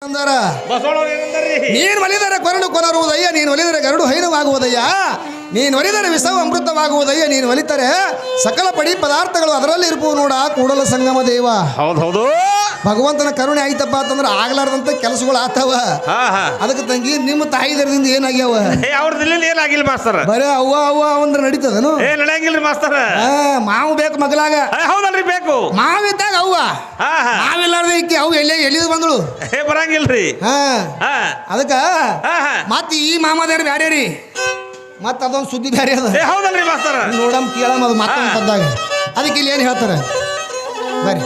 ನೀನು ಒಲಿದರೆ ಕೊರಡು ಕೊನರುವುದಯ್ಯ, ನೀನು ಒಲಿದರೆ ಗರುಡು ಹೈನವಾಗುವುದಯ್ಯ, ನೀನು ಒಲಿದರೆ ವಿಷವು ಅಮೃತವಾಗುವುದಯ್ಯ, ನೀನು ಒಲಿತರೆ ಸಕಲ ಪಡಿ ಪದಾರ್ಥಗಳು ಅದರಲ್ಲಿ ಇರ್ಬೋದು ನೋಡ ಕೂಡಲ ಸಂಗಮ ದೇವ. ಹೌದು ಭಗವಂತನ ಕರುಣೆ ಆಯ್ತಪ್ಪ ಅಂತಂದ್ರೆ ಆಗ್ಲಾರ್ದಂತ ಕೆಲಸಗಳು ಆತವ. ಅದಕ್ಕೆ ತಂಗಿ ನಿಮ್ಮ ತಾಯಿ ದರದಿಂದ ಏನಾಗ್ಯಾವ? ಅವ್ರದಿಲ್ಲ ಏನಾಗಿಲ್ಲ ಮಾಸ್ತರ್. ಬರೇ ಅವ್ವ ಅವ್ವ ಅಂದ್ರೆ ನಡೀತದನು? ನಡೆಯಂಗಿಲ್ರಿ ಮಾಸ್ತರ್. ಮಾವು ಬೇಕು ಮಗಲಾಗ. ಹೌದಲ್ರಿ ಬೇಕು. ಮಾವಿದ್ದಾಗ ಅವ್ವ, ಮಾವಿಲ್ಲಾರ್ದ ಇಕ್ಕಿ ಅವು ಎಲ್ಲಿದ್ ಬಂದಳು ಬರಂಗಿಲ್ರಿ. ಅದಕ್ಕ ಮತ್ ಈ ಮಾಮದಾರಿ ಬ್ಯಾರೆ ರೀ, ಮತ್ತ ಅದೊಂದು ಸುದ್ದಿ ಬ್ಯಾರೆ ಅದ. ಹೌದಲ್ರಿ ಮಾಸ್ತರ್. ನೋಡಮ್ ಕೇಳಮ್ ಅದು ಮತ್ತೊಂದು ಪದ್ದಾಗ. ಅದಕ್ಕೆ ಇಲ್ಲಿ ಏನ್ ಹೇಳ್ತಾರ ಬರ್ರಿ.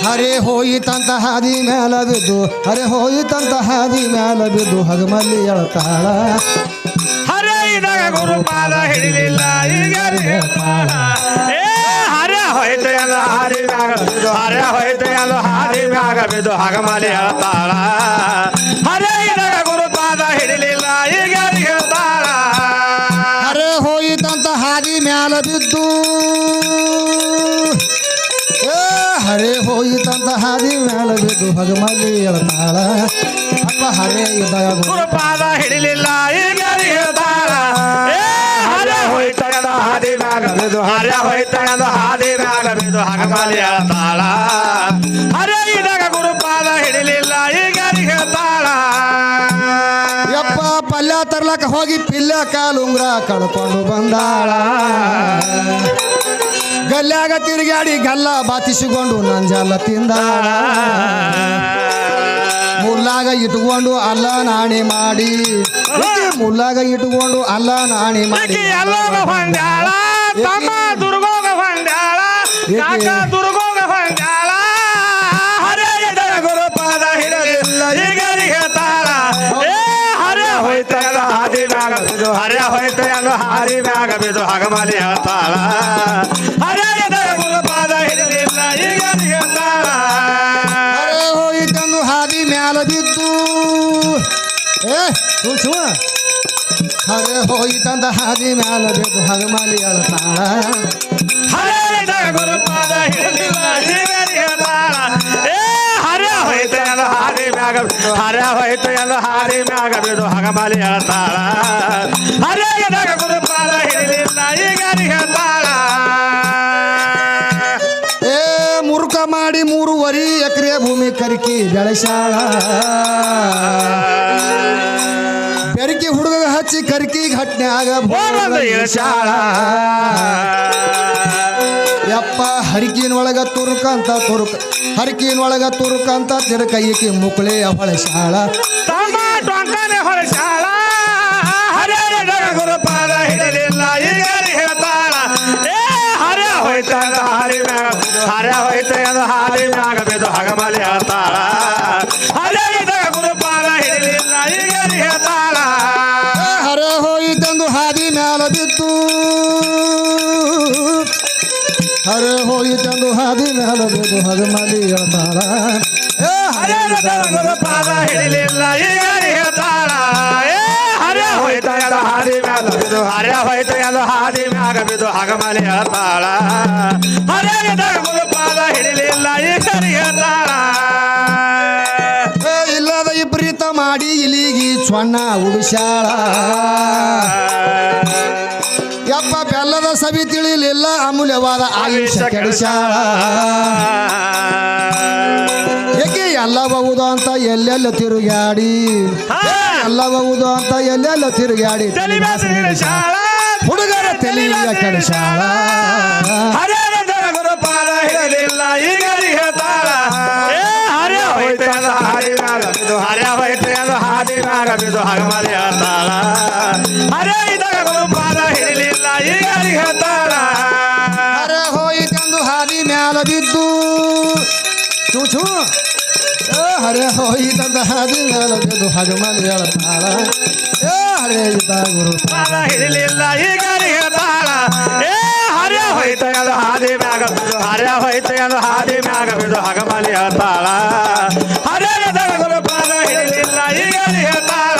ಹರೆ ಹೋಯಿತಂತ ಹಾದಿ ಮ್ಯಾಲ ಬಿದ್ದು, ಹರೆ ಹೋಯಿತಂತ ಹಾದಿ ಮ್ಯಾಲ ಬಿದ್ದು ಹಗಮಲ್ಲಿ ಎಳತಾಳ. ಹರೆ ಇದಾಗ ಗುರುಪಾದ ಹಿಡಿಲಿಲ್ಲ ಈಗ ಹರೆ ಹೋಯ್ತು ಎಲ್ಲ ಹಾದಿ ಮ್ಯಾಗ ಬಿದ್ದು, ಹರೆ ಹೋಯ್ತು ಎಲ್ಲ ಹಾದಿ ಮ್ಯಾಗ ಬಿದ್ದು ಹಗಮಲ್ಲಿ ಎಳತಾಳ. ಹರೆ ಇದಾಗ ಗುರುಪಾದ ಹಿಡಿಲಿಲ್ಲ ಈಗ ಹೇಳ್ತಾಳ. ಹರೆ ಹೋಯಿತಂತ ಹಾದಿ ಮ್ಯಾಲ ಬಿದ್ದು, ಹರೆ ಹೋಯಿತಂತ ಹಾದಿ ಮ್ಯಾಲ ಬಿದ್ದು ಹಗಮಲ್ಲಿ ಎಳತಾಳ. ಅಪ್ಪ ಹರೆ ಇದ್ದಾಗ ಗುರುಪಾದ ಹಿಡಿಲಿಲ್ಲ ಈಗ ಹೇಳ್ತಾಳ. ಹರೆ ಹೋಯ್ತು ಎಲ್ಲ ಹಾದಿ ಮ್ಯಾಗ ಬಿದ್ದು, ಹರೆ ಹೋಯ್ತು ಎಲ್ಲ ಹಾದಿ ಮ್ಯಾಗ ಬಿದ್ದು ಹಗಮಲ್ಲಿ ಎಳತಾಳ. ಹರೆ ಇದಾಗ ಗುರುಪಾದ ಹಿಡಿಲಿಲ್ಲ ಈಗ ಹೇಳ್ತಾಳ. ಯಪ್ಪ ಪಲ್ಯ ತರ್ಲಕ್ಕ ಹೋಗಿ ಪಿಲ್ಲ ಕಾಲುಂಗ್ರ ಕಳ್ಕೊಂಡು ಬಂದಾಳ. ಗಲ್ಯಾಗ ತಿರುಗಾಡಿ ಗಲ್ಲ ಬಾತಿಸಿಕೊಂಡು ನಂಜಲ್ಲ ತಿಂದಾಳ. ಮುಲ್ಲಾಗ ಇಟ್ಕೊಂಡು ಅಲ್ಲ ನಾಣಿ ಮಾಡಿ, ಮುಲ್ಲಾಗ ಇಟ್ಕೊಂಡು ಅಲ್ಲ ನಾಣಿ ಮಾಡಿ ಎಲ್ಲೋಗ ಹೊಂದಾಳ. ತಮ್ಮ ದುರ್ಗೋಗ ಹೊಂದಾಳ, ಕಾಕ ದುರ್ಗೋಗ ಹೊಂದಾಳ. ಹರೆ ಇದಾಗ ಗುರುಪಾದ ಹಿಡಲಿಲ್ಲ ಈಗ ಹೇಳ್ತಾಳ. ಹರೆ ಹೋಯ್ತು ಎಲ್ಲ ಹಾದಿ ಮ್ಯಾಗ ಬಿದ್ದು, ಹರೆ ಹೋಯ್ತು ಎಲ್ಲ ಹಾದಿ ಮ್ಯಾಗ ಬಿದ್ದು ಹಗಮಲಿ ಹೇಳ್ತಾಳ. ಹರೆ ಇದಾಗ ಗುರುಪಾದ ಹಿಡಲಿಲ್ಲ ಈಗ ಹೇಳ್ತಾಳ. ಹರೆ ಹೋಯಿತಂದು ಹಾದಿ ಮ್ಯಾಲ ಬಿದ್ದು, ಹರೆ ಹೋಯಿತಂದ ಹಾದಿ ಮ್ಯಾಲ ಬಿದ್ದು ಹಗಮಲಿ ಎಳತಾಳ. ಹರೆ ಇದಾಗ ಗುರುಪಾದ ಹಿಡಲಿಲ್ಲ ಈಗ ಹೇಳ್ತಾಳ. ಹರೆ ಹೋಯ್ತು ಎಲ್ಲ ಹಾದಿ ಮ್ಯಾಗ ಬಿದ್ದು, ಹರೆ ಹೋಯ್ತು ಎಲ್ಲ ಹಾದಿ ಮ್ಯಾಗ ಬಿದ್ದು ಹಗಮಲಿ ಹೇಳ್ತಾಳ. ಹರೆ ಇದಾಗ ಗುರುಪಾದ ಹಿಡಲಿಲ್ಲ ಈಗ ಹೇಳ್ತಾಳ. ಮುರುಕ ಮಾಡಿ 3.5 ಎಕರೆ ಭೂಮಿ ಕರಿಕಿ ಬೆಳೆಸಾಳ. ಬೆರಕಿ ಹುಡುಗ ಹಚ್ಚಿ ಕರಿಕಿ ಘಟ್ನ್ಯಾಗ ಇಳಿಸಾಳ. ಯಪ್ಪ ಹರಿಕಿನೊಳಗ ತುರುಕಂತ ತುರುಕ, ಹರಿಕಿನೊಳಗ ತುರುಕಂತ ತಿರುಕೈಕಿ ಮುಕ್ಳೆ ಹೊಳಸಾಳ. ತಮ್ಮ ಟೊಂಕನೆ ಹೊಳಸಾಳ. ಹರೆ ಗುರುಪಾದ ಹಿಡಲಿಲ್ಲ ಈಗ ಹೇಳ್ತಾಳ. ಹರೆ ಹೋಯ್ತು ಎಲ್ಲ ಹಾದಿ ಮ್ಯಾಗ, ಹರೆ ಹೋಯ್ತು ಎಲ್ಲ ಹಾದಿ ಮ್ಯಾಗ ಬಿದ್ದು ಹಗಮಲಿ ಹೇಳ್ತಾಳ. ಹರೆ ಗುರುಪಾದ ಹಿಡಲಿಲ್ಲ ಈಗ ಹೇಳ್ತಾಳ. ಹರೆ ಹೋಯಿತಂದು ಹಾದಿ ಮ್ಯಾಲ ಬಿದ್ದು, ಹರೆ ಹೋಯಿತಂದು ಹಾದಿ ಮ್ಯಾಲ ಬಿದ್ದು ಹಗಮಲಿ ಎಳತಾಳ. ಹರೆ ಗುರುಪಾದ ಹಿಡಲಿಲ್ಲ ಈಗ ಹೇಳ್ತಾಳ. ಹರೆ ಹೋಯ್ತು ಎಲ್ಲ ಹಾದಿ ಮ್ಯಾಗ ಬಿದ್ದು, ಹರೆ ಹೋಯ್ತು ಎಲ್ಲ ಹಾದಿ ಮ್ಯಾಗ ಬಿದ್ದು ಹಗಮಲಿ ಹೇಳ್ತಾಳ. ಹರೆ ಗುರುಪಾದ ಹಿಡಲಿಲ್ಲ ಈಗ ಹೇಳ್ತಾಳ. ಇಲ್ಲದ ಇಬ್ರಿತ ಮಾಡಿ ಇಲಿಗಿ ಚೊಣ್ಣ ಉಡಿಸಾಳ. ಯಪ್ಪ ಬೆಲ್ಲದ ಸವಿ ತಿಳಿಲಿಲ್ಲ ಅಮೂಲ್ಯವಾದ ಆಯುಷ್ಯ ಕೆಡಿಸಾಳ. ಏಕೆ ಎಲ್ಲಬಹುದು ಅಂತ ಎಲ್ಲೆಲ್ಲ ತಿರುಗಾಡಿ, ಎಲ್ಲಬಹುದು ಅಂತ ಎಲ್ಲೆಲ್ಲ ತಿರುಗಾಡಿ ಹುಡುಗರ ತಲೆಯ ಕೆಡಿಸಾಳ. ಹರೆ ಗುರುಪಾದ ಹಿಡಲಿಲ್ಲ ಈಗ ಹೇಳ್ತಾಳ. ಹರೆ ಹೋಯ್ತು ಎಲ್ಲ ಹಾದಿ ಮ್ಯಾಗ ಬಿದ್ದು, ಹರೆ ಹೋಯ್ತು ಎಲ್ಲ ಹಾದಿ ಮ್ಯಾಗ ಬಿದ್ದು ಹಗಮಲಿ ಹೇಳ್ತಾಳ. ಹರೆ ಇದಾಗ ಗುರುಪಾದ ಹಿಡಲಿಲ್ಲ ಈಗ ಹೇಳ್ತಾಳ. ಮ್ಯಾಲ ಬಿದ್ದು ಚೂ ಹರೇ ಹೋಯಿತಂದ ಹಾದಿ ಮ್ಯಾಲ ಬಿದ್ದು ಹಗಮಲ್ ಹೇಳ್ತಾಳ ಹರೇ ಇದ್ದ ಗುರು ಪಾದ ಹಿಡಿಲಿಲ್ಲ ಈಗರಿಗೆ ತಾಳ ಏ ಹರ್ಯ ಹೋಯ್ತು ಎಂದು ಹಾದಿ ಮ್ಯಾಗ ಹರ್ಯ ಹೋಯ್ತು ಎಂದು ಹಾದಿ ಮ್ಯಾಗ ಬಿದ್ದು ಹಗಮಲಿ ಹೇಳ್ತಾಳ ಹರ್ಯದ ಗುರು ಪಾದ ಹಿಡಿಲಿಲ್ಲ ಈಗರಿಗೆ ತಾಳ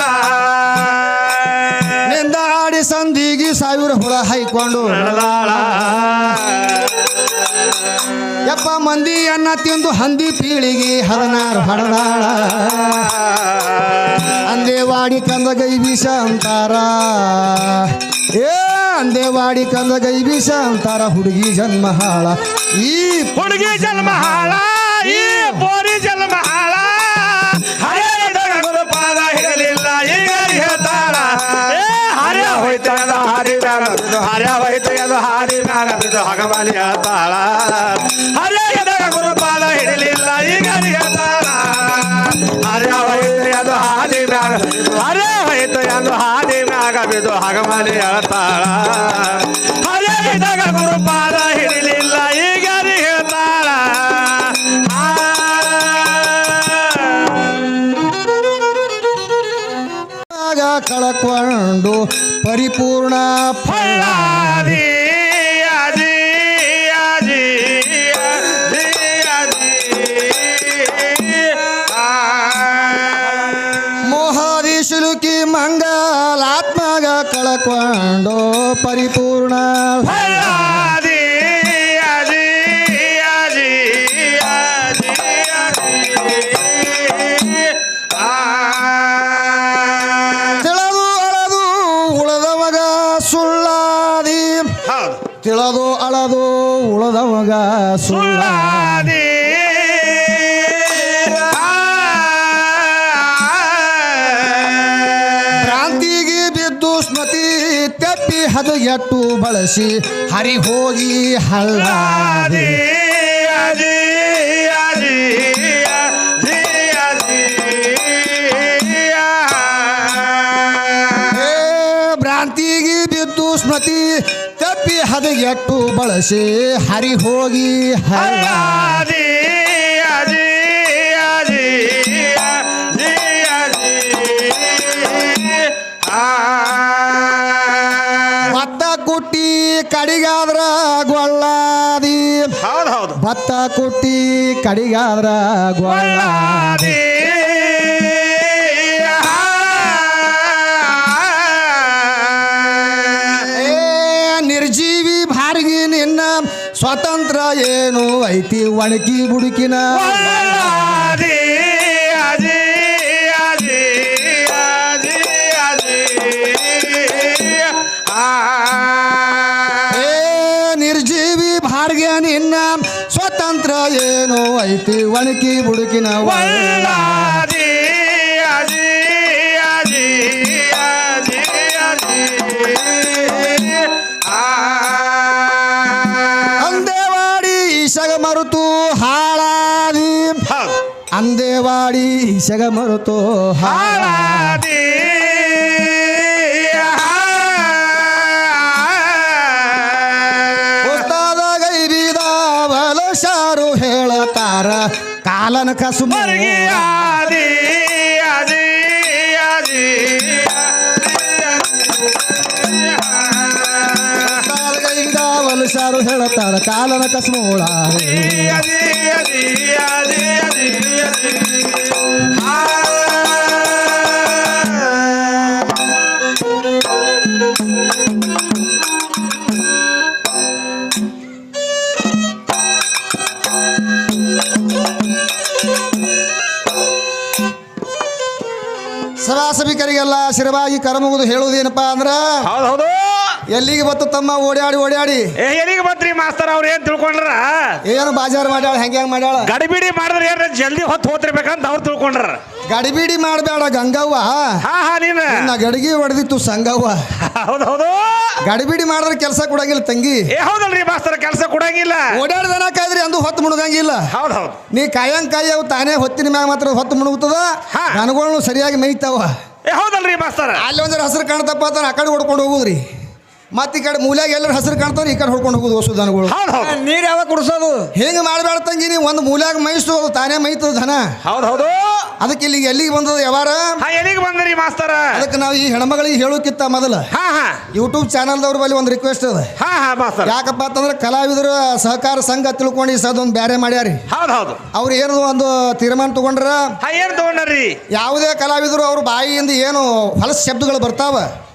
ನಿಂದ ಆಡಿ ಸಂದಿಗೆ 1000 ಹುಳ ಹೈಕೊಂಡು ನಡೆದಾಳ ಯಪ್ಪ ಮಂದಿ ಅನ್ನ ತಿಂದು ಹಂದಿ ಪೀಳಿಗೆ 16 ಹಡದಾಳ ಅಂದೇವಾಡಿ ಕಂದ ಗೈ ವಿಷ ಅಂತಾರ ಅಂದೇವಾಡಿ ಕಂದ ಗೈ ವಿಷ ಅಂತಾರ ಹುಡುಗಿ ಜನ್ಮ ಹಾಳ ಈ ಹುಡುಗಿ ಜನ್ಮ ಹಾಳ ಈ ಬೋರಿ ಜನ್ಮ ಹಾಳ ಹರ್ಯದ ಗುರು ಪಾದ ಹಿಡಲಿಲ್ಲ ಈಗರಿಗೆ ಹೇಳ್ತಾಳ ಏ ಹರ್ಯ ಹೋಯ್ತು ಎಂದು ಹಾದಿ ಮ್ಯಾಗ ಹರ್ಯ ಹೋಯ್ತು ಎಂದು ಹಾದಿ ಮ್ಯಾಗ ಬಿದ್ದು ಹಗಮಲಿ ಹೇಳ್ತಾಳ ಹರ್ಯದ ಗುರು ಪಾದ ಹಿಡಲಿಲ್ಲ ಈಗರಿಗೆ ಹೇಳ್ತಾಳ ಹರ್ಯ ಹೋಯ್ತು ಎಂದು ಹಾದಿ ಮ್ಯಾಗ ಹರ್ಯ ಹೋಯ್ತು ಎಂದು ಹಾದಿ ಮ್ಯಾಗ ಬಿದ್ದು ಹಗಮಲಿ ಹೇಳ್ತಾಳ ಹರ್ಯದ ಗುರು ಪಾದ ಹಿಡಲಿಲ್ಲ ಈಗರಿಗೆ ಹೇಳ್ತಾಳ ಆಗ ಕಳಕೊಂಡು ಪರಿಪೂರ್ಣ ಫಲ ಫಲಾದಿ ಅದಿ ಅದಿ ಅದಿ ಅದಿ ಮೋಹಾದಿ ಶುಲುಕಿ ಮಂಗಲಾತ್ಮಗ ಕಳಕೊಂಡು ಪರಿಪೂರ್ಣ ಫಲಾದಿ ಅದಿ ಅದಿ ಅದಿ ತಿಳಿದು ಅಳದು ಉಳದವಗ ಸುಳ್ಳಾದಿ ಹೌದು ತಿಳಿದು ಅಳದು ಉಳದವಗ ಸುಳ್ಳ ಸುಳ್ಳಾದಿ ಭ್ರಾಂತಿಗೆ ಬಿದ್ದು ಸ್ಮೃತಿ ತೆಪ್ಪಿ ಹದಗೆಟ್ಟು ಬಳಸಿ ಹರಿ ಹೋಗಿ ಹಳ್ಳಾದಿ ಅದಿ ಅದಿ ಅದಿ ಅದಿ ಏ ಭ್ರಾಂತಿಗೆ ಬಿದ್ದು ಸ್ಮೃತಿ ತಪ್ಪಿ ಹದಗೆಟ್ಟು ಬಳಸಿ ಹರಿ ಹೋಗಿ ಹಳ್ಳ ಅದಿ ಅದಿ ಅದಿ ಅದಿ ಅದಿ ಭತ್ತ ಕುಟ್ಟಿ ಕಡಿಗಾದ್ರ ಗೊಳ್ಳಾದಿ ಹೌದು ಹೌದು ಭತ್ತ ಕುಟ್ಟಿ ಕಡಿಗಾದ್ರ ಗೊಳ್ಳಾದಿ ಒಳ್ಳಾದಿ ಏ ನಿರ್ಜೀವಿ ಭಾರಿಗೆ ನಿನ್ನ ಸ್ವತಂತ್ರ ಏನು ಐತಿ ಒಣಕಿ ಬುಡುಕಿನ ಒಳ್ಳಾದಿ ಅದಿ ಅದಿ ಅದಿ ಅದಿ ಏ ನಿರ್ಜೀವಿ ಭಾರ್ಗೆ ನಿನ್ನ ಸ್ವತಂತ್ರ ಏನು ಐತಿ ಒಣಕಿ ಬುಡುಕಿನ ಒಳ್ಳಾದಿ ಅದಿ ಅದಿ ಅದಿ ಅದಿ ಅಂದೇವಾಡಿ ಈಶಗ ಮರುತು ಹಾಳಾದಿ ಹೌದು ಅಂದೇವಾಡಿ ಈಶಗ ಮರುತು ಹಾಳಾದಿ ಹಾಳಾದಿ ಉಸ್ತಾದ ಗೈಬಿದಾವಲ ಶಾರು ಹೇಳತಾರ ಕಾಲನ ಕಸು ಮರಗಿ ಆದಿ ಆದಿ ಆದಿ ಉಸ್ತಾದ ಗೈಬಿದಾವಲ ಶಾರು ಹೇಳತಾರ ಕಾಲನ ಕಸ್ಮೋಳ ಆದಿ ಆದಿ ಆದಿ ಆದಿ ಸಭಾಸಭಿಕರಿಗೆಲ್ಲ ಶಿರವಾಗಿ ಕರಮುಗುದು ಹೇಳುವುದೇನಪ್ಪ ಅಂದ್ರ ಹೌದು ಎಲ್ಲಿಗೆ ಬತ್ತು ತಮ್ಮ ಓಡಾಡಿ ಎಲ್ಲಿಗೆ ಬಂದ್ರಿ ಮಾಸ್ತರ್ ಅವ್ರು ಏನ್ ತಿಳ್ಕೊಂಡ್ರ ಏನು ಬಾಜಾರ್ ಮಾಡ್ಯಾಳ ಹೆಂಗ್ ಮಾಡ್ಯಾಳ ಗಡಿಬಿಡಿ ಮಾಡಿದ್ರೆ ಏನ್ರ ಜಲ್ದಿ ಹೊತ್ತು ಹೋತಿರ್ಬೇಕಂತ ಅವ್ರು ತಿಳ್ಕೊಂಡ್ರ ಗಡಿಬಿಡಿ ಮಾಡಬೇಡ ಗಂಗವ್ವ ಹಾ ನೀನು ನಾ ಗಡಿಗೆ ಹೊಡೆದಿತ್ತು ಸಂಗವ್ವ ಹೌದು ಗಡಿಬಿಡಿ ಮಾಡಿದ್ರೆ ಕೆಲಸ ಕೊಡಂಗಿಲ್ಲ ತಂಗಿ ಏ ಹೌದಲ್ರಿ ಮಾಸ್ತರ್ ಕೆಲಸ ಕೊಡಂಗಿಲ್ಲ ಓಡಾಡ್ದನ ಕಾಯ್ದ್ರಿ ಅಂದು ಹೊತ್ತು ಮುಣಗಂಗಿಲ್ಲ ಹೌದು ನೀ ಕಾಯಂಗ್ ಕಾಯವ್ ತಾನೇ ಹೊತ್ತಿನ ಮ್ಯಾಗ ಮಾತ್ರ ಹೊತ್ತು ಮುಣುಗ್ತದ ಹಾ. ನನಗಳು ಸರಿಯಾಗಿ ಮೇಯ್ತಾವ ಏ ಹೌದಲ್ರಿ ಮಾಸ್ತರ್ ಅಲ್ಲಿ ಒಂದ್ರ ಹಸಿರು ಕಾಣ್ತಪ್ಪ ಅಂತ ಆ ಕಡೆ ಹೊಡ್ಕೊಂಡು ಹೋಗುದ್ರಿ ಮತ್ತೆ ಈ ಕಡೆ ಮೂಲ್ಯಾಗ ಎಲ್ಲರ ಹಸಿರು ಕಾಣ್ತಾನೆ ಈ ಕಡೆ ಹೊಡ್ಕೊಂಡು ಹೋಗೋದು ಹೊಸು ದನಗಳು. ಹೌದು ಹೌದು ನೀರ್ ಯಾವಾಗ ಕುಡಿಸೋದು? ಹಿಂಗೆ ಮಾಡಬೇಡ ತಂಗಿ, ನೀವು ಒಂದು ಮೂಲ್ಯಾಗ ಮೈಸು ತಾನೇ ಮೈತದ ದನ. ಹೌದು ಹೌದು. ಅದಕ್ಕೆ ಇಲ್ಲಿ ಎಲ್ಲಿಗೆ ಬಂದದ ಯಾವಾರ? ಹಾ ಎಲ್ಲಿಗೆ ಬಂದ್ರಿ ಮಾಸ್ತರ? ಅದಕ್ಕೆ ನಾವು ಈ ಹೆಣ್ಮಗಳಿಗೆ ಹೇಳೋಕ್ಕಿಂತ ಮೊದಲ ಹಾ ಹಾ ಯೂಟ್ಯೂಬ್ ಚಾನಲ್ದವ್ರ ಬಳಿ ಒಂದು ರಿಕ್ವೆಸ್ಟ್ ಅದ. ಹಾ ಹಾ ಮಾಸ್ತರ. ಯಾಕಪ್ಪ ಅಂತಂದ್ರೆ ಕಲಾವಿದರ ಸಹಕಾರ ಸಂಘ ತಿಳ್ಕೊಂಡು ಈ ಸದೊಂದು ಬೇರೆ ಮಾಡ್ಯಾರಿ. ಹೌದು ಹೌದು. ಅವ್ರು ಏನು ಒಂದು ತೀರ್ಮಾನ ತಗೊಂಡ್ರ, ಹಾ ಏನ್ ತಗೊಂಡ್ರಿ? ಯಾವುದೇ ಕಲಾವಿದರು ಅವ್ರ ಬಾಯಿಯಿಂದ ಏನು ಹೊಲಸ ಶಬ್ದಗಳು ಬರ್ತಾವ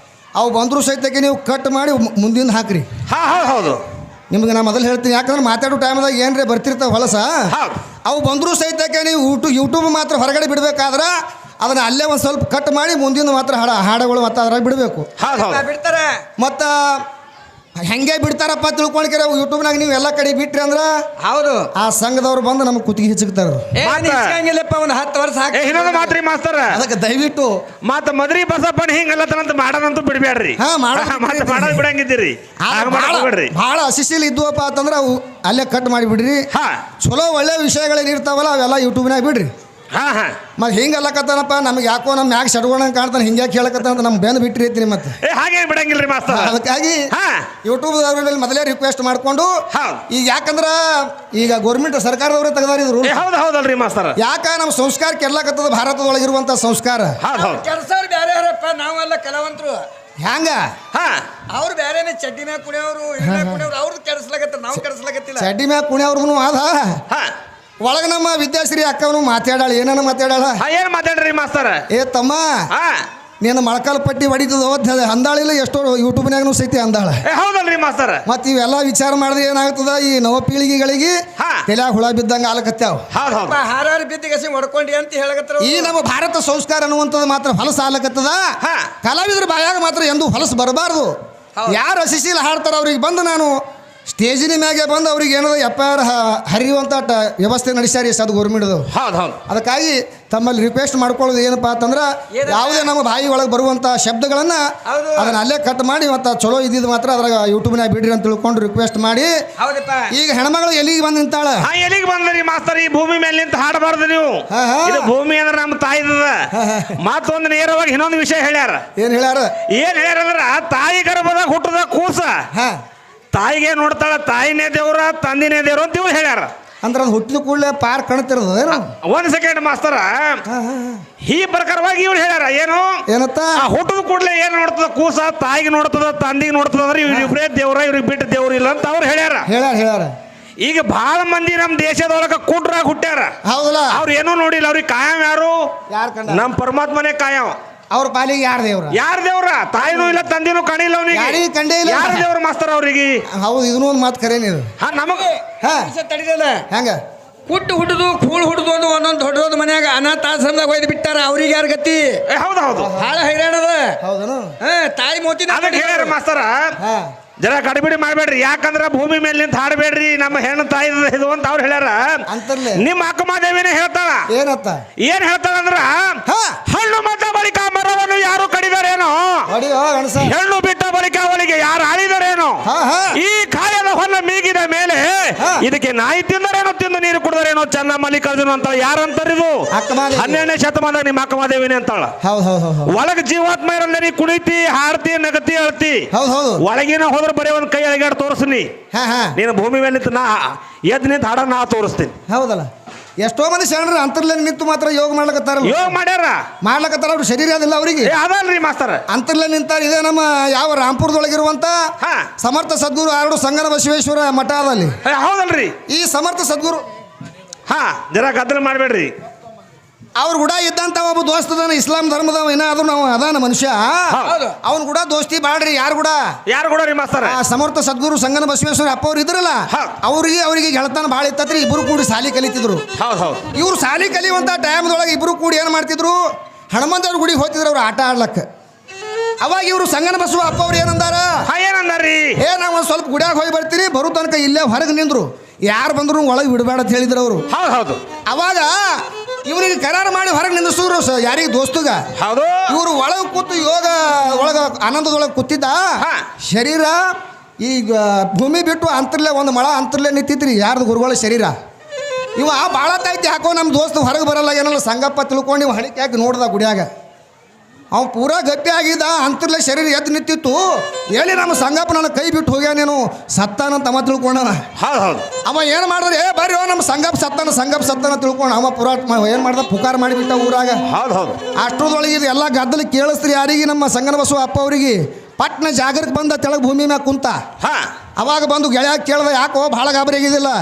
ಅವು ಬಂದರೂ ಸಹಿತಕ್ಕೆ ನೀವು ಕಟ್ ಮಾಡಿ ಮುಂದಿನ ಹಾಕ್ರಿ. ಹಾ ಹೌದು ಹೌದು. ನಿಮ್ಗೆ ನಾ ಮೊದಲು ಹೇಳ್ತೀನಿ, ಯಾಕಂದ್ರೆ ಮಾತಾಡೋ ಟೈಮ್ದಾಗ ಏನ್ರಿ ಬರ್ತಿರ್ತಾವೆ ಹೊಲಸ, ಹೌದು. ಅವು ಬಂದರೂ ಸಹಿತಕ್ಕೆ ನೀವು ಯೂಟ್ಯೂಬ್ ಮಾತ್ರ ಹೊರಗಡೆ ಬಿಡಬೇಕಾದ್ರೆ ಅದನ್ನು ಅಲ್ಲೇ ಒಂದು ಸ್ವಲ್ಪ ಕಟ್ ಮಾಡಿ ಮುಂದಿನ ಮಾತ್ರ ಹಾಡುಗಳು ಮತ್ತು ಅದ್ರಾಗ ಬಿಡಬೇಕು. ಹೌದು ಹೌದು. ಬಿಡ್ತಾರೆ. ಮತ್ತು ಹೆಂಗೆ ಬಿಡ್ತಾರಪ್ಪ ತಿಳ್ಕೊಳ್ಕಿರ ಯೂಟ್ಯೂಬ್ನಾಗ ನೀವು ಎಲ್ಲ ಕಡೆ ಬಿಟ್ರಿ ಅಂದ್ರೆ ಹೌದು. ಆ ಸಂಘದವ್ರು ಬಂದು ನಮಗೆ ಕುತ್ತಿಗೆ ಹಿಚ್ಚಕ್ತಾರೆ. ಇಸ್ಕಂಗಿಲ್ಲಪ್ಪ, ಒಂದು 10 ವರ್ಷ ಏ ಇನ್ನೊಂದು ಮಾತ್ರಿ ಮಾಸ್ತರ. ಅದಕ್ಕೆ ದಯವಿಟ್ಟು ಮತ್ತ ಮದ್ರಿ ಬಸಪ್ಪನ ಹಿಂಗಲ್ಲತನಂತ ಮಾಡೋದಂತೂ ಬಿಡ್ಬೇಡ್ರಿ. ಹಾ, ಮತ್ತೆ ಮಾಡೋದ್ ಬಿಡಂಗಿದ್ದೀರಿ. ಭಾಳ ಅಶಿಶೀಲ್ ಇದ್ವಪ್ಪ ಅಂತಂದ್ರೆ ಅವು ಅಲ್ಲೇ ಕಟ್ ಮಾಡಿಬಿಡ್ರಿ. ಹಾ ಚಲೋ ಒಳ್ಳೆ ವಿಷಯಗಳೇನು ಇರ್ತಾವಲ್ಲ ಅವೆಲ್ಲ ಯೂಟ್ಯೂಬ್ನಾಗ ಬಿಡ್ರಿ. ಹಾ ಹಾ. ಮತ್ತೆ ಹಿಂಗೆ ಅಲ್ಲಕತ್ತಾನಪ್ಪ ನಮ್ಗೆ ಯಾಕೋ ನಮ್ಮ ಮ್ಯಾಗ ಸಡ್ಕೊಂಡಂಗೆ ಕಾಣ್ತಾನೆ, ಹಿಂಗೆ ಕೇಳಕತ್ತ ಅಂತ ನಮ್ಮ ಬೆಂದು ಬಿಟ್ಟಿರಿ ಐತಿ ಮತ್ತೆ. ಏ ಹಾಗೆ ಬಿಡಂಗಿಲ್ರಿ ಮಾಸ್ತರ. ಅದಕ್ಕಾಗಿ ಹಾ ಯೂಟ್ಯೂಬ್ ಮೇಲೆ ಮೊದಲೇ ರಿಕ್ವೆಸ್ಟ್ ಮಾಡ್ಕೊಂಡು, ಹೌದು. ಈಗ ಯಾಕಂದ್ರೆ ಈಗ ಗೌರ್ಮೆಂಟ್ ಸರ್ಕಾರದವರೇ ತೆಗೆದಾರಿದ್ರು. ಏ ಹೌದು ಹೌದಲ್ರಿ ಮಾಸ್ತರ. ಯಾಕ ನಮ್ಮ ಸಂಸ್ಕಾರ ಕೆರ್ಲಾಕತ್ತದ, ಭಾರತದೊಳಗಿರುವಂಥ ಸಂಸ್ಕಾರ. ಹೌದು ಹೌದು. ಕೆಲಸವ್ರು ಬೇರೆ ಯಾರಪ್ಪ, ನಾವೆಲ್ಲ ಕಲಾವಂತರು. ಹ್ಯಾಂಗ ಹಾ ಅವ್ರು ಬೇರೆನೆ ಚಡ್ಡಿ ಮ್ಯಾಗ ಕುಣಿಯವರು, ಕುಣಿಯವ್ರು ಅವ್ರದ್ದು ಕೆಡಿಸ್ಲಾಗತ್ತ, ನಾವು ಕೆಡಿಸ್ಲಾಗತ್ತಿಲ್ಲ. ಚಡ್ಡಿ ಮ್ಯಾಗ ಕುಣಿಯವ್ರಿಗೂ ಆದ. ಹಾ ಒಳಗೆ ನಮ್ಮ ವಿದ್ಯಾಶ್ರೀ ಅಕ್ಕವನು ಮಾತಾಡಾಳ, ಏನಾನ ಮಾತಾಡಾಳ. ಹಾ ಏನ್ ಮಾತಾಡ್ರಿ ಮಾಸ್ತರ? ಏ ತಮ್ಮ, ಹಾ ನೀನು ಮೊಳಕಾಲ ಪಟ್ಟಿ ಹೊಡಿತದ ಅಂದಾಳಿಲ್ಲ, ಎಷ್ಟೋ ಯೂಟ್ಯೂಬ್ನಾಗೂ ಸಹಿತ ಅಂದಾಳ. ಏ ಹೌದಲ್ರಿ ಮಾಸ್ತರ. ಮತ್ತು ಇವೆಲ್ಲ ವಿಚಾರ ಮಾಡಿದ್ರೆ ಏನಾಗ್ತದ, ಈ ನವ ಪೀಳಿಗೆಗಳಿಗೆ ಹಾ ತಲ್ಯಾಗ ಹುಳ ಬಿದ್ದಂಗೆ ಆಲಕತ್ಯಾವ. ಹೌದು ಹೌದು. ಹಾರಾರು ಬಿದ್ದಿಗೆಸಿ ಹೊಡ್ಕೊಂಡಿ ಅಂತ ಹೇಳಕತ್ತಾರ. ಈ ನಮ್ಮ ಭಾರತ ಸಂಸ್ಕಾರ ಅನ್ನುವಂಥದ್ದು ಮಾತ್ರ ಹೊಲಸ ಆಲಕತ್ತದ. ಹಾ ಕಲಾವಿದ್ರ ಬಾಯಾಗ ಮಾತ್ರ ಎಂದೂ ಹೊಲಸು ಬರಬಾರ್ದು. ಯಾರು ಅಶಿಶೀಲ ಹಾಡ್ತಾರ ಅವ್ರಿಗೆ ಬಂದು ನಾನು ಸ್ಟೇಜಿನ ಮ್ಯಾಗೆ ಬಂದು ಅವ್ರಿಗೆ ಏನದ ಎಫ್ಐಆರ್ ಹರಿಯುವಂಥ ವ್ಯವಸ್ಥೆ ನಡೆಸ್ಯಾರ ಸದ್ ಗೌರ್ಮೆಂಟ್ದು. ಹೌದು ಹೌದು. ಅದಕ್ಕಾಗಿ ತಮ್ಮಲ್ಲಿ ರಿಕ್ವೆಸ್ಟ್ ಮಾಡ್ಕೊಳ್ಳೋದು ಏನಪ್ಪಾ ಅಂತಂದ್ರೆ, ಯಾವುದೇ ನಮ್ಮ ಬಾಯಿ ಒಳಗೆ ಬರುವಂಥ ಶಬ್ದಗಳನ್ನು ಅದನ್ನ ಅಲ್ಲೇ ಕಟ್ ಮಾಡಿ ಮತ್ತು ಚಲೋ ಇದ್ದಿದ್ದು ಮಾತ್ರ ಅದ್ರಾಗ ಯೂಟ್ಯೂಬ್ನಾಗ ಬಿಡ್ರಿ ಅಂತ ತಿಳ್ಕೊಂಡು ರಿಕ್ವೆಸ್ಟ್ ಮಾಡಿ. ಹೌದಪ್ಪ. ಈಗ ಹೆಣ್ಮಗಳು ಎಲ್ಲಿಗೆ ಬಂದು ನಿಂತಾಳ? ಹಾ ಎಲ್ಲಿಗೆ ಬಂದ್ರಿ ಮಾಸ್ತರ? ಈ ಭೂಮಿ ಮೇಲೆ ನಿಂತ ಹಾಡಬಾರ್ದು ನೀವು. ಇದು ಭೂಮಿ ಅಂದ್ರೆ ನಮ್ಮ ತಾಯಿದ. ಮತ್ತೊಂದು ನೇರವಾಗಿ ಇನ್ನೊಂದು ವಿಷಯ ಹೇಳ್ಯಾರ. ಏನ್ ಹೇಳ್ಯಾರ? ಏನ್ ಹೇಳ್ಯಾರ ಅಂದ್ರ, ತಾಯಿ ಗರ್ಭದಾಗ ಹುಟ್ಟದ ಕೂಸ ತಾಯಿಗೆ ನೋಡ್ತಾಳ, ತಾಯಿನೇ ದೇವ್ರ ತಂದಿನೇ ದೇವ್ರ ಅಂತ ಇವ್ರು ಹೇಳ್ಯಾರ. ಅಂದ್ರೆ ಅದು ಹುಟ್ಟಿದ ಕೂಡಲೇ ಪಾರ್ ಕಾಣ್ತಿರೋದು ಏನು? ಒಂದ್ ಸೆಕೆಂಡ್ ಮಾಸ್ತರ, ಈ ಪ್ರಕಾರವಾಗಿ ಇವ್ರು ಹೇಳ್ಯಾರ ಏನು ಏನತ್ತ? ಹುಟ್ಟದ ಕೂಡಲೇ ಏನ್ ನೋಡ್ತದ ಕೂಸ, ತಾಯಿಗೆ ನೋಡ್ತದ ತಂದಿಗೆ ನೋಡ್ತದ ಅಂದ್ರೆ ಇವ್ರಿಬ್ರೇ ದೇವ್ರ, ಇವ್ರಿಗೆ ಬಿಟ್ಟು ದೇವ್ರ ಇಲ್ಲ ಅಂತ ಅವ್ರು ಹೇಳ್ಯಾರ. ಹೇಳ್ಯಾರ. ಈಗ ಬಹಳ ಮಂದಿ ನಮ್ಮ ದೇಶದೊಳಗ ಕುಡ್ರಾಗ ಹುಟ್ಟ್ಯಾರ. ಹೌದಲ್ಲ? ಅವ್ರು ಏನೂ ನೋಡಿಲ್ಲ. ಅವ್ರಿಗೆ ಕಾಯಂ ಯಾರು? ಯಾರು ಕಂಡ? ನಮ್ಮ ಪರಮಾತ್ಮನೇ ಕಾಯಂ. ಅವ್ರ ಪಾಲಿಗೆ ಯಾರು ದೇವ್ರ? ಯಾರ ದೇವ್ರ? ತಾಯಿನೂ ಇಲ್ಲ ತಂದಿನೂ ಕಾಣಿಲ್ಲ ಅವನಿಗೆ. ಕಂಡೇ ಇಲ್ಲ. ಯಾರ ದೇವ್ರ ಮಾಸ್ತರ ಅವ್ರಿಗೆ? ಹೌದು, ಇದನ್ನೂ ಒಂದು ಮಾತು ಕರೇನಿ ಇದು. ಹಾ ನಮಗೆ ತಡಿದಲ್ಲ ಹೆಂಗ ಹುಡುದು ಕೂಳು ಹುಡುದು ಒಂದು ಒಂದೊಂದು ದೊಡ್ಡದೊಂದು ಮನ್ಯಾಗ ಅನಾಥಾಶ್ರಮದಾಗ ಒಯ್ದು ಬಿಟ್ಟಾರ. ಅವ್ರಿಗೆ ಯಾರು ಗತಿ? ಹೌದು ಹೌದು. ಭಾಳ ಹೈರಾಣದ. ಹೌದನು? ತಾಯಿ ಮೋತಿನ ಅದಕ್ಕೆ ಹೇಳ್ಯಾರ ಮಾಸ್ತರ, ಜರ ಗಡಿಬಿಡಿ ಮಾಡ್ಬೇಡ್ರಿ. ಯಾಕಂದ್ರ ಭೂಮಿ ಮೇಲೆ ನಿಂತ ಹಾಡಬೇಡ್ರಿ, ನಮ್ಮ ಹೆಣ್ಣು ತಾಯಿ ಇದು ಅಂತ ಅವ್ರು ಹೇಳ್ಯಾರ. ನಿಮ್ಮ ಅಕ್ಕಮಾದೇವಿನೇ ಹೇಳ್ತಾಳ. ಏನತ್ತ? ಏನ್ ಹೇಳ್ತಾಳ ಅಂದ್ರ, ಹಣ್ಣು ಮತ್ತ ಬಳಿಕ ಮರವನ್ನು ಯಾರು ಕಡಿದರೇನೋ, ಹೆಣ್ಣು ಬಿಟ್ಟ ಬಳಿಕ ಅವಳಿಗೆ ಯಾರು ಆಳಿದರೇನೋ, ಈ ಕಾಯದ ಹೊಲ ಮೀಗಿದ ಮೇಲೆ ಇದಕ್ಕೆ ನಾಯಿ ತಿಂದರೇನೋ, ತಿಂದು ನೀರು ಕುಡಿದರೇನೋ, ಚೆನ್ನ ಮಲ್ಲಿಕಾರ್ಜುನ ಅಂತ ಯಾರಂತಾರಿದು? 12ನೇ ಶತಮಾನದಾಗ ನಿಮ್ಮ ಅಕ್ಕಮಾದೇವಿನೇ ಅಂತಾಳ. ಒಳಗ ಜೀವಾತ್ಮ ಇರಲ್ಲ, ನೀ ಕುಣಿತಿ ಹಾಡ್ತಿ ನಗತಿ ಅಳ್ತಿ. ಒಳಗಿನ ಹೋದ್ರೆ ಬರೀ ಒಂದ್ ಕೈ ಅಳಗಾಡ್ ತೋರಿಸ್ತೀನಿ. ನೀನು ಭೂಮಿ ಮೇಲೆ ನಿಂತು ನಾ ಎದ್ ನಿಂತು ಹಾಡ ನಾ ತೋರಿಸ್ತೀನಿ. ಹೌದಲ್ಲ? ಎಷ್ಟೋ ಮಂದಿ ಶರಣರು ಅಂತರ್ಲೆ ನಿಂತು ಮಾತ್ರ ಯೋಗ ಮಾಡ್ಲಕತ್ತಾರ. ಯೋಗ ಮಾಡ್ಲಕತ್ತಾರ. ಅವ್ರು ಶರೀರ ಅದಿಲ್ಲ ಅವ್ರಿಗೆ. ಅದಲ್ರಿ ಮಾಸ್ತರ, ಅಂತರ್ಲೆ ನಿಂತಾರ. ಇದೇ ನಮ್ಮ ಯಾವ ರಾಂಪುರದೊಳಗಿರುವಂತ ಸಮರ್ಥ ಸದ್ಗುರು ಆರಡು ಸಂಗನ ಬಸವೇಶ್ವರ ಮಠ ಅದಲ್ಲಿ. ಹೌದಲ್ರಿ? ಈ ಸಮರ್ಥ ಸದ್ಗುರು ಜರ ಗದ್ದಲ ಮಾಡ್ಬೇಡ್ರಿ. ಅವ್ರು ಕೂಡ ಇದ್ದಂತ ಒಬ್ಬ ದೋಸ್ತದಾನ, ಇಸ್ಲಾಂ ಧರ್ಮದವ. ಏನಾದ್ರು ನಾವು ಅದಾನ ಮನುಷ್ಯ, ಅವ್ನು ಕೂಡ ದೋಸ್ತಿ ಬಾಳ್ರಿ. ಯಾರು ಕೂಡ ರೀ ಮಾಸ್ತರ? ಸಮರ್ಥ ಸದ್ಗುರು ಸಂಗನ ಬಸವೇಶ್ವರ ಅಪ್ಪ ಅವ್ರು ಇದ್ರಲ್ಲ, ಅವ್ರಿಗೆ ಗೆಳತನ ಭಾಳ ಇತ್ತತ್ರಿ. ಇಬ್ರು ಕೂಡಿ ಸಾಲಿ ಕಲಿತಿದ್ರು. ಇವ್ರು ಸಾಲಿ ಕಲಿಯುವಂತ ಟೈಮ್ದೊಳಗೆ ಇಬ್ರು ಕೂಡಿ ಏನ್ ಮಾಡ್ತಿದ್ರು, ಹನುಮಂತವ್ರ ಗುಡಿಗೆ ಹೋಗ್ತಿದ್ರು ಅವ್ರು ಆಟ ಆಡ್ಲಕ್ಕ. ಅವಾಗ ಇವರು ಸಂಗನ ಬಸವ ಅಪ್ಪ ಅವ್ರು ಏನಂದಾರ? ಏನಂದಾರ್ರಿ? ನಾವು ಒಂದು ಸ್ವಲ್ಪ ಗುಡಿಯಾಗ ಹೋಗಿ ಬರ್ತೀರಿ, ಬರೋ ತನಕ ಇಲ್ಲೇ ಹೊರಗೆ ನಿಂದ್ರು, ಯಾರು ಬಂದ್ರು ಒಳಗೆ ಬಿಡಬೇಡ ಅಂತ ಹೇಳಿದ್ರು ಅವರು. ಹೌದು. ಅವಾಗ ಇವನಿಗೆ ಕರಾರು ಮಾಡಿ ಹೊರಗೆ ನಿಂದಿಸಿದ್ರು. ಯಾರಿಗೆ? ದೋಸ್ತುಗ. ಹೌದು. ಇವರು ಒಳಗೆ ಕೂತು ಯೋಗ ಒಳಗ ಆನಂದದೊಳಗೆ ಕೂತಿದ್ದ. ಶರೀರ ಈಗ ಭೂಮಿ ಬಿಟ್ಟು ಅಂತರ್ಲೆ ಒಂದು ಮಳ ಅಂತರ್ಲೆ ನಿಂತಿದ್ರಿ. ಯಾರ್ದು? ಗುರುಗಳ ಶರೀರ. ಇವ ಭಾಳ ತಾಯ್ತಿ ಹಾಕೋ ನಮ್ಮ ದೋಸ್ತ ಹೊರಗೆ ಬರಲ್ಲ ಏನಲ್ಲ ಸಂಗಪ್ಪ ತಿಳ್ಕೊಂಡು ಇವ ಹಣಿಕೆ ಹಾಕಿ ನೋಡ್ದ ಗುಡಿಯಾಗ. ಅವ ಪೂರಾ ಗಟ್ಟಿ ಆಗಿದ್ದ ಅಂತರ್ಲೆ ಶರೀರ ಎದ್ದು ನಿಂತಿತ್ತು ಎಲ್ಲಿ ನಮ್ಮ ಸಂಗಪ್ಪ ನನ್ನ ಕೈ ಬಿಟ್ಟು ಹೋಗ್ಯಾನೇನು ಸತ್ತಾನಂತ ಅವ ತಿಳ್ಕೊಂಡನ. ಹೌದು ಹೌದು ಅವ ಏನು ಮಾಡಿದ್ರೆ ಬರ್ರಿ ನಮ್ಮ ಸಂಗಪ್ಪ ಸತ್ತಾನ ತಿಳ್ಕೊಂಡು ಅವ ಪುರಾ ಏನು ಮಾಡ್ದ ಪುಕಾರ ಮಾಡಿಬಿಟ್ಟ ಊರಾಗ. ಹೌದು ಹೌದು ಅಷ್ಟರದೊಳಗೆ ಇದು ಎಲ್ಲ ಗದ್ದಲ ಕೇಳಿಸ್ತ್ರಿ ಯಾರಿಗೆ ನಮ್ಮ ಸಂಗನ ಬಸವ ಅಪ್ಪ ಅವ್ರಿಗೆ ಪಟ್ನ ಜಾಗರಕ್ಕೆ ಬಂದ ತೆಳಗೆ ಭೂಮಿ ಮ್ಯಾಗ ಕುಂತ. ಹಾ ಅವಾಗ ಬಂದು ಗೆಳೆಯ ಕೇಳ್ದ ಯಾಕೋ ಭಾಳ ಗಾಬರಿ ಆಗಿದ್ದಿಲ್ಲ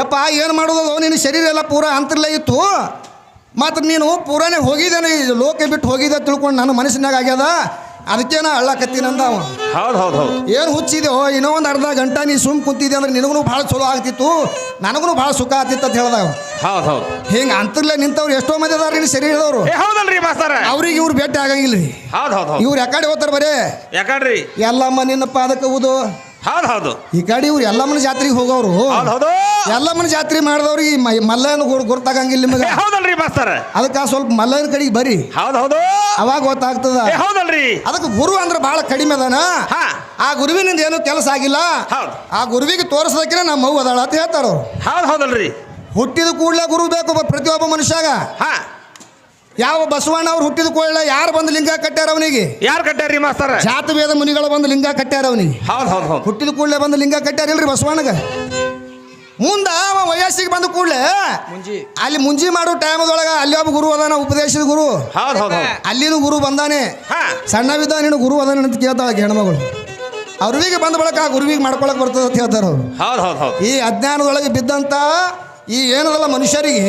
ಯಪ್ಪ ಏನು ಮಾಡೋದು ನಿನ್ನ ಶರೀರ ಎಲ್ಲ ಪೂರಾ ಅಂತರ್ಲೇ ಇತ್ತು ಮತ್ತು ನೀನು ಪೂರಾನೇ ಹೋಗಿದ್ದೇನೆ ಲೋಕ ಬಿಟ್ಟು ಹೋಗಿದ್ದೆ ತಿಳ್ಕೊಂಡು ನನ್ನ ಮನಸ್ಸಿನಾಗ ಆಗ್ಯದ ಅದಕ್ಕೇನ ಅಳ್ಳಕತ್ತೀನಂದ ಅವ. ಹೌದು ಹೌದು ಹೌದು ಏನು ಹುಚ್ಚಿದೆಯೋ ಇನ್ನೂ ಒಂದು ಅರ್ಧ ಗಂಟೆ ನೀ ಸುಮ್ ಕುಂತಿದ್ದೆ ಅಂದ್ರೆ ನಿನಗೂ ಭಾಳ ಚಲೋ ಆಗ್ತಿತ್ತು ನನಗೂ ಭಾಳ ಸುಖ ಆಗ್ತಿತ್ತು ಅಂತ ಹೇಳ್ದ. ಹೌದು ಹೌದು ಹಿಂಗೆ ಅಂತರ್ಲೆ ನಿಂತವ್ರು ಎಷ್ಟೋ ಮಂದಿ ಅದಾರ ನಿನ್ನ ಶರೀರದವರು ಹೌದಲ್ರಿ ಮಾಸ್ತರ ಅವ್ರಿಗೆ ಇವ್ರು ಭೇಟಿ ಆಗಂಗಿಲ್ಲ ರೀ. ಹೌದು ಹೌದು ಹೌದು ಇವ್ರು ಯಾಕಡೆ ಹೋಗ್ತಾರೆ ಬರೇ ಯಾಕಡ್ರಿ ಎಲ್ಲಮ್ಮ ನಿನ್ನ ಪಾದಕ್ಕೆ ಊದು ಹೌದು ಹೌದು ಈ ಕಡೆ ಇವ್ರು ಎಲ್ಲಮ್ಮನ ಜಾತ್ರೆಗೆ ಹೋಗೋರು ಹೌದು ಹೌದು ಎಲ್ಲಮ್ಮನ ಜಾತ್ರೆ ಮಾಡಿದವ್ರಿಗೆ ಮಲ್ಲಯ್ಯನ ಗುರ್ತಾಗಂಗಿಲ್ಲ ನಿಮಗೆ. ಹೌದಲ್ರಿ ಮಾಸ್ತರ ಅದಕ್ಕೆ ಸ್ವಲ್ಪ ಮಲ್ಲಯ್ಯನ ಕಡೆಗೆ ಬರ್ರಿ ಹೌದು ಹೌದು ಅವಾಗ ಗೊತ್ತಾಗ್ತದ. ಹೌದಲ್ರಿ ಅದಕ್ಕೆ ಗುರು ಅಂದ್ರೆ ಬಹಳ ಕಡಿಮೆ ಅದಾನ. ಹಾ ಆ ಗುರುವಿನಿಂದ ಏನು ಕೆಲಸ ಆಗಿಲ್ಲ. ಹೌದು ಆ ಗುರುವಿಗೆ ತೋರಿಸೋದಕ್ಕೆ ನಮ್ಮ ಅವ್ವ ಅದಾಳ ಅಂತ ಹೇಳ್ತಾರ ಅವ್ರು. ಹೌದು ಹೌದಲ್ರಿ ಹುಟ್ಟಿದ ಕೂಡಲೇ ಗುರು ಬೇಕು ಪ್ರತಿಯೊಬ್ಬ ಮನುಷ್ಯಾಗ. ಹಾ ಯಾವ ಬಸವಣ್ಣ ಅವ್ರು ಹುಟ್ಟಿದ ಕೂಡಲೇ ಯಾರು ಬಂದು ಲಿಂಗ ಕಟ್ಟ್ಯಾರ ಅವನಿಗೆ? ಯಾರು ಕಟ್ಟಾರ್ರಿ ಮಾಸ್ತರ? ಜಾತವೇದ ಮುನಿಗಳು ಬಂದು ಲಿಂಗ ಕಟ್ಟ್ಯಾರ ಅವನಿಗೆ. ಹೌದು ಹೌದು ಹೌದು ಹುಟ್ಟಿದ ಕೂಡಲೇ ಬಂದು ಲಿಂಗ ಕಟ್ಟ್ಯಾರಿಲ್ರಿ ಬಸವಣ್ಣಗ. ಮುಂದ ಅವ ವಯಸ್ಸಿಗೆ ಬಂದ ಕೂಡಲೇ ಅಲ್ಲಿ ಮುಂಜಿ ಮಾಡೋ ಟೈಮದೊಳಗ ಅಲ್ಲಿ ಒಬ್ಬ ಗುರು ಅದಾನ, ಉಪದೇಶದ ಗುರು. ಹೌದು ಹೌದು ಹೌದು ಅಲ್ಲಿನೂ ಗುರು ಬಂದಾನೆ. ಹಾ ಸಣ್ಣವಿದ್ದ ನೀನು ಗುರು ಅದಾನ ಅಂತ ಕೇಳ್ತಾಳೆ ಹೆಣ್ಮಗಳು. ಅವ್ರಿಗೆ ಬಂದ ಬಳಕ ಆ ಗುರುವಿಗೆ ಮಾಡ್ಕೊಳಕ್ ಬರ್ತದ ಅಂತ ಹೇಳ್ತಾರೆ ಅವ್ರು. ಹೌದು ಹೌದು ಹೌದು ಈ ಅಜ್ಞಾನದೊಳಗೆ ಬಿದ್ದಂತ ಈ ಏನದಲ್ಲ ಮನುಷ್ಯರಿಗೆ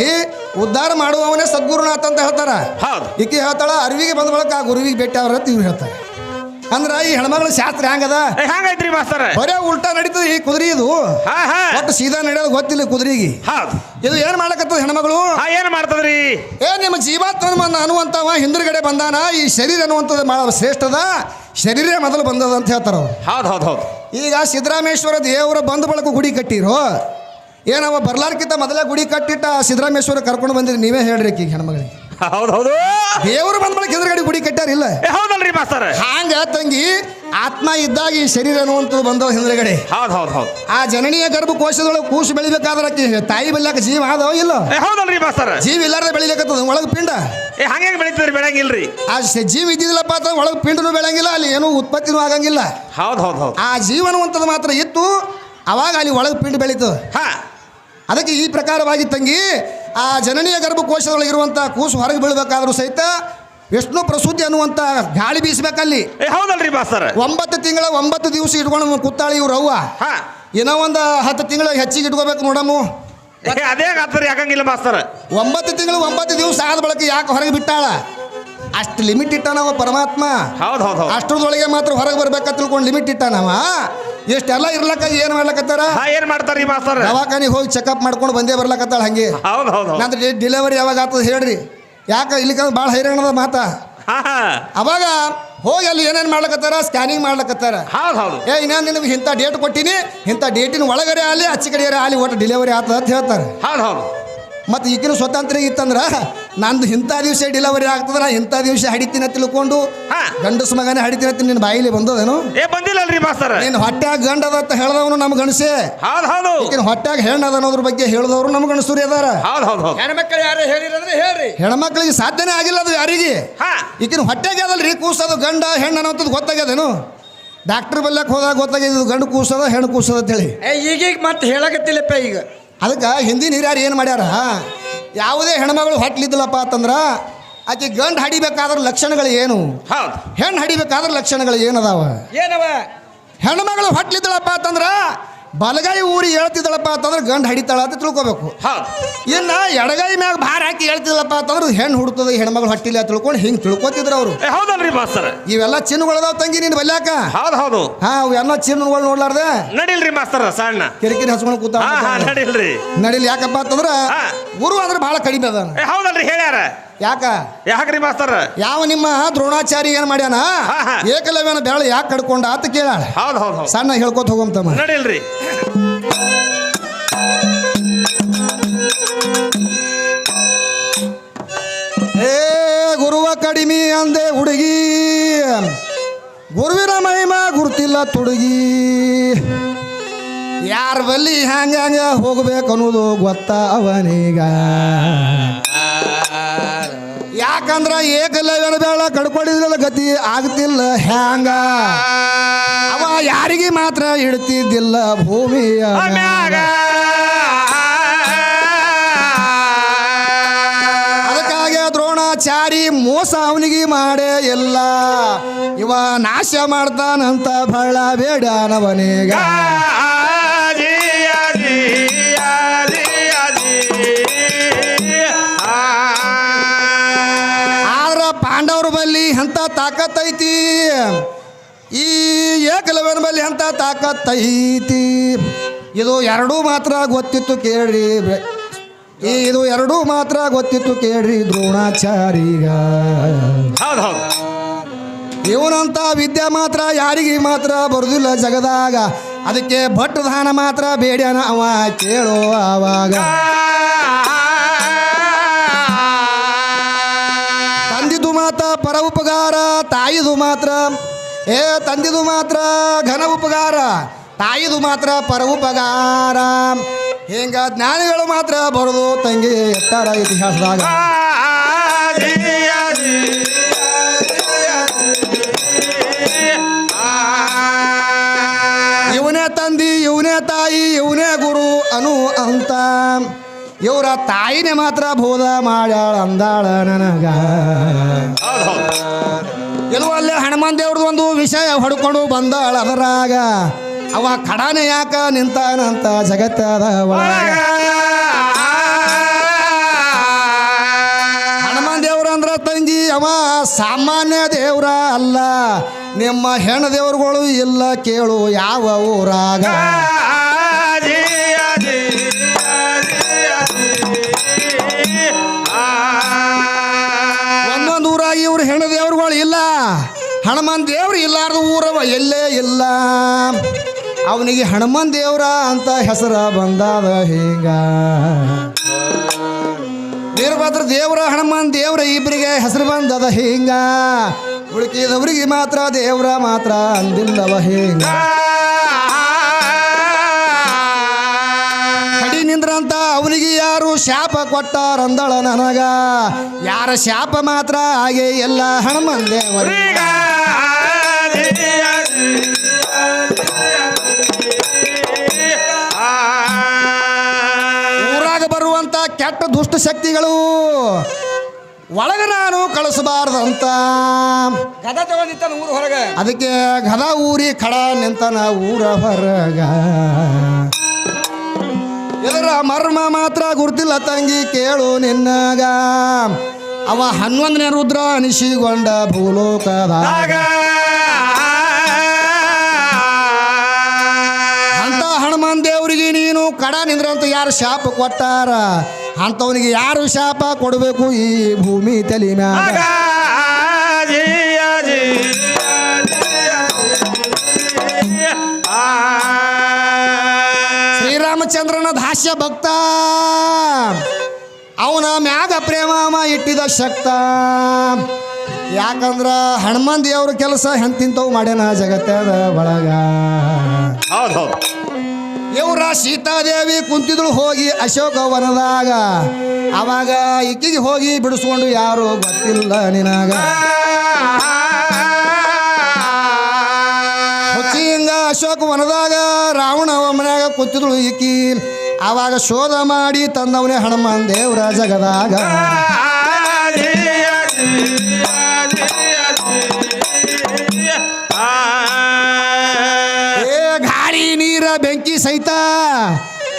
ಉದ್ಧಾರ ಮಾಡುವವನೇ ಸದ್ಗುರುನಾಥ ಅಂತ ಹೇಳ್ತಾರ. ಹೌದು ಈಕೆ ಹೇಳ್ತಾಳ ಅರಿವಿಗೆ ಬಂದ ಬಳಕ ಆ ಗುರುವಿಗೆ ಭೇಟಿ ಅವ್ರ ಇವ್ರು ಹೇಳ್ತಾರೆ. ಅಂದ್ರ ಈ ಹೆಣ್ಮಗಳ ಶಾಸ್ತ್ರ ಹೆಂಗದ ಹಂಗೈತ್ರಿ ಮಾಸ್ತರ? ಬರೇ ಉಲ್ಟಾ ನಡೀತದ ಈ ಕುದುರೆ. ಇದು ಹಾ ಹಾ ಒಟ್ಟು ಸೀದಾ ನಡೆಯೋದು ಗೊತ್ತಿಲ್ಲ ಕುದುರೆಗೆ. ಹೌದು ಇದು ಏನ್ ಮಾಡಕತ್ತದ ಹೆಣ್ಮಗಳು? ಹಾ ಏನ್ ಮಾಡ್ತದ್ರಿ? ನಿಮ್ಮ ಜೀವಾತ್ಮ ಅನ್ನುವಂತವ ಹಿಂದ್ಗಡೆ ಬಂದಾನ. ಈ ಶರೀರ ಅನ್ನುವಂಥದ್ದು ಬಹಳ ಶ್ರೇಷ್ಠದ, ಶರೀರ ಮೊದಲು ಬಂದದ ಅಂತ ಹೇಳ್ತಾರ ಅವ್ರು. ಹೌದು ಹೌದು ಹೌದು ಈಗ ಸಿದ್ದರಾಮೇಶ್ವರ ದೇವರ ಬಂದ ಬಳಕ ಗುಡಿ ಕಟ್ಟಿರೋ ಏನವ ಬರ್ಲಾರ್ಕಿಂತ ಮೊದಲೇ ಗುಡಿ ಕಟ್ಟಿಟ್ಟ ಸಿದ್ದರಾಮೇಶ್ವರ ಕರ್ಕೊಂಡು ಬಂದಿರಿ ನೀವೇ ಹೇಳ್ರಿ ಈಗ ಹೆಣ್ಮಗಳಿಗೆ. ಹೌದು ಹೌದು ದೇವರು ಬಂದ ಬಳಕ ಹಿಂದ್ಗಡೆ ಗುಡಿ ಕಟ್ಟಾರಿಲ್ಲ. ಹೌದಲ್ರಿ ಮಾಸ್ತರ? ಹಾಂಗ ತಂಗಿ ಆತ್ಮ ಇದ್ದಾಗ ಈ ಶರೀರ ಅನ್ನುವಂಥದ್ದು ಬಂದವ ಹಿಂದ್ಗಡೆ. ಹೌದು ಹೌದು ಹೌದು ಆ ಜನನೀಯ ಗರ್ಭಕೋಶದೊಳಗೆ ಕೂಸು ಬೆಳಿಬೇಕಾದ್ರೆ ತಾಯಿ ಬೆಳ್ಳಾಕ ಜೀವ ಆದವ ಇಲ್ಲ? ಹೌದಲ್ರಿ ಮಾಸ್ತರ? ಜೀವ ಇಲ್ಲಾರ್ದೆ ಬೆಳಿಲಿಕ್ಕತ್ತದ ಒಳಗೆ ಪಿಂಡ. ಹಂಗೆ ಬೆಳಿತದ್ರಿ? ಬೆಳಂಗಿಲ್ರಿ. ಆ ಜೀವ ಇದ್ದಿಲ್ಲಪ್ಪ ಅಂತ ಒಳಗೆ ಪಿಂಡನೂ ಬೆಳಂಗಿಲ್ಲ, ಅಲ್ಲಿ ಏನೂ ಉತ್ಪತ್ತಿನೂ ಆಗಂಗಿಲ್ಲ. ಹೌದು ಹೌದು ಹೌದು ಆ ಜೀವನವಂಥದ್ದು ಮಾತ್ರ ಇತ್ತು, ಅವಾಗ ಅಲ್ಲಿ ಒಳಗೆ ಪಿಂಡ ಬೆಳೀತದ. ಹಾ ಅದಕ್ಕೆ ಈ ಪ್ರಕಾರವಾಗಿ ತಂಗಿ ಆ ಜನನೀಯ ಗರ್ಭಕೋಶದೊಳಗಿರುವಂಥ ಕೂಸು ಹೊರಗೆ ಬೀಳಬೇಕಾದ್ರೂ ಸಹಿತ ವಿಷ್ಣು ಪ್ರಸೂತಿ ಅನ್ನುವಂಥ ಗಾಳಿ ಬೀಸಬೇಕಲ್ಲಿ. ಹೌದಲ್ರಿ ಮಾಸ್ತರ? 9 ತಿಂಗಳ 9 ದಿವಸ ಇಟ್ಕೊಂಡು ಕೂತಾಳಿ ಇವ್ರು ಅವ್ವ. ಹಾ ಇನ್ನೂ ಒಂದು 10 ತಿಂಗಳ ಹೆಚ್ಚಿಗೆ ಇಟ್ಕೋಬೇಕು ನೋಡಮ್ಮು. ಅದೇ ಆಗ್ತದ್ರಿ? ಆಗಂಗಿಲ್ಲ ಮಾಸ್ತರ. 9 ತಿಂಗಳು 9 ದಿವಸ ಆದ ಬಳಕ ಯಾಕೆ ಹೊರಗೆ ಬಿಟ್ಟಾಳ? ಅಷ್ಟು ಲಿಮಿಟ್ ಇಟ್ಟಾನವ ಪರಮಾತ್ಮ. ಹೌದು ಹೌದು ಹೌದು ಅಷ್ಟರದೊಳಗೆ ಮಾತ್ರ ಹೊರಗೆ ಬರ್ಬೇಕಂತ ತಿಳ್ಕೊಂಡು ಲಿಮಿಟ್ ಇಟ್ಟಾನವ. ಎಷ್ಟೆಲ್ಲ ಇರ್ಲಕ್ಕ ಏನು ಮಾಡ್ಲಕತ್ತಾರ? ಹಾ ಏನ್ ಮಾಡ್ತಾರ್ರಿ ಮಾಸ್ತರ? ದವಾಖಾನಿಗೆ ಹೋಗಿ ಚೆಕಪ್ ಮಾಡ್ಕೊಂಡು ಬಂದೇ ಬರ್ಲಕತ್ತಾಳ. ಹಂಗೆ ಹೌದು ಹೌದು ಹೌದು ನಂದು ಡೆಲಿವರಿ ಯಾವಾಗ ಆಗ್ತದೆ ಹೇಳ್ರಿ? ಯಾಕೆ ಇಲ್ಲಿಕ ಭಾಳ ಹೈರಾಣದ ಮಾತಾ. ಹಾ ಹಾ ಅವಾಗ ಹೋಗಿ ಅಲ್ಲಿ ಏನೇನು ಮಾಡ್ಲಕತ್ತಾರ? ಸ್ಕ್ಯಾನಿಂಗ್ ಮಾಡ್ಲಕತ್ತಾರ. ಹೌದು ಹೌದು ಇನ್ನೇನು ನಿನಗೆ ಇಂಥ ಡೇಟ್ ಕೊಟ್ಟಿನಿ, ಇಂಥ ಡೇಟಿನ ಒಳಗಡೆ ಅಲ್ಲಿ ಅಚ್ಚಿ ಕಡೆಯರ ಅಲ್ಲಿ ಒಟ್ಟು ಡೆಲಿವರಿ ಆಗ್ತದೆ ಅಂತ ಹೇಳ್ತಾರೆ. ಹೌದು ಹೌದು ಮತ್ತು ಈಗಿನ ಸ್ವತಂತ್ರ ಇತ್ತಂದ್ರೆ ನಂದು ಇಂಥ ದಿವಸ ಡೆಲಿವರಿ ಆಗ್ತದೆ, ನಾ ಇಂಥ ದಿವಸ ಹಡಿತೀನಿ ಅಂತ ತಿಳ್ಕೊಂಡು ಹಾ ಗಂಡಸ ಮಗನೇ ಹಡಿತೀನಿ ಅಂತ ನಿನ್ನ ಬಾಯಿಲಿ ಬಂದದೇನು? ಬಂದಿಲ್ಲಲ್ರಿ ಮಾಸ್ತರ? ನೀನು ಹೊಟ್ಯಾಗ ಗಂಡ ಅದ ಅಂತ ಹೇಳ್ದವನು ನಮ್ಮ ಗಣಸೆ. ಹೌದು ಹೌದು ಈಗಿನ ಹೊಟ್ಯಾಗ ಹೆಣ್ಣು ಅದ ಅನ್ನೋದ್ರ ಬಗ್ಗೆ ಹೇಳಿದವರು ನಮ್ಮ ಗಣಸೂರಿ ಅದಾರ. ಹೌದು ಹೌದು ಹೌದು ಹೆಣ್ಮಕ್ಳು ಯಾರು ಹೇಳಿರಂದ್ರೆ ಹೇಳ್ರಿ. ಹೆಣ್ಮಕ್ಳಿಗೆ ಸಾಧ್ಯನೇ ಆಗಿಲ್ಲ ಅದು ಯಾರಿಗೆ. ಹಾ ಈಗಿನ ಹೊಟ್ಯಾಗ ಅದಲ್ರಿ ಕೂಸೋದು ಗಂಡ ಹೆಣ್ಣು ಅನ್ನೋಂಥದ್ದು ಗೊತ್ತಾಗ್ಯದೇನು? ಡಾಕ್ಟರ್ ಬಲ್ಯಕ್ಕೆ ಹೋದಾಗ ಗೊತ್ತಾಗ್ಯದ ಗಂಡು ಕೂಸದ ಹೆಣ್ಣು ಕೂಸದ ಅಂತೇಳಿ. ಈಗೀಗ ಮತ್ತೆ ಹೇಳಕತ್ತಿಲ್ಲಪ್ಪ. ಈಗ ಅದಕ್ಕೆ ಹಿಂದಿನ ಹಿರಿಯರು ಏನು ಮಾಡ್ಯಾರ, ಯಾವುದೇ ಹೆಣ್ಮಗಳು ಹೊಟ್ಲಿದ್ದಲಪ್ಪ ಅಂತಂದ್ರೆ ಆಕೆ ಗಂಡು ಹಡಿಬೇಕಾದ್ರ ಲಕ್ಷಣಗಳು ಏನು, ಹೌದು ಹೆಣ್ಣು ಹಡಿಬೇಕಾದ್ರ ಲಕ್ಷಣಗಳು ಏನದಾವ? ಏನವ? ಹೆಣ್ಮಗಳು ಹೊಟ್ಲಿದ್ದಳಪ್ಪ ಅಂತಂದ್ರೆ ಬಲಗೈ ಊರಿ ಹೇಳ್ತಿದ್ದಳಪ್ಪ ಅಂತಂದ್ರೆ ಗಂಡು ಹಡಿತಾಳ ಅಂತ ತಿಳ್ಕೊಬೇಕು. ಹೌದು ಇನ್ನು ಎಡಗೈ ಮ್ಯಾಗ ಭಾರ ಹಾಕಿ ಹೇಳ್ತಿದ್ದಳಪ್ಪ ಅಂತಂದ್ರೆ ಹೆಣ್ಣು ಹುಡ್ತದ, ಹೆಣ್ಮಗಳು ಹೊಟ್ಟಿಲ್ಲ ತಿಳ್ಕೊಂಡು ಹಿಂಗೆ ತಿಳ್ಕೊತಿದ್ರು ಅವರು. ಹೌದಲ್ರಿ ಮಾಸ್ತರ? ಇವೆಲ್ಲ ಚಿನ್ನಗಳದಾವ ತಂಗಿ ನೀನು ಬಲ್ಯಾಕ. ಹೌದು ಹೌದು ಅವು ಎಲ್ಲ ಚಿನ್ನಗಳು ನೋಡ್ಲಾರ್ದೆ ನಡಿಲ್ರಿ ಮಾಸ್ತರ? ಸಣ್ಣ ಕಿರಿಕಿರಿ ಹಚ್ಕೊಂಡು ಕೂತ ನಡಿಲ್ರಿ. ನಡಿಲಿ. ಯಾಕಪ್ಪ ಅಂತಂದ್ರೆ ಗುರು ಅಂದ್ರೆ ಭಾಳ ಕಡಿಮೆ ಅದ. ಹೌದಲ್ರಿ? ಹೇಳ್ಯಾರ ಯಾಕ್ರಿ ಮಾಸ್ತರ? ಯಾವ ನಿಮ್ಮ ದ್ರೋಣಾಚಾರಿ ಏನ್ ಮಾಡ್ಯಾನ, ಏಕಲವ್ಯನ ಬೆಳ ಯಾಕೆ ಕಡ್ಕೊಂಡ ಅಂತ ಕೇಳಾಳ. ಹೌದು ಹೌದು ಸಣ್ಣ ಹೇಳ್ಕೊತ ಹೋಗಂತಮ್ಮ. ನಡಿಲ್ರಿ. ಏ ಗುರುವ ಕಡಿಮೆ ಅಂದೆ ಹುಡುಗಿ, ಗುರುವಿನ ಮಹಿಮಾ ಗುರುತಿಲ್ಲ ತುಡುಗಿ. ಯಾರ ಬಲ್ಲಿ ಹ್ಯಾಂಗ ಹೋಗ್ಬೇಕು ಅನ್ನೋದು ಗೊತ್ತ ಅವನೀಗ. ಯಾಕಂದ್ರ ಏಕಲವ್ಯನ ಬೇಳ ಕಡ್ಕೊಂಡಿದ್ರಲ್ಲ ಗತಿ ಆಗ್ತಿಲ್ಲ ಹ್ಯಾಂಗ ಅವ ಯಾರಿಗೆ ಮಾತ್ರ ಇಡ್ತಿದ್ದಿಲ್ಲ ಭೂಮಿಯ ಮ್ಯಾಗ ಅದಕ್ಕಾಗಿ ದ್ರೋಣಾಚಾರಿ ಮೋಸ ಅವನಿಗೆ ಮಾಡೇ ಇಲ್ಲ ಇವ ನಾಶ ಮಾಡ್ತಾನಂತ ಬಹಳ ಬೇಡನವನಿಗ ಆದ್ರ ಪಾಂಡವ್ರ ಬಲ್ಲಿ ಎಂತ ತಾಕತ್ತೈತಿ ಈ ಏಕಲವ್ಯನ ಬಲ್ಲಿ ಎಂತ ತಾಕತ್ತೈತಿ ಇದು ಎರಡೂ ಮಾತ್ರ ಗೊತ್ತಿತ್ತು ಕೇಳ್ರಿ ಇದು ಎರಡೂ ಮಾತ್ರ ಗೊತ್ತಿತ್ತು ಕೇಳ್ರಿ ದ್ರೋಣಾಚಾರಿಗ ಹೌದು ಹೌದು ಇವನಂತ ವಿದ್ಯೆ ಮಾತ್ರ ಯಾರಿಗೆ ಮಾತ್ರ ಬರುದಿಲ್ಲ ಜಗದಾಗ ಅದಕ್ಕೆ ಭಟ್ ದಾನ ಮಾತ್ರ ಬೇಡ್ಯಾನ ಅವ ಕೇಳೋ ಆವಾಗ ತಂದಿದ್ದು ಮಾತ್ರ ಪರ ಉಪಕಾರ ತಾಯಿದು ಮಾತ್ರ ತಂದಿದು ಮಾತ್ರ ಘನ ಉಪಕಾರ ತಾಯಿದು ಮಾತ್ರ ಪರ ಉಪಕಾರ ಹಿಂಗ ಜ್ಞಾನಿಗಳು ಮಾತ್ರ ಬರೋದು ತಂಗಿ ಎತ್ತರ ಇತಿಹಾಸದಾಗ ಇವನೇ ತಂದಿ ಇವನೇ ತಾಯಿ ಇವನೇ ಗುರು ಅನು ಅಂತ ಇವರ ತಾಯಿನೇ ಮಾತ್ರ ಬೋಧ ಮಾಡ್ಯಾಳ ಅಂದಾಳ ನನಗ ಎಲ್ಲವಲ್ಲೇ ಹನುಮಾನ್ ದೇವ್ರದ್ದು ಒಂದು ವಿಷಯ ಹೊಡ್ಕೊಂಡು ಬಂದಾಳ ಅದರಾಗ ಅವ ಕಡಾನೆ ಯಾಕ ನಿಂತಾನಂತ ಜಗತ್ತದ ಒಳಗ ಹನುಮಾನ್ ದೇವ್ರ ಅಂದ್ರ ತಂಗಿ ಅವ ಸಾಮಾನ್ಯ ದೇವ್ರ ಅಲ್ಲ ನಿಮ್ಮ ಹೆಣ್ಣ ದೇವ್ರುಗಳು ಇಲ್ಲ ಕೇಳು ಯಾವ ಊರಾಗ ಒಂದೊಂದು ಊರಾಗಿ ಇವ್ರು ಹೆಣ್ಣ ದೇವ್ರುಗಳು ಇಲ್ಲ ಹನುಮಾನ್ ದೇವ್ರು ಇಲ್ಲಾರ್ದು ಊರವ ಎಲ್ಲೇ ಇಲ್ಲ ಅವನಿಗೆ ಹನುಮಾನ್ ದೇವ್ರ ಅಂತ ಹೆಸರ ಬಂದಾದ ಹೀಗ ವೀರಭದ್ರ ದೇವ್ರ ಹನುಮಾನ್ ದೇವ್ರ ಇಬ್ಬರಿಗೆ ಹೆಸರು ಬಂದದ ಹಿಂಗ ಉಳುಕಿದವರಿಗೆ ಮಾತ್ರ ದೇವ್ರ ಮಾತ್ರ ಅಂದಿಲ್ಲವ ಹಿಂಗ ಕಡಿ ನಿಂದ್ರಂತ ಅವನಿಗೆ ಯಾರು ಶಾಪ ಕೊಟ್ಟಾರಂದಳ ನನಗ ಯಾರ ಶಾಪ ಮಾತ್ರ ಹಾಗೆ ಎಲ್ಲ ಹನುಮಾನ್ ದೇವರಿಗೆ ಊರಾಗ ಬರುವಂತ ಕೆಟ್ಟ ದುಷ್ಟ ಶಕ್ತಿಗಳು ಒಳಗ ನಾನು ಕಳಿಸಬಾರ್ದಂತ ಗದ ತಗೊಂಡಿತ್ತಾನ ಊರು ಹೊರಗೆ ಅದಕ್ಕೆ ಗದ ಊರಿ ಖಡ ನಿಂತನ ಊರ ಹೊರಗ ಇದರ ಮರ್ಮ ಮಾತ್ರ ಗುರ್ತಿಲ್ಲ ತಂಗಿ ಕೇಳು ನಿನ್ನಗ ಅವ 11ನೇ ರುದ್ರ ಅನಿಸಿಕೊಂಡ ಭೂಲೋಕದಾಗ ಅಂತ ಹನುಮಾನ್ ದೇವರಿಗೆ ನೀನು ಕಡ ನಿಂದ್ರಂತ ಯಾರು ಶಾಪ ಕೊಟ್ಟಾರ ಅಂತವನಿಗೆ ಯಾರು ಶಾಪ ಕೊಡಬೇಕು ಈ ಭೂಮಿ ತಲೆ ಮ್ಯಾಗ ಶ್ರೀರಾಮಚಂದ್ರನ ದಾಸ್ಯ ಭಕ್ತ ಅವನ ಮ್ಯಾಗ ಪ್ರೇಮ ಇಟ್ಟಿದ ಶಕ್ತ ಯಾಕಂದ್ರ ಹನುಮಾನ್ ದೇವ್ರ ಕೆಲಸ ಎಂತಿಂತವು ಮಾಡ್ಯಾನ ಜಗತ್ತದ ಒಳಗ ಇವರ ಸೀತಾದೇವಿ ಕುಂತಿದ್ರು ಹೋಗಿ ಅಶೋಕ ವನದಾಗ ಅವಾಗ ಇಕ್ಕಿಗೆ ಹೋಗಿ ಬಿಡಿಸ್ಕೊಂಡು ಯಾರು ಗೊತ್ತಿಲ್ಲ ನಿನಗ ಹಿಂಗ ಅಶೋಕ ವನದಾಗ ರಾವಣ ಮನ್ಯಾಗ ಕುಂತಿದ್ರು ಇಕ್ಕಿ ಅವಾಗ ಶೋಧ ಮಾಡಿ ತಂದವನೇ ಹನುಮಾನ್ ದೇವ್ರ ಜಗದಾಗ ಗಾಳಿ ನೀರ ಬೆಂಕಿ ಸಹಿತ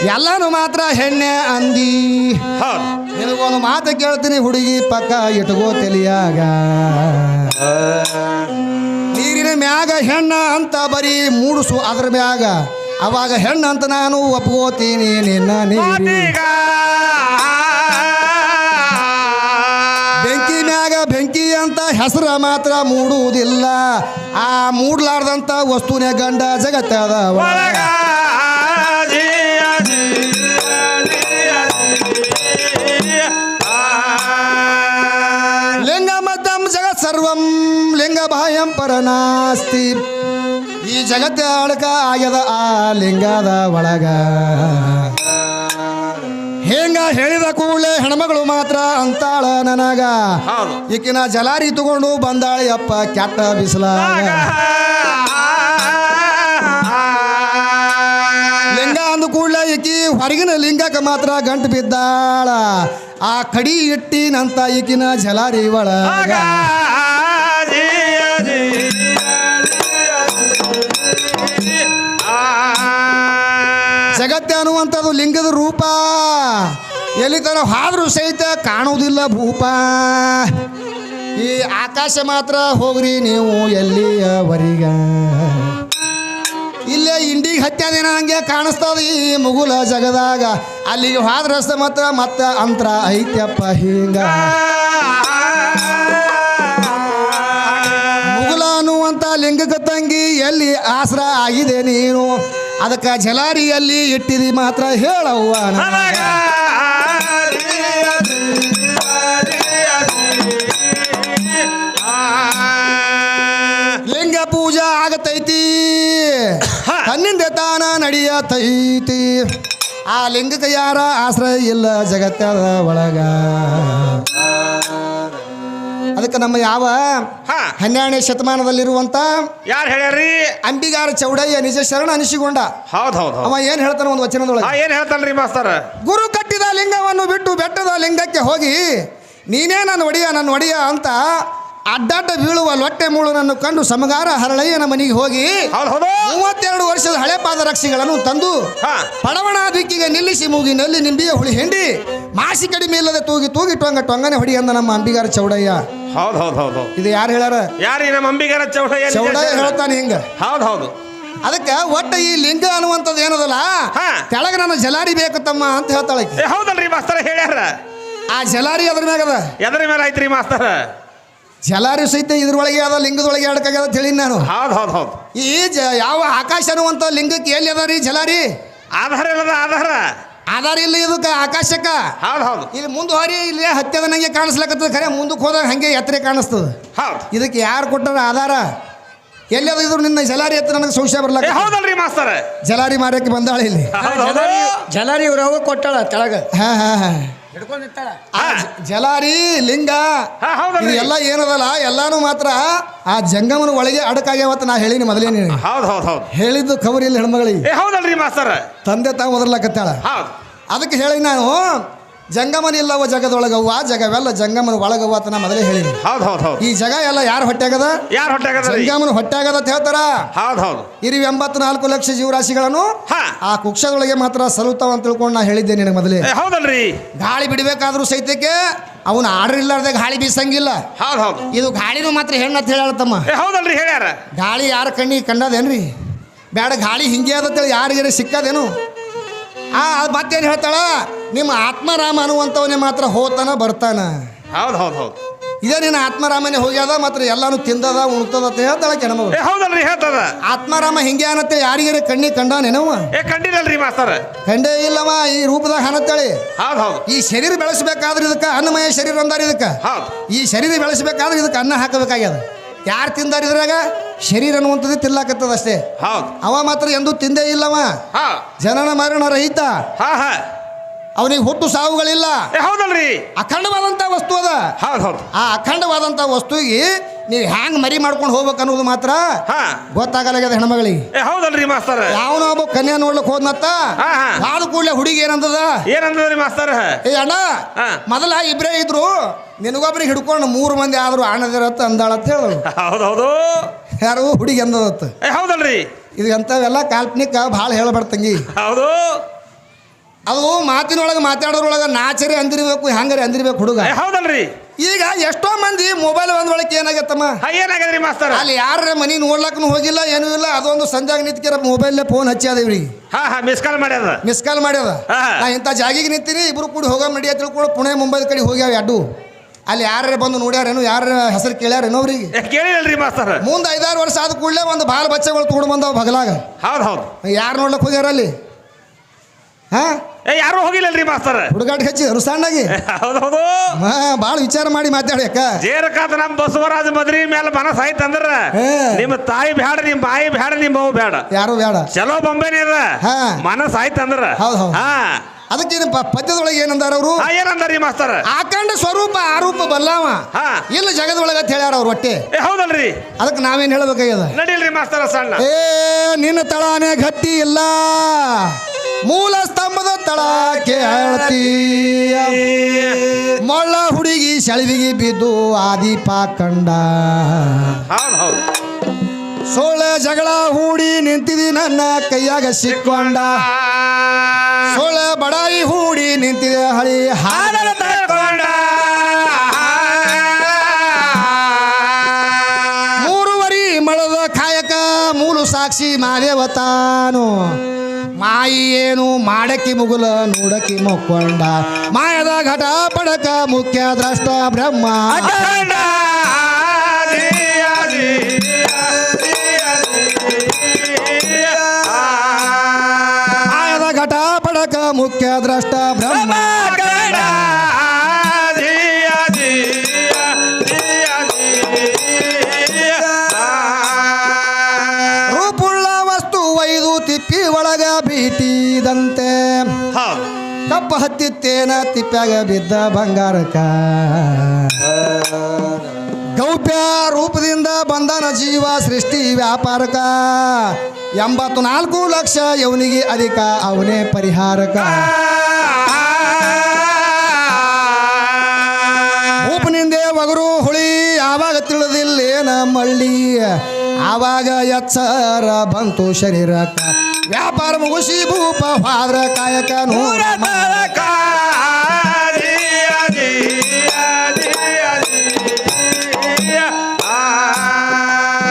ಎಲ್ಲಾನು ಮಾತ್ರ ಹೆಣ್ಣೆ ಅಂದಿ ನಿನಗೊಂದು ಮಾತು ಕೇಳ್ತೀನಿ ಹುಡುಗಿ ಪಕ್ಕ ಇಟ್ಕೋ ತಲಿಯಾಗ ನೀರಿನ ಮ್ಯಾಗ ಹೆಣ್ಣ ಅಂತ ಬರೀ ಮೂಡಿಸು ಅದ್ರ ಮ್ಯಾಗ ಅವಾಗ ಹೆಣ್ಣು ಅಂತ ನಾನು ಒಪ್ಕೋತೀನಿ ನಿನ್ನ ನೀರಿಗ ಬೆಂಕಿ ಮ್ಯಾಗ ಬೆಂಕಿ ಅಂತ ಹೆಸರ ಮಾತ್ರ ಮೂಡುವುದಿಲ್ಲ ಆ ಮೂಡ್ಲಾರ್ದಂತ ವಸ್ತುನೇ ಗಂಡ ಜಗತ್ತದ ಒಳಗ ಲಿಂಗ ಮದ್ದಂ ಜಗತ್ ಸರ್ವಂ ಲಿಂಗ ಬಾಹ್ಯಂ ಪರನಾಸ್ತಿ ಈ ಜಗತ್ತ ಅಳಕ ಆಗ್ಯದ ಆ ಲಿಂಗದ ಒಳಗ ಹೆಂಗ ಹೇಳಿದ ಕೂಡಲೇ ಹೆಣ್ಮಗಳು ಮಾತ್ರ ಅಂತಾಳ ನನಗ ಹೌದು ಈಕಿನ ಜಲಾರಿ ತಗೊಂಡು ಬಂದಾಳಿ ಅಪ್ಪ ಕ್ಯಾಟ ಬಿಸಲಾಗ ಲಿಂಗ ಅಂದ ಕೂಡಲೇ ಈಕಿ ಹೊರಗಿನ ಲಿಂಗಕ್ಕೆ ಮಾತ್ರ ಗಂಟು ಬಿದ್ದಾಳ ಆ ಕಡಿ ಇಟ್ಟಿನಂತ ಈಕಿನ ಜಲಾರಿ ಒಳಗ ಜಗತ್ತೆ ಅನ್ನುವಂಥದ್ದು ಲಿಂಗದ ರೂಪ ಎಲ್ಲಿ ತರ ಹಾದ್ರೂ ಸಹಿತ ಕಾಣುವುದಿಲ್ಲ ಭೂಪ ಈ ಆಕಾಶ ಮಾತ್ರ ಹೋಗ್ರಿ ನೀವು ಎಲ್ಲಿಯವರಿಗ ಇಲ್ಲೇ ಇಂಡಿಗೆ ಹತ್ಯಾದೇನ ಹಂಗೆ ಕಾಣಿಸ್ತದ ಈ ಮುಗುಲ ಜಗದಾಗ ಅಲ್ಲಿಗೆ ಹಾದ್ರ ರಸ್ತೆ ಮಾತ್ರ ಮತ್ತ ಅಂತರ ಐತ್ಯಪ್ಪ ಹಿಂಗ ಮುಗುಲ ಅನ್ನುವಂಥ ಲಿಂಗಕ್ಕೆ ತಂಗಿ ಎಲ್ಲಿ ಆಸರ ಆಗಿದೆ ನೀನು ಅದಕ್ಕೆ ಜಲಾರಿಯಲ್ಲಿ ಇಟ್ಟಿದಿ ಮಾತ್ರ ಹೇಳವ್ವ ಲಿಂಗ ಪೂಜಾ ಆಗತೈತಿ ತನ್ನಿಂದ ತಾನ ನಡೆಯತೈತಿ ಆ ಲಿಂಗಕ್ಕೆ ಯಾರ ಆಶ್ರಯ ಇಲ್ಲ ಜಗತ್ತದ ಒಳಗ ಅದಕ್ಕೆ ನಮ್ಮ ಯಾವ 12ನೇ ಶತಮಾನದಲ್ಲಿರುವಂತ ಯಾರು ಹೇಳ್ಯಾರಿ ಅಂಬಿಗಾರ ಚೌಡಯ್ಯ ನಿಜ ಶರಣ ಅನಿಸಿಕೊಂಡ ಹೌದು ಅವ ಏನ್ ಹೇಳ್ತಾನ ಒಂದು ವಚನದೊಳಗೆ ಏನ್ ಹೇಳ್ತಾನ್ರಿ ಮಾಸ್ತರ ಗುರು ಕಟ್ಟಿದ ಲಿಂಗವನ್ನು ಬಿಟ್ಟು ಬೆಟ್ಟದ ಲಿಂಗಕ್ಕೆ ಹೋಗಿ ನೀನೇ ನನ್ನ ಒಡೆಯ ಅಂತ ಅಡ್ಡಾಟ ಬೀಳುವ ಲೊಟ್ಟೆ ಮೂಳುನನ್ನು ಕಂಡು ಸಮಗಾರ ಹರಳಯ್ಯನ ಮನೆಗೆ ಹೋಗಿ 32 ವರ್ಷದ ಹಳೆ ಪಾದರಕ್ಷೆಗಳನ್ನು ತಂದು ಪಡವಣ ದಿಕ್ಕಿಗೆ ನಿಲ್ಲಿಸಿ ಮೂಗಿನಲ್ಲಿ ನಿಂಬಿಯ ಹುಳಿ ಹೆಂಡಿ ಮಾಸಿ ಕಡಿಮೆ ಇಲ್ಲದೆ ತೂಗಿ ಟೊಂಗನೆ ಹೊಡಿ ಅಂದ ನಮ್ಮ ಅಂಬಿಗಾರ ಚೌಡಯ್ಯ ಹೌದು ಇದು ಯಾರು ಹೇಳ್ಯಾರ ಯಾರಿ ನಮ್ಮ ಅಂಬಿಗಾರ ಚೌಡಯ್ಯ ಹೇಳ್ತಾನೆ ಹಿಂಗ ಹೌದು ಅದಕ್ಕೆ ಒಟ್ಟ ಈ ಲಿಂಗ ಅನ್ನುವಂಥದ್ದು ಏನದಲ್ಲ ಕೆಳಗ ನನ್ನ ಜಲಾರಿ ಬೇಕು ತಮ್ಮ ಅಂತ ಹೇಳ್ತಾಳೆ ಹೌದಲ್ರಿ ಮಾಸ್ತರ ಹೇಳ್ಯಾರ ಆ ಜಲಾರಿ ಅದ್ರ ಮ್ಯಾಗದ ಎದ್ರ ಮೇಲೆ ಐತ್ರಿ ಮಾಸ್ತರ ಜಲಾರಿ ಸಹಿತ ಇದ್ರೊಳಗೆ ಅದ ಲಿಂಗದೊಳಗೆ ಅಡಕಾಗ್ಯದ ತಿಳಿ ನಾನು ಹೌದು ಈ ಯಾವ ಆಕಾಶ ಅನ್ನುವಂಥ ಲಿಂಗಕ್ಕೆ ಎಲ್ಲಿ ಅದ ರೀ ಜಲಾರಿ ಆಧಾರ ಇಲ್ಲ ಇದಕ್ಕೆ ಆಕಾಶಕ್ಕ ಹೌದು ಇಲ್ಲಿ ಮುಂದೆ ಹೋರಿ ಇಲ್ಲಿ ಹತ್ಯದ ನಂಗೆ ಕಾಣಿಸ್ಲಕತ್ತದ ಖರೆ ಮುಂದಕ್ಕೆ ಹೋದಾಗ ಹಂಗೆ ಎತ್ತರ ಕಾಣಿಸ್ತದ ಇದಕ್ಕೆ ಯಾರು ಕೊಟ್ಟಾರ ಆಧಾರ ಎಲ್ಲಿ ಅದ ಇದ್ರು ನಿನ್ನ ಜಲಾರಿ ಎತ್ತ ನನಗೆ ಸಂಶಯ ಬರ್ಲಕ್ಕ ಹೌದಲ್ರಿ ಮಾಸ್ತರ ಜಲಾರಿ ಮಾರಕ್ಕೆ ಬಂದಾಳ ಇಲ್ಲಿ ಜಲಾರಿ ಇವ್ರು ಅವ ಕೊಟ್ಟಾಳ ಕೆಳಗ ಜಲಾರಿ ಲಿಂಗ ಎಲ್ಲ ಏನದಲ್ಲ ಎಲ್ಲಾನು ಮಾತ್ರ ಆ ಜಂಗಮನ ಒಳಗೆ ಅಡಕಾಗ್ಯಾವತ್ತ ನಾ ಹೇಳಿನಿ ಮೊದಲೇನಿ ಹೇಳಿದ್ದು ಕವರಿಯಲ್ಲಿ ಹೆಣ್ಮಗಳಿಗೆ ಹೌದಲ್ರಿ ಮಾಸ್ತರ ತಂದೆ ತಾವು ಒದರ್ಲಾಕತ್ತಾಳ ಅದಕ್ಕೆ ಹೇಳಿ ನಾನು ಜಂಗಮನ ಇಲ್ಲವ ಜಗದೊಳಗವ್ವ ಜಗವೆಲ್ಲ ಜಂಗಮನ ಒಳಗವ್ವ ಅಂತ ನಾ ಮೊದಲೇ ಹೇಳಿನಿ ಈ ಜಗ ಎಲ್ಲ ಯಾರು ಹೊಟ್ಟಾಗದ ಜಂಗಮನ ಹೊಟ್ಟಾಗದ ಅಂತ ಹೇಳ್ತಾರ ಇರಿ 84 ಲಕ್ಷ ಜೀವರಾಶಿಗಳನ್ನು ಆ ಕುಕ್ಷದೊಳಗೆ ಮಾತ್ರ ಸಲುತ್ತಾವ ಅಂತ ತಿಳ್ಕೊಂಡು ನಾ ಹೇಳಿದ್ದೆ ನಿನಗೆ ಮೊದಲೇ ಹೌದಲ್ರಿ ಗಾಳಿ ಬಿಡಬೇಕಾದ್ರೂ ಸಹಿತಕ್ಕೆ ಅವನು ಆರ್ಡರ್ ಇಲ್ಲಾರ್ದೆ ಗಾಳಿ ಬೀಸಂಗಿಲ್ಲ ಇದು ಗಾಳಿನೂ ಮಾತ್ರ ಹೆಣ್ಣು ಅಂತ ಹೇಳತ್ತಮ್ಮ ಹೌದಲ್ರಿ ಹೇಳ್ಯಾರ ಗಾಳಿ ಯಾರ ಕಣ್ಣಿಗೆ ಕಂಡದೇನ್ರಿ ಬೇಡ ಗಾಳಿ ಹಿಂಗೆ ಅದಂತೇಳಿ ಯಾರಿಗಾರ ಸಿಕ್ಕದೇನು ಮತ್ತೇನು ಹೇಳ್ತಾಳ ನಿಮ್ಮ ಆತ್ಮರಾಮ ಅನ್ನುವಂಥವನೇ ಮಾತ್ರ ಹೋತಾನ ಬರ್ತಾನ ಹೌದು ಇದೇ ನಿನ್ನ ಆತ್ಮರಾಮನೇ ಹೋಗ್ಯಾದ ಮಾತ್ರ ಎಲ್ಲಾನು ತಿಂದದ ಉಣ್ತದ ಅಂತ ಹೇಳ್ತಾಳ ಕೆಣಮಗಳು ಹೌದಲ್ರಿ ಹೇಳ್ತದ ಆತ್ಮರಾಮ ಹಿಂಗೆ ಅನ್ನತ್ತೆ ಯಾರಿಗಾರ ಕಣ್ಣಿಗೆ ಕಂಡಾನೇನವ ಕಂಡಿರಲ್ರಿ ಮಾಸ್ತರ ಕಂಡೇ ಇಲ್ಲವ ಈ ರೂಪದಾಗ ಅನ್ನತ್ತೇಳಿ ಹೌದು ಈ ಶರೀರ ಬೆಳೆಸಬೇಕಾದ್ರೆ ಇದಕ್ಕೆ ಅನ್ನಮಯ ಶರೀರ ಅಂದಾರ ಇದಕ್ಕೆ ಈ ಶರೀರ ಬೆಳೆಸಬೇಕಾದ್ರೆ ಇದಕ್ಕೆ ಅನ್ನ ಹಾಕಬೇಕಾಗ್ಯದ ಯಾರು ತಿಂದಾರ ಇದ್ರಾಗ ಶರೀರ ಅನ್ನುವಂಥದ್ದು ತಿನ್ಲಾಕತ್ತದ ಅಷ್ಟೇ ಅವ ಮಾತ್ರ ಎಂದೂ ತಿಂದೇ ಇಲ್ಲವ ಜನನ ಮರಣ ರಹಿತ ಅವನಿಗೆ ಹುಟ್ಟು ಸಾವುಗಳಿಲ್ಲ ಹೌದಲ್ರಿ ಅಖಂಡವಾದಂಥ ವಸ್ತು ಅದ ಆ ಅಖಂಡವಾದಂಥ ವಸ್ತುವಿಗೆ ನೀವು ಹ್ಯಾಂಗ್ ಮರಿ ಮಾಡ್ಕೊಂಡು ಹೋಗ್ಬೇಕು ಅನ್ನೋದು ಮಾತ್ರ ಗೊತ್ತಾಗಲಾಗ್ಯದ ಹೆಣ್ಮಗಳಿಗೆ ಹೌದಲ್ರಿ ಮಾಸ್ತರ ಯಾವನೋ ಒಬ್ಬ ಕನ್ಯಾ ನೋಡ್ಲಿಕ್ಕೆ ಹೋದ್ನತ್ತ ಆದ ಕೂಡಲೇ ಹುಡುಗಿ ಏನಂದದ್ರಿ ಮಾಸ್ತರ ಏ ಅಣ್ಣ ಮೊದಲ ಇಬ್ರೇ ಇದ್ರು ನಿನಗೊಬ್ರಿಗೆ ಹಿಡ್ಕೊಂಡು 3 ಮಂದಿ ಆದ್ರು ಆಣದಿರತ್ತ ಅಂದಾಳತ್ತ ಹೇಳಿದ್ರು ಹೌದೌದು ಯಾರು ಹುಡುಗಿ ಅಂದದತ್ತ ಹೌದಲ್ರಿ ಇದು ಎಂಥವೆಲ್ಲ ಕಾಲ್ಪನಿಕ ಭಾಳ ಹೇಳಬಾರ್ದಂಗಿ ಹೌದು ಅದು ಮಾತಿನೊಳಗೆ ಮಾತಾಡೋದ್ರೊಳಗೆ ನಾಚರಿ ಅಂದಿರ್ಬೇಕು ಹ್ಯಾಂಗರಿ ಅಂದಿರ್ಬೇಕು ಹುಡುಗ ಹೌದಲ್ರಿ ಈಗ ಎಷ್ಟೋ ಮಂದಿ ಮೊಬೈಲ್ ಒಂದೊಳಗೆ ಏನಾಗತ್ತಮ್ಮ ಏನಾಗದ್ರಿ ಮಾಸ್ತರ ಅಲ್ಲಿ ಯಾರ ಮನೆ ನೋಡ್ಲಕ್ಕೂ ಹೋಗಿಲ್ಲ ಏನೂ ಇಲ್ಲ ಅದೊಂದು ಸಂಜಾಗ ನಿಂತ್ಕಿರ ಮೊಬೈಲ್ ಫೋನ್ ಹಚ್ಚಾದ ಇವ್ರಿಗೆ ಮಿಸ್ ಕಾಲ್ ಮಾಡ್ಯದ ನಾ ಇಂಥ ಜಾಗಿಗೆ ನಿಂತೀನಿ ಇಬ್ರು ಕೂಡಿ ಹೋಗೋ ನಡಿಯ ತಿಳ್ಕೊಂಡು ಪುಣೆ ಮುಂಬೈ ಕಡೆ ಹೋಗ್ಯಾವ ಅಡ್ಡು ಅಲ್ಲಿ ಯಾರೇ ಬಂದು ನೋಡ್ಯಾರೇನು ಯಾರ ಹೆಸರು ಕೇಳ್ಯಾರೇನೋ ಅವ್ರಿಗೆ ಕೇಳಿಲ್ರಿ ಮಾಸ್ತರ ಮುಂದೆ 5-6 ವರ್ಷ ಆದ ಕೂಡಲೇ ಒಂದು ಭಾಳ ಬಚ್ಚೆಗಳು ತೊಗೊಂಡು ಬಂದವು ಬಗಲಾಗ ಯಾರು ನೋಡ್ಲಕ್ಕೆ ಹೋಗ್ಯಾರ ಅಲ್ಲಿ ಯಾರು ಹೋಗಿಲ್ಲಲ್ರಿ ಮಾಸ್ತರ ಹುಡುಗಾಟ ಹಚ್ಚಿದ್ರು ಸಣ್ಣಾಗಿ ಹೌದೌದು ಭಾಳ ವಿಚಾರ ಮಾಡಿ ಮಾತಾಡ್ಯಾಕ ಜೇರಕಾತ ನಮ್ಮ ಬಸವರಾಜ ಮದ್ರಿ ಮೇಲೆ ಮನಸ್ಸು ಆಯ್ತು ಅಂದ್ರ ನಿಮ್ಮ ತಾಯಿ ಬೇಡ ನಿಮ್ಮ ಬಾಯಿ ಬೇಡ ನಿಮ್ಮ ಮಗು ಬೇಡ ಯಾರು ಬೇಡ ಚಲೋ ಬೊಂಬೆನೇ ಅದ ಮನಸ್ಸು ಆಯ್ತು ಅಂದ್ರ ಅದಕ್ಕೆ ಪದ್ಯದೊಳಗೆ ಏನಂದಾರ ಅವರು ಏನಂದಾರಿ ಮಾಸ್ತರ ಆಕಂಡ ಸ್ವರೂಪ ಆರೂಪ ಬಲ್ಲಾವ ಹಾ. ಇಲ್ಲ ಜಗದೊಳಗ ಅಂತ ಹೇಳ್ಯಾರ ಅವ್ರು ಒಟ್ಟೆ ಹೌದಲ್ರಿ ಅದಕ್ಕೆ ನಾವೇನ್ ಹೇಳ್ಬೇಕಾಗ್ಯದ ನಡಿಲ್ರಿ ಮಾಸ್ತರ ಸಣ್ಣ ಏ ನಿನ್ನ ತಳಾನೆ ಗಟ್ಟಿ ಇಲ್ಲ ಮೂಲ ಸ್ತಂಭದ ತಳಕ್ಕೆ ಅಳ್ತೀಯ ಮೊಳ್ಳ ಹುಡುಗಿ ಸೆಳವಿಗೆ ಬಿದ್ದು ಆದೀಪ ಕಂಡ ಹೌದು ಹೌದು ಸೋಳ ಜಗಳ ಹೂಡಿ ನಿಂತಿದಿ ನನ್ನ ಕೈಯಾಗ ಸಿಕ್ಕೊಂಡ ಸೋಳ ಬಡಾಯಿ ಹೂಡಿ ನಿಂತಿದೆ ಹಳಿ ಹಾಡಲ ತಗೊಂಡ ಮೂರುವರಿ ಮಳದ ಕಾಯಕ ಮೂಲು ಸಾಕ್ಷಿ ಮಾದೇವತಾನು ಮಾಯಿ ಏನು ಮಾಡಕಿ ಮುಗುಲ ನೋಡಕಿ ಮುಕ್ಕೊಂಡ ಮಾಯದ ಘಟ ಪಡಕ ಮುಖ್ಯ ದ್ರಷ್ಟ ಬ್ರಹ್ಮ ಮಾಯದ ಘಟ ಪಡಕ ಮುಖ್ಯ ದ್ರಷ್ಟ ಬ್ರಹ್ಮ ರೂಪುಳ್ಳ ವಸ್ತು ಒಯ್ದು ತಿಪ್ಪಿ ಒಳಗ ಭೀತಿದಂತೆ ಕಪ್ಪ ಹತ್ತಿತ್ತೇನ ತಿಪ್ಪ್ಯಾಗ ಬಿದ್ದ ಬಂಗಾರಕ ಗೌಪ್ಯ ರೂಪದಿಂದ ಬಂದನ ಜೀವ ಸೃಷ್ಟಿ ವ್ಯಾಪಾರಕ 84 ಲಕ್ಷ ಇವನಿಗೆ ಅಧಿಕ ಅವನೇ ಪರಿಹಾರಕ ರೂಪನಿಂದೆ ಒಗರು ಹುಳಿ ಆವಾಗ ತಿಳಿದಿಲ್ಲೇನ ಮಳ್ಳಿ ಆವಾಗ ಎಚ್ಚರ ಬಂತು ಶರೀರಕ ವ್ಯಾಪಾರ ಮುಗಿಸಿ ಭೂಪ ಹಾದ್ರ ಕಾಯಕ ನೂರ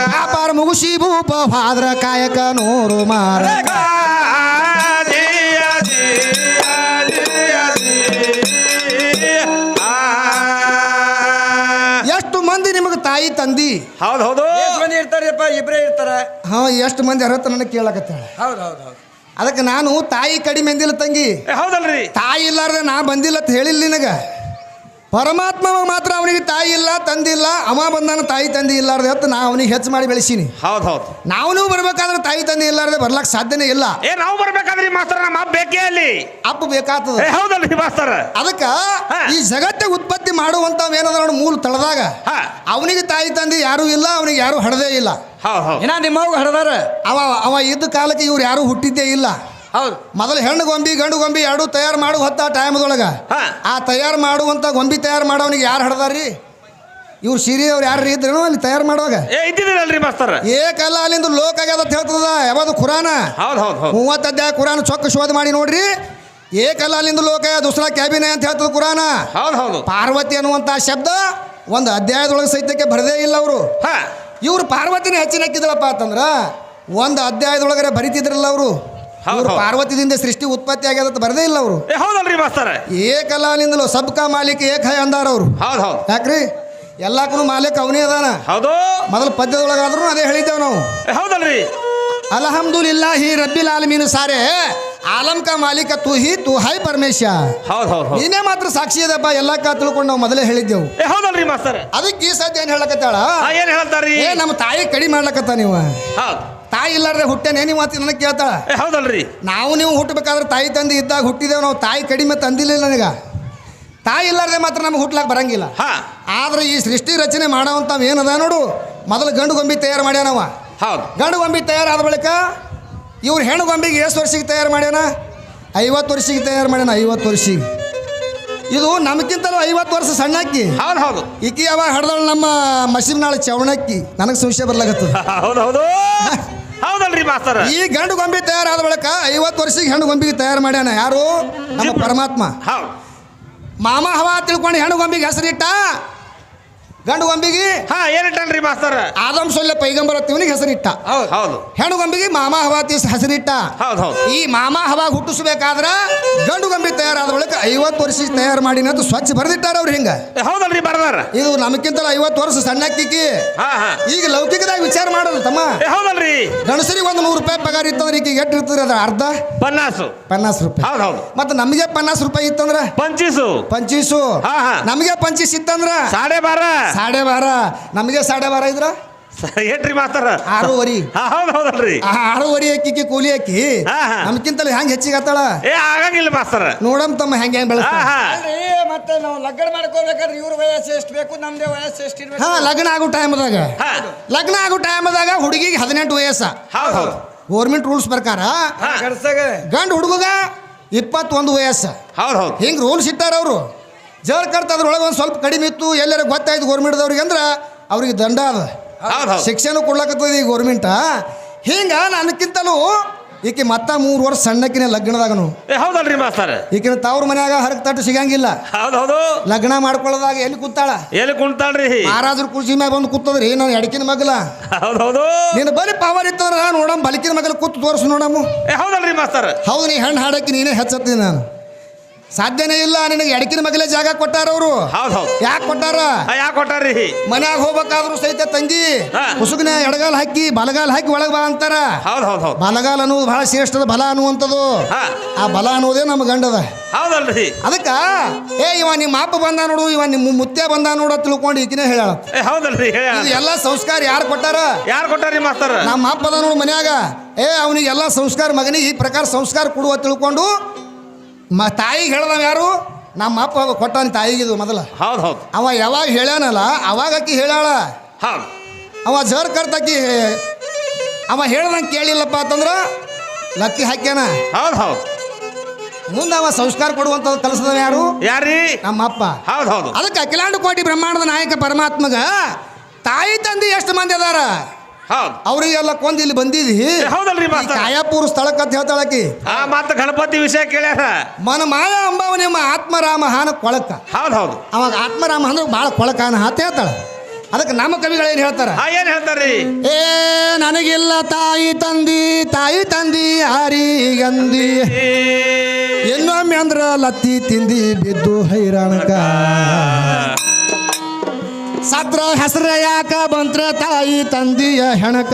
ವ್ಯಾಪಾರ ಮುಗಿಸಿ ಭೂಪ ಹಾದ್ರ ಕಾಯಕ ನೂರು ಮಾರ ಎಷ್ಟು ಮಂದಿ ನಿಮಗೆ ತಾಯಿ ತಂದಿ ಹೌದು ಹೌದು ಎಷ್ಟ್ ಮಂದಿ ಇರ್ತಾರಪ್ಪ ಇಬ್ಬರೇ ಇರ್ತಾರ ಹಾ ಎಷ್ಟು ಮಂದಿ ಅರ್ಹತ ನನಗೆ ಕೇಳಕತ್ತಾಳ ಹೌದು ಹೌದು ಹೌದು ಅದಕ್ಕೆ ನಾನು ತಾಯಿ ಕಡಿಮೆ ಅಂದಿಲ್ಲ ತಂಗಿ ಹೌದಲ್ರಿ ತಾಯಿ ಇಲ್ಲಾರ್ದೆ ನಾ ಬಂದಿಲ್ಲ ಅಂತ ಹೇಳಿಲ್ಲ ನಿನಗ ಪರಮಾತ್ಮ ಮಾತ್ರ ಅವನಿಗೆ ತಾಯಿ ಇಲ್ಲ ತಂದಿಲ್ಲ ಅವ ಬಂದಾನ ತಾಯಿ ತಂದೆ ಇಲ್ಲಾರ್ದೆ ಹೊತ್ತು ನಾ ಅವನಿಗೆ ಹೆಚ್ಚು ಮಾಡಿ ಬೆಳೆಸೀನಿ ಹೌದು ಹೌದು ನಾವು ಬರ್ಬೇಕಾದ್ರೆ ತಾಯಿ ತಂದೆ ಇಲ್ಲಾರ್ದೆ ಬರ್ಲಕ್ ಸಾಧ್ಯನೇ ಇಲ್ಲ ನಾವು ಬರ್ಬೇಕಾದ್ರಿ ಮಾಸ್ತರ ನಮ್ಮ ಅಪ್ಪ ಬೇಕೇ ಅಲ್ಲಿ ಅಪ್ಪ ಬೇಕಾಗ್ತದ ಹೌದಲ್ರಿ ಮಾಸ್ತರ ಅದಕ್ಕ ಹಾ. ಈ ಜಗತ್ತೆ ಉತ್ಪತ್ತಿ ಮಾಡುವಂತ ಏನದ ನೋಡಿ ಮೂಲ ತಳದಾಗ ಹಾ. ಅವನಿಗೆ ತಾಯಿ ತಂದೆ ಯಾರು ಇಲ್ಲ ಅವನಿಗೆ ಯಾರು ಹಡದೇ ಇಲ್ಲ ಹೌದು ಹೌದು ಏನ ನಿಮ್ಮವ್ಗ ಹಡದಾರ ಅವ ಇದ್ದ ಕಾಲಕ್ಕೆ ಇವ್ರು ಯಾರು ಹುಟ್ಟಿದ್ದೇ ಇಲ್ಲ ಹೌದು ಮೊದಲು ಹೆಣ್ಣು ಗೊಂಬಿ ಗಂಡು ಗೊಂಬಿ ಎರಡು ತಯಾರು ಮಾಡು ಹೊತ್ತ ಟೈಮ್ದೊಳಗ ಹಾ. ಆ ತಯಾರು ಮಾಡುವಂತ ಗೊಂಬಿ ತಯಾರು ಮಾಡೋನಿಗೆ ಯಾರು ಹಡ್ದಾರ್ರಿ ಇವ್ರು ಸಿರಿ ಅವ್ರು ಯಾರು ಇದ್ರೇನೋ ಅಲ್ಲಿ ತಯಾರು ಮಾಡುವಾಗ ಇದ್ದಿದ್ರಲ್ರಿ ಮಾಸ್ತರ ಏಕಲ್ಲ ಅಲ್ಲಿಂದ ಲೋಕ ಆಗ್ಯದ ಅಂತ ಹೇಳ್ತದ ಯಾವುದು ಖುರಾನ ಹೌದು ಹೌದು ಹೌದು 30 ಅಧ್ಯಾಯ ಖುರಾನ್ ಚೊಕ್ಕ ಶೋಧ ಮಾಡಿ ನೋಡ್ರಿ ಏಕಲ್ಲ ಅಲ್ಲಿಂದ ಲೋಕ ದುಸ್ರಾ ಕ್ಯಾಬಿನೆ ಅಂತ ಹೇಳ್ತದ ಖುರಾನ ಹೌದು ಹೌದು ಪಾರ್ವತಿ ಅನ್ನುವಂತ ಶಬ್ದ ಒಂದು ಅಧ್ಯಾಯದೊಳಗೆ ಸಹಿತಕ್ಕೆ ಬರದೇ ಇಲ್ಲ ಅವರು ಹಾ ಇವ್ರು ಪಾರ್ವತಿನ ಹೆಚ್ಚಿನ ಹಾಕಿದ್ರಪ್ಪ ಅಂತಂದ್ರ ಒಂದು ಅಧ್ಯಾಯದೊಳಗರೆ ಬರಿತಿದ್ರಲ್ಲ ಅವರು ಹೌದು, ಇವ್ರು ಹೌದು. ಪಾರ್ವತಿದಿಂದ ಸೃಷ್ಟಿ ಉತ್ಪತ್ತಿ ಆಗ್ಯದ ಅಂತ ಬರದೇ ಇಲ್ಲ ಅವರು ಹೌದಲ್ರಿ ಮಾಸ್ತರ ಏಕಲಾಲಿಂದಲೂ ಸಬ್ಕಾ ಮಾಲಿಕ್ ಏಕ ಅಂದಾರ ಅವರು ಹೌದು ಹೌದು ಯಾಕ್ರಿ ಎಲ್ಲಕ್ಕೂ ಮಾಲಿಕ್ ಅವನೇ ಅದಾನ ಹೌದು ಮೊದಲು ಪದ್ಯದೊಳಗಾದ್ರೂ ಅದೇ ಹೇಳಿದ್ದೇವೆ ನಾವು ಹೌದಲ್ರಿ ಅಲ್ಹಮ್ದುಲಿಲ್ಲಾಹಿ ರಬ್ಬಿಲ್ ಆಲಮೀನ್ ಸಾರೆ ಆಲಂ ಕಾ ಮಾಲೀಕ ತೂ ಹಿ ತೂ ಹೈ ಪರಮೇಶ ಹೌದು ಹೌದು ಹೌದು ನೀನೇ ಮಾತ್ರ ಸಾಕ್ಷಿ ಅದಪ್ಪ ಎಲ್ಲಕ್ಕ ತಿಳ್ಕೊಂಡು ನಾವು ಮೊದಲೇ ಹೇಳಿದ್ದೆವು ಹೌದಲ್ರಿ ಮಾಸ್ತರ ಅದಕ್ಕೆ ಈ ಸದ್ಯ ಏನ್ ಹೇಳಕತ್ತಾಳ ಏನ್ ಹೇಳ್ತಾರ್ರಿ ಏ ನಮ್ಮ ತಾಯಿ ಕಡಿಮೆ ಮಾಡ್ಲಕತ್ತ ನೀವು ಹೌದು ತಾಯಿ ಇಲ್ಲಾರ್ದೆ ಹುಟ್ಟೇನೆ ನೀವು ಮಾತು ನನಗೆ ಕೇಳ್ತಾಳ ಹೌದಲ್ರಿ ನಾವು ನೀವು ಹುಟ್ಟಬೇಕಾದ್ರೆ ತಾಯಿ ತಂದೆ ಇದ್ದಾಗ ಹುಟ್ಟಿದೇವು ನಾವು ತಾಯಿ ಕಡಿಮೆ ತಂದಿಲ್ಲ ನನಗೆ ತಾಯಿ ಇಲ್ಲಾರ್ದೆ ಮಾತ್ರ ನಮ್ಗೆ ಹುಟ್ಲಾಕ್ ಬರಂಗಿಲ್ಲ ಹಾ ಆದ್ರೆ ಈ ಸೃಷ್ಟಿ ರಚನೆ ಮಾಡೋವಂಥವು ಏನದ ನೋಡು ಮೊದಲು ಗಂಡು ಗೊಂಬಿ ತಯಾರು ಮಾಡ್ಯಾನವ ಹೌದು ಗಂಡು ಗೊಂಬಿ ತಯಾರಾದ ಬಳಿಕ ಇವ್ರು ಹೆಣ್ಣು ಗೊಂಬಿಗೆ ಎಷ್ಟು ವರ್ಷಕ್ಕೆ ತಯಾರು ಮಾಡ್ಯಾನ 50 ವರ್ಷಕ್ಕೆ ತಯಾರು ಮಾಡ್ಯಾನ 50 ವರ್ಷಕ್ಕೆ ಇದು ನಮಗಿಂತಲೂ 50 ವರ್ಷ ಸಣ್ಣಕ್ಕಿ ಹೌದು ಹೌದು ಈಕಿ ಅವಾಗ ಹಡ್ದಳು ನಮ್ಮ ಮಸೀಬ್ನಾಳ ಚವಣಕ್ಕಿ ನನಗೆ ಸಂಶಯ ಬರ್ಲಾಗತ್ತದ ಹೌದು ಹೌದು ಹೌದಲ್ರಿ ಮಾಸ್ತರ ಈ ಗಂಡು ಗೊಂಬಿ ತಯಾರಾದ ಬಳಿಕ 50 ವರ್ಷಕ್ಕೆ ಹೆಣ್ಣು ಗೊಂಬಿಗೆ ತಯಾರು ಮಾಡ್ಯಾನ ಯಾರು ನಮ್ಮ ಪರಮಾತ್ಮ ಹೌದು ಮಾಮ ಹವಾ ತಿಳ್ಕೊಂಡು ಹೆಣ್ಣು ಗೊಂಬಿಗೆ ಹೆಸರಿಟ್ಟ ಗಂಡು ಗೊಂಬಿಗೆ ಹಾ ಏನಿಟ್ಟನ್ರಿ ಮಾಸ್ತರ ಆದಮ್ ಸೊಲ್ಲೆ ಪೈಗಂಬರ ಇವನಿಗೆ ಹೆಸರಿಟ್ಟ ಹೌದು ಹೌದು ಹೆಣ್ಣು ಗೊಂಬಿಗೆ ಮಾಮ ಹವಾತಿ ಹೆಸರಿಟ್ಟ ಹೌದು ಹೌದು ಈ ಮಾಮ ಹವಾಗ ಹುಟ್ಟಿಸ್ಬೇಕಾದ್ರ ಗಂಡು ಗೊಂಬಿ ತಯಾರಾದ ಬಳಿಕ 50 ವರ್ಷಕ್ಕೆ ತಯಾರು ಮಾಡಿನ ಅಂತ ಸ್ವಚ್ಛ ಬರೆದಿಟ್ಟಾರ ಅವ್ರು ಹಿಂಗ ಹೌದಲ್ರಿ ಬರ್ದಾರ ಇದು ನಮಕ್ಕಿಂತಲೂ 50 ವರ್ಷ ಸಣ್ಣಕ್ಕಿಕ್ಕಿ ಹಾ ಹಾ ಈಗ ಲೌಕಿಕದಾಗ ವಿಚಾರ ಮಾಡೋದು ತಮ್ಮ ಹೌದಲ್ರಿ ಗಣಸರಿಗೆ ಒಂದು 100 ರೂಪಾಯಿ ಪಗಾರ ಇತ್ತಂದ್ರೆ ಈಗ ಎಷ್ಟು ಇರ್ತದೆ ಅದ್ರ ಅರ್ಧ ಪನ್ನಾಸು 50 ರೂಪಾಯಿ ಹೌದು ಹೌದು ಮತ್ತೆ ನಮಗೆ 50 ರೂಪಾಯಿ ಇತ್ತಂದ್ರ ಪಂಚೀಸು ಪಂಚೀಸು ಹಾ, ಹಾ. ನಮಗೆ ಪಂಚೀಸ್ ಇತ್ತಂದ್ರ 12.5 12.5 ನಮಗೆ 12.5 ಇದ್ರ ಏನ್ರಿ ಮಾಸ್ತರ 6:30. ಹೌದ್ ಹೌದಲ್ರಿ 6:30 ಅಕ್ಕಿಗೆ ಕೂಲಿ ಹಾಕಿ ಹಾ, ಹಾ. ನಮ್ಕಿಂತಲೂ ಹೆಂಗ್ ಹೆಚ್ಚಿಗೆ ಆತಾಳ ಏ ಆಗಂಗಿಲ್ಲ ಮಾಸ್ತರ ನೋಡಮ್ ತಮ್ಮ ಹೆಂಗ್ ಬೆಳೆಸ. ಅಲ್ರಿ ಮತ್ತೆ ನಾವು ಲಗ್ನ ಮಾಡ್ಕೋಬೇಕಾದ್ರೆ ಇವ್ರ ವಯಸ್ಸು ಎಷ್ಟು ಬೇಕು ನಮ್ದೇ ವಯಸ್ಸು ಎಷ್ಟು ಇರ್ಬೇಕು ಹಾ ಲಗ್ನ ಆಗೋ ಟೈಮ್ದಾಗ ಹಾ. ಹುಡುಗಿಗೆ 18 ವಯಸ್ಸ. ಹೌದ್ ಹೌದು ಗೋರ್ಮೆಂಟ್ ರೂಲ್ಸ್ ಪ್ರಕಾರ ಗಡ್ಸಾಗ ಗಂಡು ಹುಡುಗಗ 21 ವಯಸ್ಸು. ಹೌದ್ ಹೌದು ಹಿಂಗೆ ರೂಲ್ಸ್ ಇಟ್ಟಾರ ಅವರು. ಜರ್ ಕರ್ತ ಅದ್ರೊಳಗೆ ಒಂದು ಸ್ವಲ್ಪ ಕಡಿಮೆ ಇತ್ತು ಎಲ್ಲಾರ ಗೊತ್ತಾಯ್ತು ಗೌರ್ಮೆಂಟ್ದವ್ರಿಗೆ ಅಂದ್ರೆ ಅವ್ರಿಗೆ ದಂಡ ಅದ, ಹೌದ್ ಹೌದು ಶಿಕ್ಷಣ ಕೊಡ್ಲಕತ್ತದ ಈ ಗೌರ್ಮೆಂಟ. ಹಿಂಗ ನನಕ್ಕಿಂತಲೂ ಈಕೆ ಮತ್ತ 3 ವರ್ಷ ಸಣ್ಣಕಿನ ಲಗ್ನದಾಗನು. ಏ ಹೌದಲ್ರಿ ಮಾಸ್ತರ ಈಕಿನ ತವ್ರ ಮನ್ಯಾಗ ಹರಕ್ ತಟ್ಟು ಸಿಗಂಗಿಲ್ಲ. ಹೌದ್ ಹೌದು ಲಗ್ನ ಮಾಡ್ಕೊಳ್ಳೋದಾಗ ಎಲ್ಲಿ ಕೂತಾಳ? ಎಲ್ಲಿ ಕುಂತಾಳ್ರಿ ಮಹಾರಾಜರ ಕುರ್ಚಿ ಮ್ಯಾಗ ಬಂದು ಕೂತದ್ರಿ ನಾನು ಎಡಕಿನ ಮಗಲ. ಹೌದ್ ಹೌದು ನೀನು ಬರೀ ಪವರ್ ಇತ್ತಂದ್ರ ನೋಡಮ್ ಬಲಕಿನ ಮಗಲ ಕೂತು ತೋರಿಸು ನೋಡಮ್ಮ. ಏ ಹೌದಲ್ರಿ ಮಾಸ್ತರ ಹೌದು ನೀ ಹೆಣ್ಣು ಹಾಡಕ್ಕೆ ನೀನೇ ಹೆಚ್ಚತ್ತೀನಿ ನಾನು. ಸಾಧ್ಯನೇ ಇಲ್ಲ, ನಿನಗೆ ಎಡಕಿನ ಮಗಲೇ ಜಾಗ ಕೊಟ್ಟಾರ ಅವರು. ಹೌದ್ ಹೌದು ಯಾಕೆ ಕೊಟ್ಟಾರ? ಯಾಕೆ ಕೊಟ್ಟಾರ್ರಿ ಮನ್ಯಾಗ ಹೋಗ್ಬೇಕಾದ್ರು ಸಹಿತ ತಂಗಿ ಹಾ. ಹುಸುಗಿನ ಎಡಗಾಲ ಹಾಕಿ ಬಲಗಾಲ ಹಾಕಿ ಒಳಗೆ ಬಾ ಅಂತಾರ. ಹೌದ್ ಹೌದ್ ಹೌದು ಬಲಗಾಲ ಅನ್ನೋದು ಬಹಳ ಶ್ರೇಷ್ಠದ ಬಲ ಅನ್ನುವಂಥದ್ದು. ಹಾ. ಆ ಬಲ ಅನ್ನೋದೇ ನಮ್ಮ ಗಂಡದ. ಹೌದಲ್ರಿ ಅದಕ್ಕ ಇವ ನಿಮ್ಮ ಅಪ್ಪ ಬಂದ ನೋಡು, ಇವ ನಿಮ್ಮ ಮುತ್ಯ ಬಂದ ನೋಡು ಅಂತ ತಿಳ್ಕೊಂಡು ಈಕಿನೇ ಹೇಳ. ಏ ಹೌದಲ್ರಿ ಹೇಳ ಇದು ಎಲ್ಲ ಸಂಸ್ಕಾರ ಯಾರು ಕೊಟ್ಟಾರ? ಯಾರು ಕೊಟ್ಟಾರಿ ಮಾಸ್ತರ? ನಮ್ಮ ಅಪ್ಪ ಅದ ನೋಡು ಮನ್ಯಾಗ. ಅವನಿಗೆ ಎಲ್ಲ ಸಂಸ್ಕಾರ ಮಗನಿಗೆ ಈ ಪ್ರಕಾರ ಸಂಸ್ಕಾರ ಕೊಡುವ ತಿಳ್ಕೊಂಡು ತಾಯಿಗೆ ಹೇಳ್ದವ ಯಾರು? ನಮ್ಮ ಅಪ್ಪ ಕೊಟ್ಟಾನ ತಾಯಿಗಿದು ಮೊದಲ. ಹೌದ್ ಹೌದು ಅವ ಯಾವಾಗ ಹೇಳ್ಯಾನಲ್ಲ ಅವಾಗ ಆಕಿ ಹೇಳಾಳ. ಹೌದು ಅವ ಜರ್ ಕರ್ತಾಕಿ ಅವ ಹೇಳ್ದಂಗೆ ಕೇಳಿಲ್ಲಪ್ಪ ಅಂತಂದ್ರ ಲಕ್ಕಿ ಹಾಕ್ಯಾನ. ಹೌದ್ ಹೌದು ಮುಂದೆ ಅವ ಸಂಸ್ಕಾರ ಕೊಡುವಂಥದ್ದು ಕಲಿಸಿದವ ಯಾರು? ಯಾರ್ರಿ? ನಮ್ಮ ಅಪ್ಪ. ಹೌದ್ ಹೌದು ಅದಕ್ಕೆ ಅಖಿಲಾಂಡ ಕೋಟಿ ಬ್ರಹ್ಮಾಂಡದ ನಾಯಕ ಪರಮಾತ್ಮಗ ತಾಯಿ ತಂದೆ ಎಷ್ಟು ಮಂದಿ ಅದಾರ? ಹೌದು ಅವ್ರಿಗೆಲ್ಲ ಕೊಂದು ಇಲ್ಲಿ ಬಂದಿದಿ. ಹೌದಲ್ರಿ ಮಾಸ್ತರ? ಕಾಯಾಪುರ ಸ್ಥಳಕ್ಕೆ ಅಂತ ಹೇಳ್ತಾಳಕಿ. ಮತ್ತ ಗಣಪತಿ ವಿಷಯ ಕೇಳ್ಯಾರ. ಮನ ಮಾಯ ಅಂಬವ ನಿಮ್ಮ ಆತ್ಮರಾಮ ಹಾನ ಕೊಳಕ. ಹೌದ್ ಹೌದು ಅವಾಗ ಆತ್ಮರಾಮ ಅಂದ್ರೆ ಭಾಳ ಕೊಳಕಾನ ಅಂತ ಹೇಳ್ತಾಳ. ಅದಕ್ಕೆ ನಮ್ಮ ಕವಿಗಳೇನು ಹೇಳ್ತಾರ? ಏನ್ ಹೇಳ್ತಾರ್ರಿ? ನನಗಿಲ್ಲ ತಾಯಿ ತಂದಿ ಯಾರಿಗಂದಿ, ಇನ್ನೊಮ್ಮೆ ಅಂದ್ರ ಲತ್ತಿ ತಿಂದಿ ಬಿದ್ದು ಹೈರಾಣಕ, ಸತ್ರ ಹೆಸರ ಯಾಕ ಬಂತ್ರ ತಾಯಿ ತಂದಿಯ ಹೆಣಕ,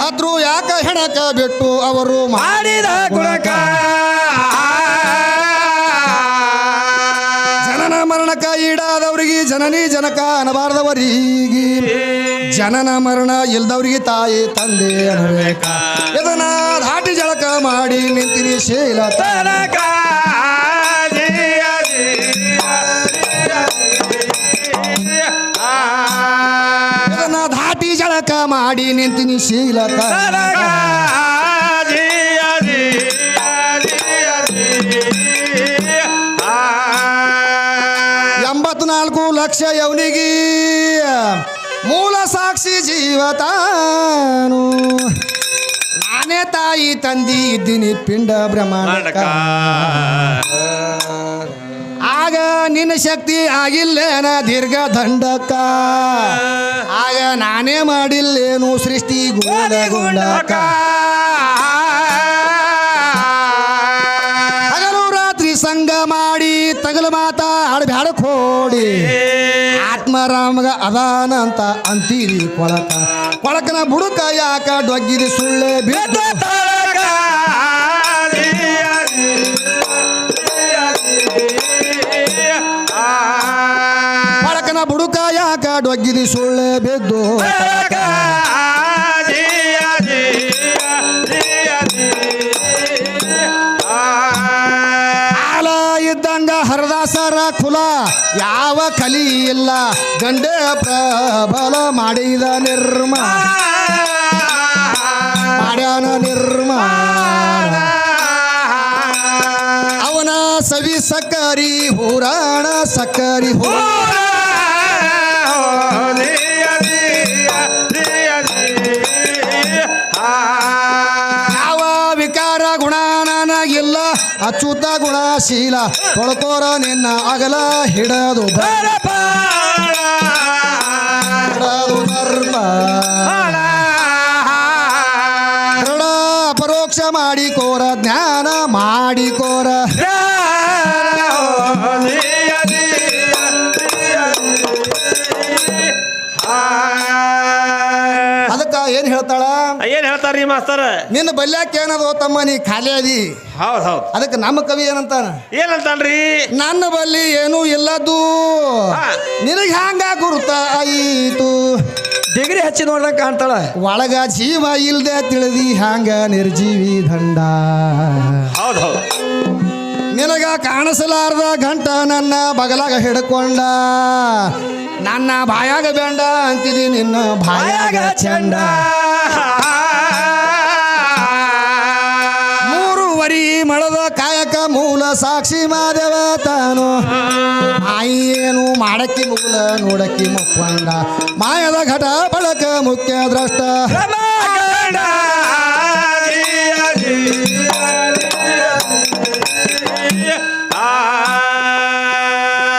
ಆದ್ರೂ ಯಾಕ ಹೆಣಕ ಬಿಟ್ಟು ಅವರು ಮಾಡಿದ ಗುಣಕ, ಜನನ ಮರಣಕ ಈಡಾದವ್ರಿಗೆ ಜನನಿ ಜನಕ ಅನ್ನಬಾರ್ದವರಿಗೆ, ಜನನ ಮರಣ ಇಲ್ದವ್ರಿಗೆ ತಾಯಿ ತಂದೆ ಅನ್ನಬೇಕ, ಇದನ್ನ ದಾಟಿ ಜಳಕ ಮಾಡಿ ನಿಂತಿನಿ ಶೀಲ ತನಕ, ಇದನ್ನ ದಾಟಿ ಜಳಕ ಮಾಡಿ ನಿಂತಿನಿ ಶೀಲ ತನಕ. 84 ಲಕ್ಷ ಯವನಿಗೆ ಮೂಲ ಸಾಕ್ಷಿ ಜೀವತಾನು, ನಾನೇ ತಾಯಿ ತಂದಿ ಇದ್ದೀನಿ ಪಿಂಡ ಬ್ರಹ್ಮಾಂಡಕ, ಆಗ ನಿನ್ನ ಶಕ್ತಿ ಆಗಿಲ್ಲೇನ ದೀರ್ಘ ದಂಡಕ, ಆಗ ನಾನೇ ಮಾಡಿಲ್ಲೇನು ಸೃಷ್ಟಿ ಗುಣಕ, ಹಗಲು ರಾತ್ರಿ ಸಂಗ ಮಾಡಿ ತಗಲು ಮಾತಾ ಆಡ್ಬ್ಯಾಡ ಕೋಡಿ, ಆತ್ಮರಾಮಗ ಅದಾನ ಅಂತ ಅಂತೀರಿ ಕೊಳಕ, ಕೊಳಕನ ಬುಡುಕ ಯಾಕ ಡೊಗ್ಗಿರಿ ಸುಳ್ಳೆ ಬಿದ್ದ ತಳಕ, ಕೊಳಕನ ಬುಡುಕ ಯಾಕ ಡೊಗ್ಗಿರಿ ಸುಳ್ಳೆ ಬಿದ್ದು ತಳಕ, ಆಲ ಇದ್ದಂಗ ಹರದಾಸರ ಕುಲ ಯಾವ ಕಲಿ ಇಲ್ಲ, ಗಂಡೆ ಪ್ರಬಲ ಮಾಡಿದ ಮಾಡ್ಯಾನ ನಿರ್ಮಾಣ, ಅವನ ಸವಿ ಸಕ್ಕರಿ ಹೂರಾಣ ಸಕ್ಕರಿ ಹೋ, ಯಾವ ವಿಕಾರ ಗುಣ ನನಗಿಲ್ಲ, ಅಚ್ಯುತ ಗುಣಶೀಲ ತೊಳ್ಕೋರ ನಿನ್ನ ಅಗಲ ಹಿಡದು ಧರ್ಮ, ದೃಢ ಪರೋಕ್ಷ ಮಾಡಿಕೋರ ಜ್ಞಾನ ಮಾಡಿಕೋರ, ಅದಕ್ಕ ಏನ್ ಹೇಳ್ತಾಳ? ಏನ್ ಹೇಳ್ತಾರ್ರಿ ಮಾಸ್ತರ? ನಿನ್ನ ಬಲ್ಯಾಕ ಏನದು ತಮ್ಮ ನೀ ಖಾಲಿ ಅದಿ. ಹೌದ್ ಹೌದ್ ಅದಕ್ಕೆ ನಮ್ಮ ಕವಿ ಏನಂತಾನ? ಏನಂತಾನ್ರಿ? ನನ್ನ ಬಲ್ಲಿ ಏನೂ ಇಲ್ಲದು ಹಾ. ನಿನಗೆ ಹ್ಯಾಂಗ ಗುರುತ ಆಯಿತು, ಡಿಗ್ರಿ ಹಚ್ಚಿ ನೋಡ್ದಂಗ ಕಾಣ್ತಾಳ. ಒಳಗ ಜೀವ ಇಲ್ದೆ ತಿಳಿದಿ ಹ್ಯಾಂಗ ನಿರ್ಜೀವಿ ದಂಡ. ಹೌದು ಹೌದು ನಿನಗ ಕಾಣಿಸಲಾರ್ದ ಗಂಟ ನನ್ನ ಬಗಲಾಗ ಹಿಡ್ಕೊಂಡ, ನನ್ನ ಬಾಯಾಗ ಬೆಂಡ ಅಂತಿದಿ ನಿನ್ನ ಬಾಯಾಗ ಚಂಡ. ಮೂರುವರಿ ಮಳದ ಕಾಯಕ ಮೂಲ ಸಾಕ್ಷಿ ಮಾದೇವ ತಾನು, ಮಾಯಿ ಏನು ಮಾಡಕ್ಕಿ ಮೂಲ ನೋಡಕ್ಕಿ ಮುಕ್ಕೊಂಡ, ಮಾಯದ ಘಟ ಬಳಕ ಮುಖ್ಯ ದ್ರಷ್ಟ.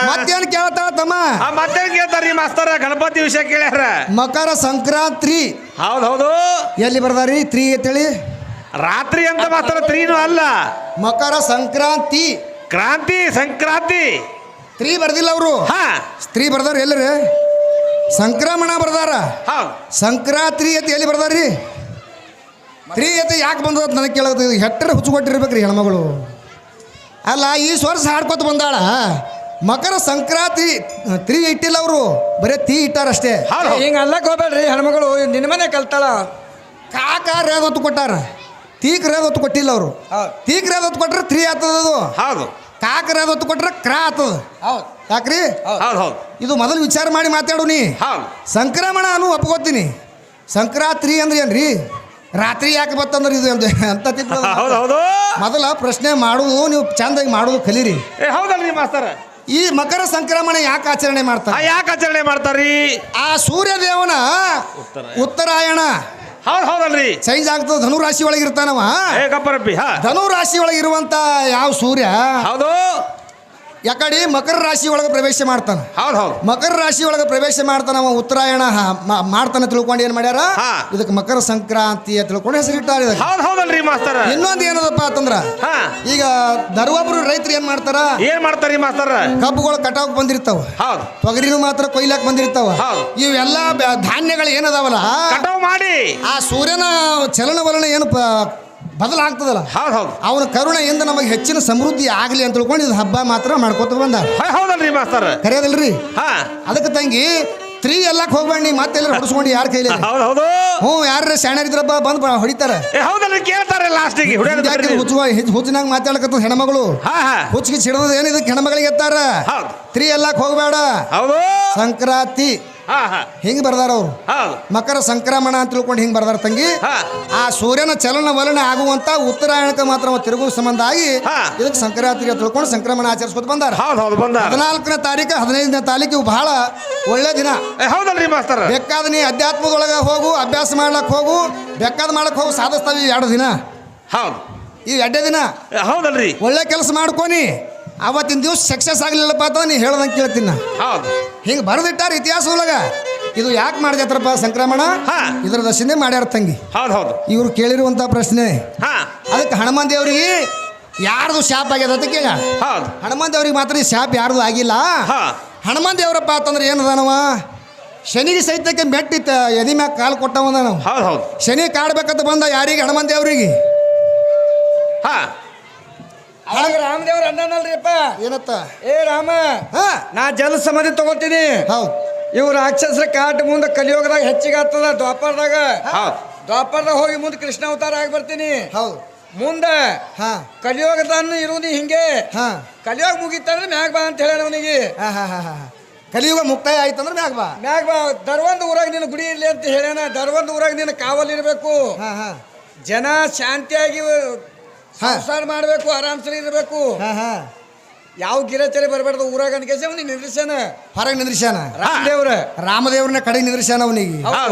ಮತ್ತೇನ್ ಕೇಳ್ತಾ ತಮ್ಮ? ಮತ್ತೇನ್ ಕೇಳ್ತಾರ್ರಿ ಮಾಸ್ತರ? ಗಣಪತಿ ವಿಷಯ ಕೇಳ್ಯಾರ. ಮಕರ ಸಂಕ್ರಾಂತಿ ಹೌದು ಹೌದು ಎಲ್ಲಿ ಬರ್ದಾರಿ? ತ್ರೀ ಅಂತೇಳಿ ರಾತ್ರಿ ಅಂತ ಮಾಸ್ತರ, ತ್ರೀನು ಅಲ್ಲ. ಮಕರ ಸಂಕ್ರಾಂತಿ ಕ್ರಾಂತಿ ಸಂಕ್ರಾಂತಿ ತ್ರೀ ಬರ್ದಿಲ್ಲ ಅವರು. ಹಾ ಸ್ತ್ರೀ ಬರ್ದಾರ ಎಲ್ಲರಿ? ಸಂಕ್ರಮಣ ಬರ್ದಾರ. ಹೌದು ಸಂಕ್ರಾಂತಿ ಅಂತ ಎಲ್ಲಿ ಬರ್ದಾರ್ರಿ? ತ್ರೀ ಅಂತ ಯಾಕೆ ಬಂದದ ನನಗೆ ಕೇಳೋದು. ಹೆಟ್ಟರೆ ಹುಚ್ಚುಕೊಟ್ಟಿರ್ಬೇಕ್ರಿ ಹೆಣ್ಮಗಳು. ಅಲ್ಲ ಈ ವರ್ಷ ಹಾಡ್ಕೊತ ಬಂದಾಳ. ಮಕರ ಸಂಕ್ರಾಂತಿ ತ್ರೀ ಇಟ್ಟಿಲ್ಲ ಅವರು, ಬರೀ ತೀ ಇಟ್ಟಾರಷ್ಟೇ. ಹೌದು ಹಿಂಗ ಅಲ್ಲಕ್ ಹೋಗ್ಬೇಡ್ರಿ, ಹೆಣ್ಮಗಳು ನಿನ್ನ ಮನೆ ಕಲ್ತಾಳ. ಕಾಕ ರೇದ್ ಹೊತ್ತು ಕೊಟ್ಟಾರ, ತೀಕ್ ರೇದ್ ಹೊತ್ತು ಕೊಟ್ಟಿಲ್ಲ ಅವರು. ತೀಕ್ ರೇದ್ ಹೊತ್ತು ಕೊಟ್ರೆ ತ್ರೀ ಆಗ್ತದ ಅದು. ಹೌದು ಕಾಕ ರೇದ್ ಹೊತ್ತು ಕೊಟ್ರೆ ಕ್ರಾ ಆಗ್ತದ. ಹೌದು ಯಾಕ್ರಿ? ಹೌದು ಹೌದು ಇದು ಮೊದಲು ವಿಚಾರ ಮಾಡಿ ಮಾತಾಡು ನೀ. ಹೌದು ಸಂಕ್ರಮಣ ಅನು ಒಪ್ಕೋತೀನಿ. ಸಂಕ್ರಾಂತಿ ಅಂದ್ರೆ ಏನ್ರಿ? ರಾತ್ರಿ ಯಾಕೆ ಬತ್ತಂದ್ರೆ ಇದು ಅಂತ ಹೌದು ಹೌದು ಮೊದಲ ಪ್ರಶ್ನೆ ಮಾಡುವುದು ನೀವು ಚಂದಾಗಿ ಮಾಡುವುದು ಕಲೀರಿ. ಹೌದಲ್ರಿ ಮಾಸ್ತರ? ಈ ಮಕರ ಸಂಕ್ರಮಣ ಯಾಕೆ ಆಚರಣೆ ಮಾಡ್ತಾರೆ? ಯಾಕೆ ಆಚರಣೆ ಮಾಡ್ತಾರ್ರಿ? ಆ ಸೂರ್ಯ ದೇವನ ಉತ್ತರಾಯಣ ಹೌದು ಹೌದಲ್ರಿ? ಚೇಂಜ್ ಆಗ್ತದ. ಧನು ರಾಶಿ ಒಳಗೆ ಇರ್ತಾನವ. ಕಪ್ಪರಪ್ಪಿ. ಹಾ ಧನು ರಾಶಿ ಒಳಗೆ ಇರುವಂತ ಯಾವ ಸೂರ್ಯ ಹೌದು ಯಾಕಡಿ ಮಕರ ರಾಶಿ ಒಳಗೆ ಪ್ರವೇಶ ಮಾಡ್ತಾನ. ಹೌದು ಹೌದು ಮಕರ ರಾಶಿ ಒಳಗೆ ಪ್ರವೇಶ ಮಾಡ್ತಾನ ಅವ. ಉತ್ತರಾಯಣ ಮಾಡ್ತಾನೆ ತಿಳ್ಕೊಂಡು ಏನ್ ಮಾಡ್ಯಾರ, ಹಾ. ಇದಕ್ಕೆ ಮಕರ ಸಂಕ್ರಾಂತಿ ಅಂತ ತಿಳ್ಕೊಂಡು ಹೆಸರಿಟ್ಟಾರ. ಹೌದು ಹೌದಲ್ರಿ ಮಾಸ್ತರ? ಇನ್ನೊಂದು ಏನದಪ್ಪ ಅಂತಂದ್ರ, ಹಾ ಈಗ ದರ್ವೊಬ್ರು ರೈತರು ಏನ್ ಮಾಡ್ತಾರ, ಏನ್ ಮಾಡ್ತಾರ್ರಿ ಮಾಸ್ತರ? ಕಬ್ಬುಗಳು ಕಟಾಕ್ ಬಂದಿರ್ತಾವ, ಹೌದು ತೊಗರಿನೂ ಮಾತ್ರ ಕೊಯ್ಲಾಕ್ ಬಂದಿರ್ತಾವ. ಹೌದು. ಇವೆಲ್ಲ ಧಾನ್ಯಗಳು ಏನದಾವಲ್ಲ, ಕಟಾವ್ ಮಾಡಿ ಆ ಸೂರ್ಯನ ಚಲನವಲನ ಏನು ಬದಲಾಗ್ತದಲ್ಲ, ಹೌದು ಹೌದು ಅವನ ಕರುಣೆಯಿಂದ ನಮಗೆ ಹೆಚ್ಚಿನ ಸಮೃದ್ಧಿ ಆಗಲಿ ಅಂತ ತಿಳ್ಕೊಂಡು ಇದು ಹಬ್ಬ ಮಾತ್ರ ಮಾಡ್ಕೋತ ಬಂದ. ಹೌದಲ್ರಿ ಮಾಸ್ತರ? ಕರೆಯೋದಲ್ರಿ? ಹಾ ಅದಕ್ಕೆ ತಂಗಿ ತ್ರೀ ಎಲ್ಲಕ್ಕೆ ಹೋಗ್ಬೇಡಿ, ಮತ್ತೆಲ್ಲ ಹೊಡಿಸ್ಕೊಂಡು ಯಾರ ಕೈಲಿ. ಹೌದು ಹೌದು ಹ್ಞೂ ಯಾರ ಶಾಣ್ಯರಿದ್ರಪ್ಪ ಬಂದು ಹೊಡಿತಾರ. ಹೌದಲ್ರಿ? ಕೇಳ್ತಾರೆ ಲಾಸ್ಟಿಗೆ ಹುಚ್ಚಿನಾಗ ಮಾತಾಡಕತ್ತ ಹೆಣ್ಮಗಳು. ಹಾ ಹಾ ಹುಚ್ಚಿಗೆ ಸಿಡೋದು ಏನಿದಕ್ಕೆ ಹೆಣ್ಮಗಳಿಗೆ ಎತ್ತಾರ. ಹೌದು ತ್ರೀ ಎಲ್ಲಕ್ಕೆ ಹೋಗ್ಬೇಡ. ಹೌದು ಸಂಕ್ರಾಂತಿ ಹಾ ಹಾ ಹಿಂಗೆ ಬರ್ದಾರ ಅವ್ರು. ಹೌದು ಮಕರ ಸಂಕ್ರಮಣ ಅಂತ ತಿಳ್ಕೊಂಡು ಹಿಂಗೆ ಬರ್ದಾರ ತಂಗಿ. ಹಾ ಆ ಸೂರ್ಯನ ಚಲನವಲನ ಆಗುವಂತ ಉತ್ತರಾಯಣಕ್ಕೆ ಮಾತ್ರ ತಿರುಗುವ ಸಂಬಂಧ ಆಗಿ ಹಾ. ಇದಕ್ಕೆ ಸಂಕ್ರಾಂತಿ ಅಂತ ತಿಳ್ಕೊಂಡು ಸಂಕ್ರಮಣ ಆಚರಿಸ್ಕೊತ ಬಂದಾರ. ಹೌದು ಹೌದು ಬಂದ 14ನೇ ತಾರೀಕು 15ನೇ ತಾರೀಕು ಇವು ಬಹಳ ಒಳ್ಳೆ ದಿನ. ಹೌದಲ್ರಿ ಮಾಸ್ತರ? ಬೇಕಾದ ನೀ ಅಧ್ಯಾತ್ಮದೊಳಗೆ ಹೋಗು, ಅಭ್ಯಾಸ ಮಾಡ್ಲಕ್ ಹೋಗು, ಬೇಕಾದ ಮಾಡಕ್ ಹೋಗು, ಸಾಧಿಸ್ತಾವ ಈ 2 ದಿನ. ಹೌದು ಈ 2 ದಿನ ಹೌದಲ್ರಿ? ಒಳ್ಳೆ ಕೆಲಸ ಮಾಡ್ಕೊನಿ. ಅವತ್ತಿನ ದಿವಸ ಸಕ್ಸಸ್ ಆಗ್ಲಿಲ್ಲಪ್ಪ ಅಂತ ನೀ ಹೇಳ್ದಂಗೆ ಕೇಳ್ತೀನಿ ನಾ. ಹೌದು ಹಿಂಗೆ ಬರೆದಿಟ್ಟಾರ ಇತಿಹಾಸದೊಳಗ. ಇದು ಯಾಕೆ ಮಾಡಿದ್ರಪ್ಪ ಸಂಕ್ರಮಣ? ಹಾ. ಇದರ ದಶಿಂದೆ ಮಾಡ್ಯಾರ ತಂಗಿ. ಹೌದು ಹೌದು ಇವ್ರು ಕೇಳಿರುವಂತ ಪ್ರಶ್ನೆ. ಹಾ ಅದಕ್ಕೆ ಹನುಮಾನ್ ದೇವ್ರಿಗೆ ಯಾರ್ದು ಶಾಪ್ ಆಗ್ಯದ ಅಂತ ಕೇಳ. ಹೌದು ಹನುಮಾನ್ ದೇವ್ರಿಗೆ ಮಾತ್ರ ಈ ಶಾಪ್ ಯಾರ್ದು ಆಗಿಲ್ಲ. ಹಾ ಹನುಮಾನ್ ದೇವ್ರಪ್ಪ ಅಂತಂದ್ರೆ ಏನದಾನವ, ಶನಿಗೆ ಸಹಿತಕ್ಕೆ ಮೆಟ್ಟಿತ್ತ ಎದಿ ಮ್ಯಾಗ ಕಾಲು ಕೊಟ್ಟವನ ನಾವು. ಹೌದು ಹೌದು ಶನಿ ಕಾಡ್ಬೇಕಂತ ಬಂದ ಯಾರಿಗೆ? ಹನುಮಾನ್ ದೇವ್ರಿಗೆ. ಹಾ ಅವಾಗ ರಾಮದೇವ್ರ ಅನ್ನನಲ್ರಿಪ್ಪ, ಏನತ್ತ? ಏ ರಾಮ, ಹಾ ನಾ ಜಲ ಸಮಾಧಿ ತಗೋತೀನಿ. ಹೌದು ಇವ್ ರಾಕ್ಷಸರ ಕಾಟ ಮುಂದೆ ಕಲಿಯೋಗದಾಗ ಹೆಚ್ಚಿಗೆ ಆಗ್ತದ. ದ್ವಾಪರದಾಗ ಹೋಗಿ ಮುಂದೆ ಕೃಷ್ಣ ಅವತಾರ ಆಗಿ ಬರ್ತೀನಿ. ಹೌದು ಮುಂದೆ ಹಾ ಕಲಿಯೋಗದಾನು ಇರುವುದು ಹಿಂಗೆ. ಹಾ ಕಲಿಯೋಗ ಮುಗಿತಂದ್ರೆ ಮ್ಯಾಗ ಬಾ ಅಂತ ಹೇಳ ಅವನಿಗೆ. ಹಾ ಹಾ ಹಾ ಹಾ ಕಲಿಯುಗ ಮುಕ್ತಾಯ ಆಯ್ತಂದ್ರೆ ಮ್ಯಾಗ ಬಾ. ಮ್ಯಾಗ ಬಾ, ದರ್ವಂದ ಊರಾಗ ನಿನ್ನ ಗುಡಿ ಇರ್ಲಿ ಅಂತ ಹೇಳ್ಯಾನ. ದರ್ವಂದ ಊರಾಗ ನಿನ್ನ ಕಾವಲ್ ಇರಬೇಕು. ಹಾ ಹಾ ಜನ ಶಾಂತಿಯಾಗಿ ಸಂಸಾರ ಮಾಡಬೇಕು, ಆರಾಮ್ಸರಿ ಇರಬೇಕು. ಹಾ ಹಾ ಯಾವ ಗಿರಚರಿ ಬರಬಾರ್ದು ಊರಾಗ ಅನ್ಕೇಶ ಅವ್ನಿಗೆ ನಿಂದ್ರಿಸ್ಯಾನ. ಹೊರಗೆ ನಿಂದ್ರಿಸ್ಯಾನ ರಾಮದೇವ್ರ. ರಾಮದೇವ್ರನ್ನ ಕಡೆಗೆ ನಿಂದ್ರಿಸ್ಯಾನ ಅವನಿಗೆ.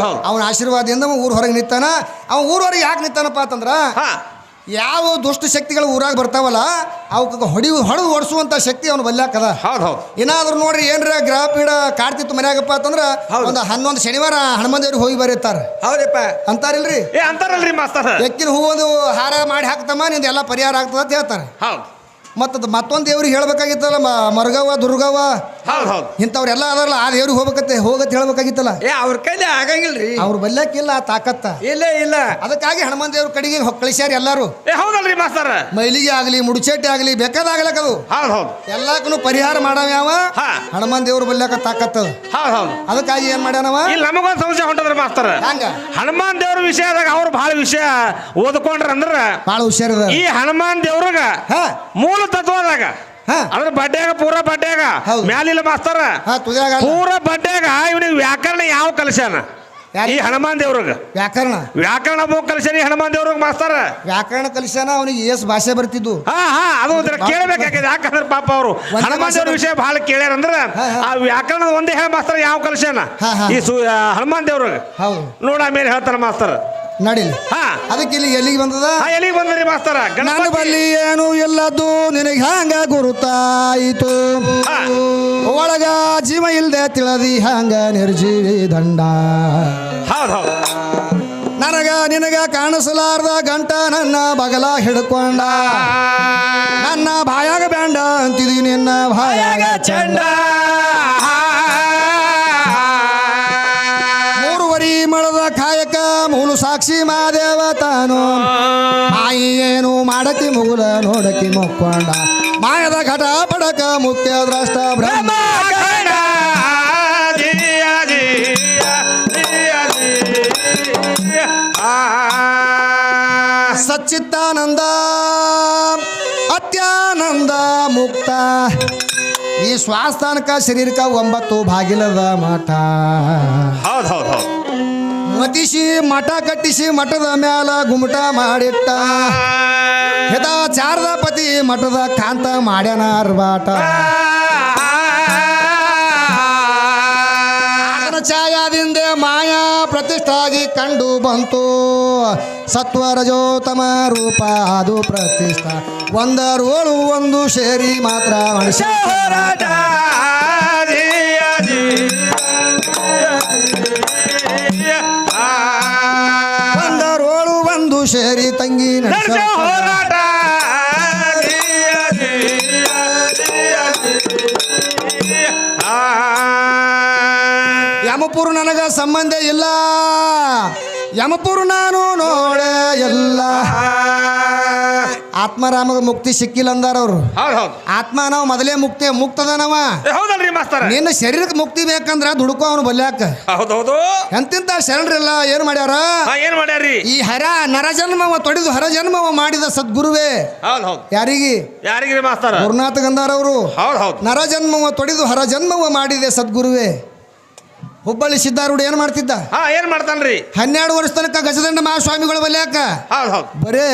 ಅವನ ಆಶೀರ್ವಾದದಿಂದ ಊರ್ ಹೊರಗೆ ನಿಂತಾನ. ಅವ ಊರ್ ಹೊರಗೆ ಯಾಕೆ ನಿಂತಾನಪ್ಪ ಅಂತಂದ್ರ, ಯಾವ ದುಷ್ಟ ಶಕ್ತಿಗಳು ಊರಾಗ ಬರ್ತಾವಲ್ಲ ಅವಕ್ಕೆ ಹೊಡೆದು ಓಡಿಸುವಂತ ಶಕ್ತಿ ಅವನು ಬಲ್ಯಾಕದ. ಹೌದು ಹೌದು ಏನಾದ್ರು ನೋಡ್ರಿ ಏನ್ರ ಗ್ರಹ ಪೀಡ ಕಾಡ್ತಿತ್ತು ಮನ್ಯಾಗಪ್ಪ ಅಂತಂದ್ರ ಒಂದು 11 ಶನಿವಾರ ಹನುಮಾನ್ ದೇವ್ರಿಗೆ ಹೋಗಿ ಬರೀತಾರ. ಹೌದಪ್ಪ ಅಂತಾರಿಲ್ರಿ? ಅಂತಾರಲ್ರಿ ಮಾಸ್ತರ? ಎಕ್ಕಿನ ಹೂವೊಂದು ಹಾರ ಮಾಡಿ ಹಾಕ್ತಮ್ಮ ನಿಂದ ಎಲ್ಲ ಪರಿಹಾರ ಆಗ್ತದ ಅಂತ ಹೇಳ್ತಾರೆ. ಹೌದು ಮತ್ತದು ಮತ್ತೊಂದು ದೇವ್ರಿಗೆ ಹೇಳ್ಬೇಕಾಗಿತ್ತಲ್ಲ, ಮರ್ಗವ್ವ ದುರ್ಗವ್ವ ಹೌದ್ ಹೌದ್ ಇಂಥವ್ರೆಲ್ಲ ಅದಾರಲ್ಲ ಆ ದೇವ್ರಿಗೆ ಹೋಗತ್ತೆ ಹೇಳ್ಬೇಕಾಗಿತ್ತಲ್ಲ ಅವ್ರ ಕೈಲಿ ಆಗಂಗಿಲ್ರಿ ಅವ್ರು ಬಲ್ಯಾಕಿಲ್ಲ ಆ ತಾಕತ್ತ ಇಲ್ಲ ಇಲ್ಲ ಅದಕ್ಕಾಗಿ ಹನುಮಂತ ದೇವ್ರ ಕಡೆಗೆ ಕಳಿಸ್ಯಾರ ಎಲ್ಲಾರು ಹೌದಲ್ರಿ ಮಾಸ್ತರ ಮೈಲಿಗೆ ಆಗ್ಲಿ ಮುಡುಚೇಟಿ ಆಗ್ಲಿ ಬೇಕಾದಾಗ್ಲಕ್ಕದು ಹೌದ್ ಹೌದ್ ಎಲ್ಲಾಕನು ಪರಿಹಾರ ಮಾಡವ ಯಾವ ಹಾ. ಹನುಮಂತ ದೇವ್ರ ಬಲ್ಯಾಕ ತಾಕತ್ತದ ಹೌದ್ ಹೌದ್ ಅದಕ್ಕಾಗಿ ಏನ್ ಮಾಡ್ಯಾನವ ಇಲ್ಲಿ ನಮಗೊಂದು ಸಮಸ್ಯೆ ಹೊಂಟದ್ರಿ ಮಾಸ್ತರ ಹಂಗ ಹನುಮಾನ್ ದೇವ್ರ ವಿಷಯದಾಗ ಅವ್ರು ಬಹಳ ವಿಷಯ ಓದ್ಕೊಂಡ್ರ ಅಂದ್ರ ಬಾಳ ಹುಷಾರದ ಈ ಹನುಮಾನ್ ದೇವ್ರಗ ಹಾ ಮೂಲ ತತ್ವದಾಗ ಹಾ ಅದ್ರ ಬಡ್ಡ್ಯಾಗ ಪೂರ ಬಡ್ಡ್ಯಾಗ ಹೌದು. ಮ್ಯಾಲಿಲ್ಲ ಮಾಸ್ತರ ಹಾ ತುದಿಯಾಗ ಪೂರ ಬಡ್ಡ್ಯಾಗ ಇವನಿಗೆ ವ್ಯಾಕರಣ ಯಾವ ಕಲಿಸ್ಯಾನ ಈ ಹನುಮಾನ್ ದೇವ್ರಗ ವ್ಯಾಕರಣ ಬೋಕ್ ಕಲಿಸ್ಯಾನ ಈ ಹನುಮಾನ್ ದೇವ್ರಗ ಮಾಸ್ತರ ವ್ಯಾಕರಣ ಕಲಿಸ್ಯಾನ ಅವನಿಗೆ ಎಸ್ ಭಾಷೆ ಬರ್ತಿದ್ದು ಹಾ ಅದು ಕೇಳಬೇಕಾಗಿದೆ ಯಾಕಂದ್ರೆ ಪಾಪ ಅವರು ಹನುಮಾನ್ ದೇವ್ರ ವಿಷಯ ಬಹಳ ಕೇಳ್ಯಾರಂದ್ರ ಆ ವ್ಯಾಕರಣದ ಒಂದೇ ಹೇಳ ಮಾಸ್ತರ ಯಾವ ಕಲಿಸ್ಯಾನ ಈ ಹನುಮಾನ್ ದೇವ್ರಗ ಹೌದು ನೋಡ ಆಮೇಲೆ ಹೇಳ್ತಾರ ಮಾಸ್ತರ ನಡಿಲಿ ಹಾ ಅದಕ್ಕೆ ಇಲ್ಲಿ ಎಲ್ಲಿಗೆ ಬಂದದ ಎಲ್ಲಿಗೆ ಬಂದ್ರಿ ಮಾಸ್ತರ ನಾನು ಬಲ್ಲಿ ಏನು ಎಲ್ಲದ್ದು ನಿನಗೆ ಹ್ಯಾಂಗ ಗುರುತಾಯಿತು ಒಳಗ ಜೀವ ಇಲ್ದೆ ತಿಳದಿ ಹ್ಯಾಂಗ ನಿರ್ಜೀವಿ ದಂಡ ಹೌದ್ ಹೌದ್ ನನಗ ನಿನಗ ಕಾಣಿಸಲಾರ್ದ ಗಂಟ ನನ್ನ ಬಗಲ ಹಿಡ್ಕೊಂಡ ನನ್ನ ಬಾಯಾಗ ಬ್ಯಾಂಡ ಅಂತಿದಿ ನಿನ್ನ ಬಾಯಾಗ ಚಂಡ ಮೂರುವರಿ ಮಳದ ಕಾಯಕ ಮೂಲು ಸಾಕ್ಷಿ ಮಾದೇವ ತಾನು ಮಾಯಿ ಏನು ಮಾಡಕಿ ಮುಗುಲ ನೋಡಕಿ ಮುಕ್ಕೊಂಡ ಮಾಯದ ಘಟ ಪಡಕ ಮುಖ್ಯ ದ್ರಷ್ಟ ಬ್ರಹ್ಮ ಸಚ್ಚಿತ್ತಾನಂದ ಅತ್ಯಾನಂದ ಮುಕ್ತ ಈ ಶ್ವಾಸದಾನಕ ಶರೀರಕ 9 ಬಾಗಿಲದ ಮಠ ಹೌದ್ ಹೌದ್ ಹೌದ್ ಮತಿಸಿ ಮಠ ಕಟ್ಟಿಸಿ ಮಠದ ಮ್ಯಾಲ ಗುಮಟ ಮಾಡಿಟ್ಟ ಚಾರದ ಪತಿ ಮಠದ ಕಾಂತ ಮಾಡ್ಯಾನ ಅರ್ಬಾಟ ಛಾಯಾದಿಂದ ಮಾಯಾ ಪ್ರತಿಷ್ಠಾಗಿ ಕಂಡು ಬಂತು ಸತ್ವರಜೋತಮ ರೂಪ ಅದು ಪ್ರತಿಷ್ಠಾ ಒಂದರೋಳು ಒಂದು ಸೇರಿ ಮಾತ್ರ ಮನುಷ್ಯ ಹೋರಾಟ ಒಂದರೋಳು ಒಂದು ಸೇರಿ ತಂಗಿ ನಡೆಸ ಹೋರಾಟ ಯಮಪುರ ನನಗ ಸಂಬಂಧ ಇಲ್ಲ ಯಮಪುರ ನಾನು ನೋಡೆ ಎಲ್ಲ ಆತ್ಮರಾಮಗ ಮುಕ್ತಿ ಸಿಕ್ಕಿಲ್ಲ ಅಂದಾರ ಅವ್ರು ಹೌದ್ ಹೌದ್ ಆತ್ಮ ನಾವು ಮೊದಲೇ ಮುಕ್ತದನವ ಹೌದಲ್ರಿ ಮಾಸ್ತರ ನಿನ್ನ ಶರೀರಕ್ಕೆ ಮುಕ್ತಿ ಬೇಕಂದ್ರ ದುಡುಕೋ ಅವನು ಬಲ್ಯಾಕ ಹೌದೌದು ಎಂತಿಂತ ಶರಣರೆಲ್ಲ ಏನ್ ಮಾಡ್ಯಾರ ಏನ್ ಮಾಡ್ಯಾರ್ರಿ ಈ ನರಜನ್ಮವ ತೊಡೆದು ಹರಜನ್ಮವ ಮಾಡಿದ ಸದ್ಗುರುವೇ ಹೌದ್ ಹೌದ್ ಯಾರಿಗಿ ಮಾಸ್ತರ ಗುರುನಾಥ ಗಂಧಾರ ಅವರು ಹೌದ್ ಹೌದ್ ನರಜನ್ಮವ ತೊಡೆದು ಹರಜನ್ಮವ ಮಾಡಿದೆ ಸದ್ಗುರುವೇ ಹುಬ್ಬಳ್ಳಿ ಸಿದ್ದಾರೂಢ ಏನ್ ಮಾಡ್ತಿದ್ದ ಏನ್ ಮಾಡ್ತಾನ್ರಿ 12 ವರ್ಷ ತನಕ ಗಜದಂಡ ಮಹಾಸ್ವಾಮಿಗಳು ಬಲ್ಯಾಕ ಹೌದ್ ಹೌದ್ ಬರೇ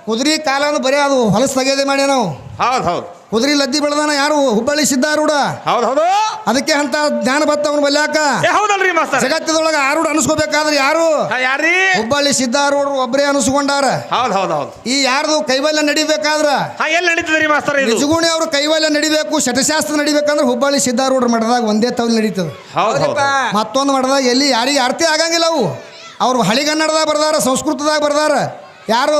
ಕುದುರೆ ಕಾಲ ಬರೇ ಅದು ಹೊಲಸು ತೆಗೆದೆ ಮಾಡ್ಯ ನಾವು ಹೌದ್ ಹೌದ್ ಕುದುರೆ ಲದ್ದಿ ಬೆಳೆದಾನ ಯಾರು ಹುಬ್ಬಳ್ಳಿ ಸಿದ್ದಾರೂಢ ಹೌದ್ ಹೌದು ಅದಕ್ಕೆ ಅಂತ ಜ್ಞಾನ ಬತ್ತವನು ಬಲ್ಯಾಕ ಹೌದಲ್ರಿ ಮಾಸ್ತರ ಜಗತ್ತದೊಳಗ ಆರೂಢ ಅನಿಸ್ಕೋಬೇಕಾದ್ರೆ ಯಾರು ಯಾರ್ರಿ ಹುಬ್ಬಳ್ಳಿ ಸಿದ್ದಾರೂಢರು ಒಬ್ಬರೇ ಅನಿಸ್ಕೊಂಡಾರ ಹೌದ್ ಹೌದ್ ಹೌದ್ ಈ ಯಾರ್ದು ಕೈವಲ್ಯ ನಡಿಬೇಕಾದ್ರ ಎಲ್ಲಿ ನಡೀತದ್ರಿ ಮಾಸ್ತರ ಇದು ನಿಜಗುಣಿ ಅವ್ರ ಕೈವಲ್ಯ ನಡಿಬೇಕು ಶತಶಾಸ್ತ್ರ ನಡಿಬೇಕಂದ್ರೆ ಹುಬ್ಬಳ್ಳಿ ಸಿದ್ದಾರೂಢರ ಮಠದಾಗ ಒಂದೇ ತವಲ್ ನಡೀತದ ಹೌದ್ ಹೌದ್ ಮತ್ತೊಂದು ಮಠದಾಗ ಎಲ್ಲಿ ಯಾರಿಗೆ ಅರ್ಥ ಆಗಂಗಿಲ್ಲ ಅವು ಅವ್ರು ಹಳಿಗನ್ನಡದಾಗ ಬರ್ದಾರ ಸಂಸ್ಕೃತದಾಗ ಬರ್ದಾರ ಯಾರು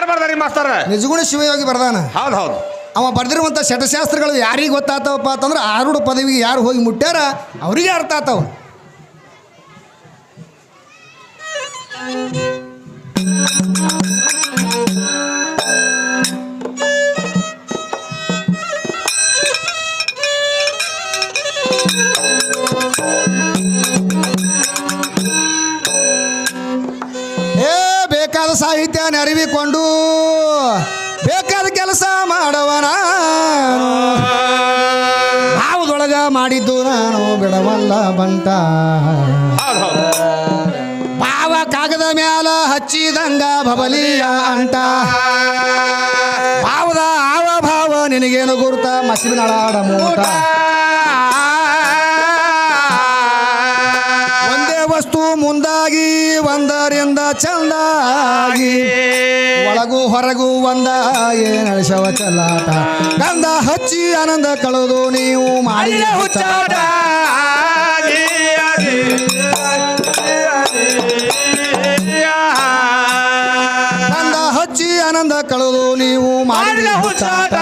ಬರ್ದಾರಿ ಮಾಸ್ತರ ನಿಜಗುಣಿ ಶಿವಯೋಗಿ ಬರ್ದಾನ ಹೌದ್ ಹೌದ್ ಅವ ಬರ್ದಿರುವಂಥ ಶತಶಾಸ್ತ್ರಗಳು ಯಾರಿಗೆ ಗೊತ್ತಾಗ್ತಾವಪ್ಪ ಅಂತಂದ್ರೆ ಆರೂಢ ಪದವಿಗೆ ಯಾರು ಹೋಗಿ ಮುಟ್ಟ್ಯಾರ ಅವರಿಗೆ ಅರ್ಥ ಆಗ್ತಾವ ಬೇಕಾದ ಸಾಹಿತ್ಯ ಅರಿವಿಕೊಂಡು ಬೇಕಾದ ಕೆಲಸ ಮಾಡವನ ಭಾವದೊಳಗ ಮಾಡಿದ್ದು ನಾನು ಬಿಡವಲ್ಲ ಬಂಟ ಭಾವ ಕಾಗದ ಮ್ಯಾಲ ಹಚ್ಚಿದಂಗ ಬಬಲಿಯ ಅಂಟ ಭಾವದ ಆವ ಭಾವ ನಿನಗೇನು ಗುರುತ ಮಸಿಬಿನಳಾಡ ಮೂಟ ಒಂದೇ ವಸ್ತು ಮುಂದಾಗಿ ಒಂದರಿಂದ ಚಂದಾಗಿ ಒಳಗೂ ಹೊರಗೂ ಒಂದಾಗಿ ನಡೆಸವ ಚಲಾಟ ಗಂಧ ಹಚ್ಚಿ ಆನಂದ ಕಳೆದು ನೀವು ಮಾಡಿದ ಹುಚ್ಚಾಟ ಗಂಧ ಹಚ್ಚಿ ಆನಂದ ಕಳೆದು ನೀವು ಮಾಡಿದ ಹುಚ್ಚಾಟ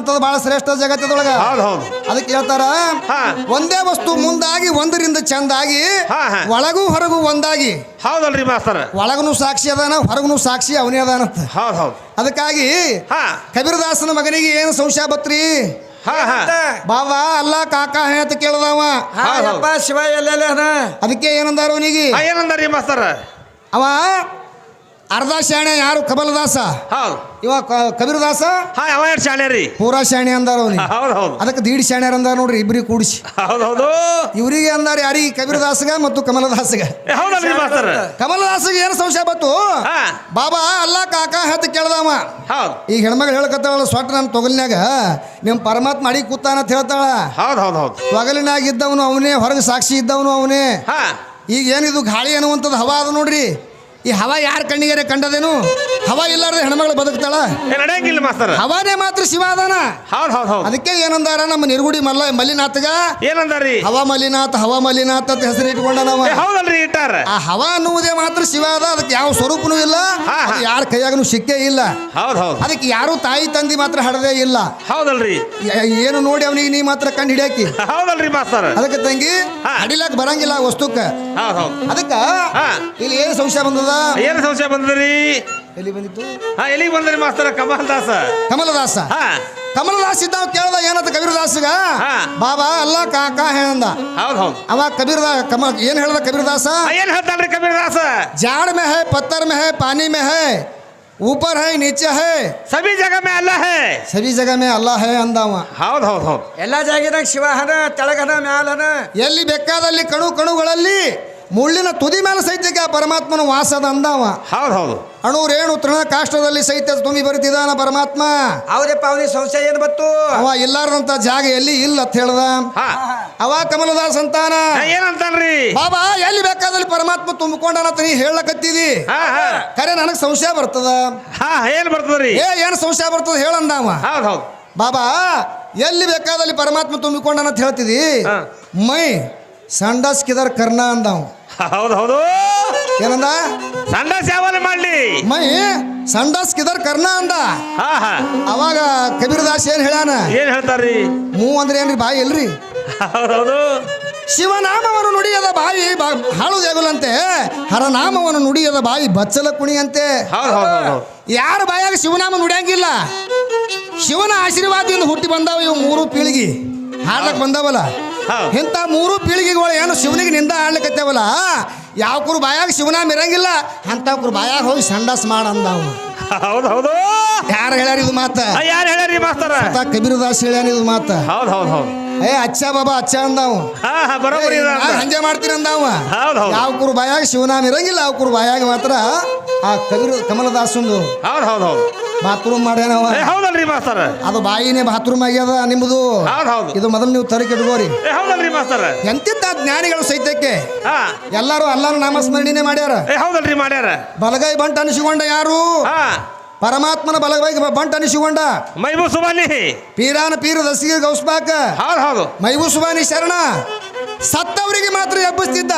ಅನ್ನುವಂಥದ್ದು ಬಹಳ ಶ್ರೇಷ್ಠ ಜಗತ್ತದೊಳಗ. ಹೌದು ಹೌದು ಅದಕ್ಕೆ ಹೇಳ್ತಾರ ಹಾ. ಒಂದೇ ವಸ್ತು ಮುಂದಾಗಿ ಒಂದರಿಂದ ಚಂದಾಗಿ ಹಾ, ಹಾ. ಒಳಗೂ ಹೊರಗೂ ಒಂದಾಗಿ. ಹೌದಲ್ರಿ ಮಾಸ್ತರ. ಒಳಗನು ಸಾಕ್ಷಿ ಅದಾನ, ಹೊರಗನು ಸಾಕ್ಷಿ ಅವನೇ ಅದಾನಂತ. ಹೌದು ಹೌದು ಅದಕ್ಕಾಗಿ ಹಾ ಕಬೀರದಾಸನ ಮಗನಿಗೆ ಏನು ಸಂಶಯ ಬತ್ರಿ? ಹಾ ಹಾ ಬಾಬಾ ಅಲ್ಲ ಕಾಕಾ ಹೇ ಅಂತ ಕೇಳ್ದವ. ಯಪ್ಪ ಶಿವ ಎಲ್ಲೆಲ್ಲ ಅದ. ಅದಕ್ಕೆ ಏನಂದಾರ ಅವನಿಗೆ? ಏನಂದಾರಿ ಮಾಸ್ತರ? ಅವ ಅರ್ಧ ಶಾಣೆ ಯಾರು? ಕಮಲದಾಸ. ಹೌದು ಇವ ಕಬೀರದಾಸ ಹಾ ಅವ ಎರಡು ಶಾಣೆ ರೀ. ಪೂರಾ ಶಾಣೆ ಅಂದಾರ ಅವನಿಗೆ. ಹೌದು ಹೌದು ಅದಕ್ಕೆ ದೀಡ್ ಶಾಣ್ಯಾರ ಅಂದಾರ ನೋಡ್ರಿ ಇಬ್ರಿಗೆ ಕೂಡಿಸಿ. ಹೌದು ಹೌದು ಇವರಿಗೆ ಅಂದಾರ ಯಾರಿಗೆ? ಕಬೀರದಾಸಗ ಮತ್ತು ಕಮಲದಾಸಗ. ಹೌದಲ್ರಿ ಮಾಸ್ತರ. ಕಮಲದಾಸಗೆ ಏನು ಸಂಶಯ ಬಂತು? ಹಾ ಬಾಬಾ ಅಲ್ಲ ಕಾಕಾ ಅಂತ ಕೇಳ್ದವ. ಹೌದು ಈಗ ಹೆಣ್ಮಗಳು ಹೇಳ್ಕತ್ತಾಳ ಸ್ವಟ್ ನನ್ನ ತೊಗಲಿನಾಗ ನಿಮ್ಮ ಪರಮಾತ್ಮ ಅಡಿ ಕೂತಾನ ಅಂತ ಹೇಳ್ತಾಳ. ಹೌದು ಹೌದು ಹೌದು ತೊಗಲಿನಾಗ ಇದ್ದವನು ಅವನೇ, ಹೊರಗೆ ಸಾಕ್ಷಿ ಇದ್ದವನು ಅವನೇ. ಹಾ ಈಗ ಏನಿದು ಗಾಳಿ ಅನ್ನುವಂಥದ್ದು ಹವಾ ಅದ ನೋಡ್ರಿ. ಈ ಹವಾ ಯಾರ ಕಣ್ಣಿಗೆ ಕಂಡದೇನು? ಹವಾ ಇಲ್ಲಾರ್ದೆ ಹೆಣ್ಮಗಳು ಬದುಕ್ತಾಳ? ನಡೆಯಂಗಿಲ್ಲ ಮಾಸ್ತರ. ಹವಾನೇ ಮಾತ್ರ ಶಿವ ಅದಾನ. ಹೌದು ಹೌದು ಹೌದು ಅದಕ್ಕೆ ಏನಂದಾರ ನಮ್ಮ ನಿರ್ಗುಡಿ ಮಲ್ಲಿನಾಥಗ ಏನಂದಾರಿ? ಹವಾ ಮಲ್ಲಿನಾಥ್ ಅಂತ ಹೆಸರು ಇಟ್ಕೊಂಡ ನಾವು. ಹೌದಲ್ರಿ ಇಟ್ಟಾರ. ಆ ಹವಾ ಅನ್ನುವುದೇ ಮಾತ್ರ ಶಿವ ಅದ. ಅದಕ್ಕೆ ಯಾವ ಸ್ವರೂಪನೂ ಇಲ್ಲ, ಹಾ, ಹಾ. ಯಾರ ಕೈಯಾಗನು ಸಿಕ್ಕೇ ಇಲ್ಲ. ಹೌದು ಹೌದು ಅದಕ್ಕೆ ಯಾರು ತಾಯಿ ತಂದಿ ಮಾತ್ರ ಹಡದೇ ಇಲ್ಲ. ಹೌದಲ್ರಿ. ಏನು ನೋಡಿ ಅವನಿಗೆ ನೀ ಮಾತ್ರ ಕಂಡು ಹಿಡಿಯಾಕಿ. ಹೌದಲ್ರಿ ಮಾಸ್ತರ. ಅದಕ್ಕೆ ತಂಗಿ ಹಾ. ಹಡಿಲಕ್ ಬರಂಗಿಲ್ಲ ವಸ್ತುಕ್ಕ. ಹೌದು ಹೌದು ಅದಕ್ಕ ಹಾ. ಇಲ್ಲಿ ಏನು ಸಂಶಯ ಬಂದದ? ಏನು ಸಂಶಯ ಬಂದ್ರಿ? ಎಲ್ಲಿ ಬಂದಿತ್ತು? ಹಾ ಎಲ್ಲಿಗೆ ಬಂದ್ರಿ ಮಾಸ್ತರ? ಕಮಲದಾಸ. ಕಮಲದಾಸ. ಹಾ ಕಮಲದಾಸ ಇದ್ದಾವ ಕೇಳ್ದ ಏನಂತ ಕಬೀರದಾಸಗ? ಹಾ. ಬಾಬಾ ಅಲ್ಲ ಕಾಕಾ ಹೇ ಅಂದ. ಹೌದು ಹೌದು ಅವ ಏನ್ ಹೇಳ್ದ ಕಬೀರದಾಸ? ಏನ್ ಹೇಳ್ತಾನ್ರಿ ಕಬೀರದಾಸ? जाड़ में है, पत्थर में है, पानी में है, ऊपर है, नीचे है, ಸಭಿ ಜಗ ಮೇ ಅಲ್ಲ ಹೇ. सभी जगह में अल्लाह है ಅಂದವ. ಹೌದು ಹೌದು ಹೌದು ಎಲ್ಲಾ ಜಾಗದಾಗ ಶಿವ ಹನ, ತೆಳಗನ ಮ್ಯಾಲನ. ಎಲ್ಲಿ ಬೇಕಾದಲ್ಲಿ ಕಣುಗಳಲ್ಲಿ ಮುಳ್ಳಿನ ತುದಿ ಮೇಲೆ ಸಹಿತ ಪರಮಾತ್ಮನ ವಾಸದ ಅಂದವ. ಹೌದು ಹೌದು ಅಣು ರೇಣು ತೃಣ ಕಾಷ್ಟದಲ್ಲಿ ಸಹಿತ ತುಂಬಿ ಬರುತ್ತಿದ್ದಾನ ಪರಮಾತ್ಮ. ಹೌದಪ್ಪ ಅವನಿಗೆ ಸಂಶಯ ಏನು ಬತ್ತು? ಅವ ಇಲ್ಲಾರ್ದಂತ ಜಾಗ ಎಲ್ಲಿ ಇಲ್ಲ ಅಂತ ಹೇಳ್ದ. ಹಾ ಅವ ಕಮಲದಾಸ್ ಅಂತಾನ, ಏನಂತಾನ್ರಿ? ಬಾಬಾ ಎಲ್ಲಿ ಬೇಕಾದಲ್ಲಿ ಪರಮಾತ್ಮ ತುಂಬಿಕೊಂಡನಂತ ನೀ ಹೇಳಕತ್ತೀವಿ. ಹಾ ಹಾ ಖರೆ ನನಗೆ ಸಂಶಯ ಬರ್ತದ. ಹಾ ಏನ್ ಬರ್ತದ್ರಿ? ಏನು ಸಂಶಯ ಬರ್ತದ ಹೇಳಂದವ. ಹೌದು ಹೌದು ಬಾಬಾ ಎಲ್ಲಿ ಬೇಕಾದಲ್ಲಿ ಪರಮಾತ್ಮ ತುಂಬಿಕೊಂಡನಂತ ಹೇಳ್ತಿದಿ. ಹಾ. ಮೈ ಸಂಡಸ್ ಕಿದರ್ ಕರ್ಣ ಅಂದವ. ಹೌದು ಹೌದು ಏನಂದ? ಸಂಡ ಸೇವನೆ ಮಾಡ್ಲಿ. ಮೈ ಸಂಡಸ್ ಕಿದರ್ ಕರ್ಣ ಅಂದ. ಹಾ ಹಾ ಅವಾಗ ಕಬೀರದಾಸ್ ಏನ್ ಹೇಳ್ಯಾನ? ಏನ್ ಹೇಳ್ತಾರ್ರಿ? ಮೂ ಅಂದ್ರೆ ಏನ್ರಿ? ಬಾಯಿ ಎಲ್ರಿ? ಹೌದೌದು ಶಿವನಾಮವನ್ನು ನುಡಿಯದ ಬಾಯಿ ಹಾಳು ದೇಗುಲಂತೆ, ಹರನಾಮವನ್ನು ನುಡಿಯದ ಬಾಯಿ ಬಚ್ಚಲ ಕುಣಿಯಂತೆ. ಹೌದು ಹೌದು ಹೌದು ಯಾರ ಬಾಯಾಗ ಶಿವನಾಮ ನುಡಿಯಂಗಿಲ್ಲ. ಶಿವನ ಆಶೀರ್ವಾದದಿಂದ ಹುಟ್ಟಿ ಬಂದಾವ ಇವು 3 ಪೀಳಿಗೆ ಹಾಡ್ಲಕ್ ಬಂದಾವಲ್ಲ. ಹೌದು. ಇಂಥ 3 ಪೀಳಿಗೆಗಳು ಏನು ಶಿವನಿಗೆ ನಿಂದ ಆಡ್ಲಿಕ್ಕತ್ತೇವಲ್ಲ, ಯಾವ್ಕರು ಬಾಯಾಗ ಶಿವನಾಮ ಇರಂಗಿಲ್ಲ, ಅಂಥವ್ರು ಬಾಯಾಗ ಹೋಗಿ ಸಂಡಾಸ್ ಮಾಡ ಅಂದವ. ಹೌದು ಹೌದು ಯಾರು ಹೇಳ್ಯಾರ ಇದು ಮಾತ? ಯಾರು ಹೇಳ್ಯಾರಿ ಮಾಸ್ತರ? ಕಬೀರದಾಸ್ ಹೇಳ್ಯಾನ ಇದು ಮಾತ. ಹೌದು ಹೌದು ಹೌದು ಅಚ್ಚ ಬಾಬಾ ಅಚ್ಚ ಅಂದಾವ. ಹಾ ಹಾ ಬರೋಬ್ಬರಿ ಇದೆ ಅಂತ. ಹಂಗೆ ಮಾಡ್ತೀನಿ ಅಂದಾವ. ಹೌದು ಹೌದು ಯಾವ ಕುರು ಬಾಯಾಗ ಶಿವನಾಮ ಇರಂಗಿಲ್ಲ, ಅವ್ರ ಬಾಯಾಗ ಮಾತ್ರ ಆ ಕಮಲದಾಸಂದು ಹೌದು ಹೌದು ಹೌದು ಬಾತ್ರೂಮ್ ಮಾಡ್ಯಾನವ. ಹೌದಲ್ರಿ ಮಾಸ್ತರ? ಅದು ಬಾಯಿನೇ ಬಾತ್ರೂಮ್ ಆಗ್ಯದ ನಿಮ್ಮದು. ಹೌದು ಹೌದು ಇದು ಮೊದಲು ನೀವು ತಲೆ ಕೆಡ್ಗೋರಿ. ಹೌದಲ್ರಿ ಮಾಸ್ತರ? ಎಂತಿದ್ದ ಜ್ಞಾನಿಗಳು ಸಹಿತಕ್ಕೆ ಹಾ ಎಲ್ಲರೂ ಅಲ್ಲನ ನಾಮಸ್ಮರಣೆನೇ ಮಾಡ್ಯಾರ. ಹೌದಲ್ರಿ ಮಾಡ್ಯಾರ. ಬಲಗೈ ಬಂಟ ಅನಿಸಿಕೊಂಡ ಯಾರು? ಹಾ ಪರಮಾತ್ಮನ ಬಲಗೈ ಬಂಟ ಅನಿಸಿಕೊಂಡ ಮೈಬೂ ಸುಬಾನಿ ಪೀರಾನ ಪೀರ ದಸಿಗೆ ಗೌಸ್ಬಾಕ ಹೌದು ಹೌದು ಮೈಬೂ ಸುಬಾನಿ ಶರಣ ಸತ್ತವರಿಗೆ ಮಾತ್ರ ಎಬ್ಬಿಸ್ತಿದ್ದ.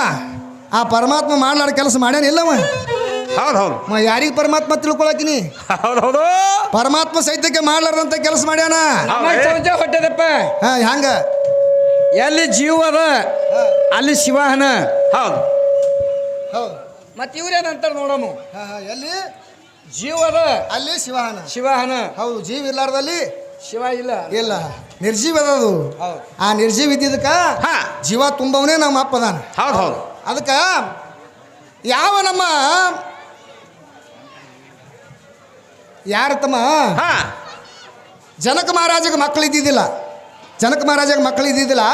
ಆ ಪರಮಾತ್ಮ ಮಾಡ್ಲಾರ ಕೆಲಸ ಮಾಡ್ಯಾನಿಲ್ಲವ. ಹೌದು ಹೌದು ಯಾರಿಗೆ ಪರಮಾತ್ಮ ತಿಳ್ಕೊಳಕಿನಿ? ಹೌದು ಹೌದು ಪರಮಾತ್ಮ ಸಹಿತಕ್ಕೆ ಮಾಡ್ಲಾರ್ದಂತ ಕೆಲಸ ಮಾಡ್ಯಾನ. ನಮಗ್ ಸಂಶಯ ಹೊಟ್ಟದಪ್ಪ. ಹಂಗ ಎಲ್ಲಿ ಜೀವ ಅದ ಅಲ್ಲಿ ಶಿವಹನ. ಹೌದು ಮತ್ ಇವ್ರೇನಂತಾರ ನೋಡಮ್ಮ. ಎಲ್ಲಿ ಜೀವ ಅದ ಅಲ್ಲಿ ಶಿವಹನ. ಶಿವಹನ. ಹೌದು, ಜೀವ ಇರ್ಲಾರ್ದಲ್ಲಿ ಶಿವ ಇಲ್ಲ. ಇಲ್ಲ, ನಿರ್ಜೀವ ಅದ ಅದು. ಹೌದು. ಆ ನಿರ್ಜೀವ ಇದ್ದಿದ್ದಕ್ಕ ಹಾ ಜೀವ ತುಂಬವನೇ ನಮ್ಮ ಅಪ್ಪದಾನ. ಹೌದು ಹೌದು ಅದಕ್ಕ ಯಾವ ನಮ್ಮ ಯಾರ ತಮ್ಮ ಹಾ ಜನಕ ಮಹಾರಾಜಗೆ ಮಕ್ಕಳು ಇದ್ದಿದ್ದಿಲ್ಲ. ಜನಕ ಮಹಾರಾಜಗೆ ಮಕ್ಕಳು ಇದ್ದಿದ್ದಿಲ್ಲ.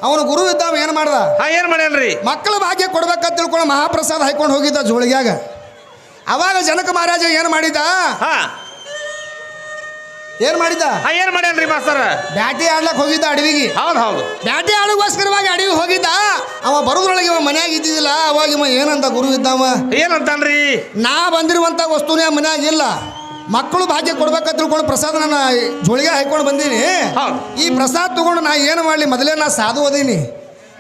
ಅವನು ಗುರು ಇದ್ದಾವ ಏನು ಮಾಡ್ದ? ಹಾ ಏನ್ ಮಾಡ್ಯಾನ್ರಿ? ಮಕ್ಕಳ ಭಾಗ್ಯ ಕೊಡ್ಬೇಕಂತ ತಿಳ್ಕೊಂಡು ಮಹಾಪ್ರಸಾದ ಹಾಕೊಂಡು ಹೋಗಿದ್ದ ಜೋಳಿಗ್ಯಾಗ. ಅವಾಗ ಜನಕ ಮಹಾರಾಜ ಏನು ಮಾಡಿದ? ಹಾ ಏನು ಮಾಡಿದ? ಹಾ ಏನ್ ಮಾಡ್ಯಾನ್ರಿ ಮಾಸ್ತರ? ಬ್ಯಾಟಿ ಆಡ್ಲಕ್ ಹೋಗಿದ್ದ ಅಡವಿಗೆ. ಹೌದು ಹೌದು ಬ್ಯಾಟಿ ಆಡೋಗೋಸ್ಕರವಾಗಿ ಅಡವಿಗೆ ಹೋಗಿದ್ದ. ಅವ ಬರೋದ್ರೊಳಗೆ ಇವ ಮನ್ಯಾಗ ಇದ್ದಿದ್ದಿಲ್ಲ. ಅವಾಗ ಇವ ಏನಂತ ಗುರು ಇದ್ದಾವ? ಏನಂತಾನ್ರಿ? ನಾ ಬಂದಿರುವಂಥ ವಸ್ತುನೇ ಮನ್ಯಾಗ ಇಲ್ಲ, ಮಕ್ಕಳು ಭಾಗ್ಯ ಕೊಡ್ಬೇಕಂತ ತಿಳ್ಕೊಂಡು ಪ್ರಸಾದ ನಾನು ಜೋಳಿಗೆ ಹಾಕೊಂಡು ಬಂದೀನಿ. ಹೌದು. ಈ ಪ್ರಸಾದ ತಗೊಂಡು ನಾ ಏನು ಮಾಡಲಿ? ಮೊದಲೇ ನಾ ಸಾಧು ಅದೀನಿ.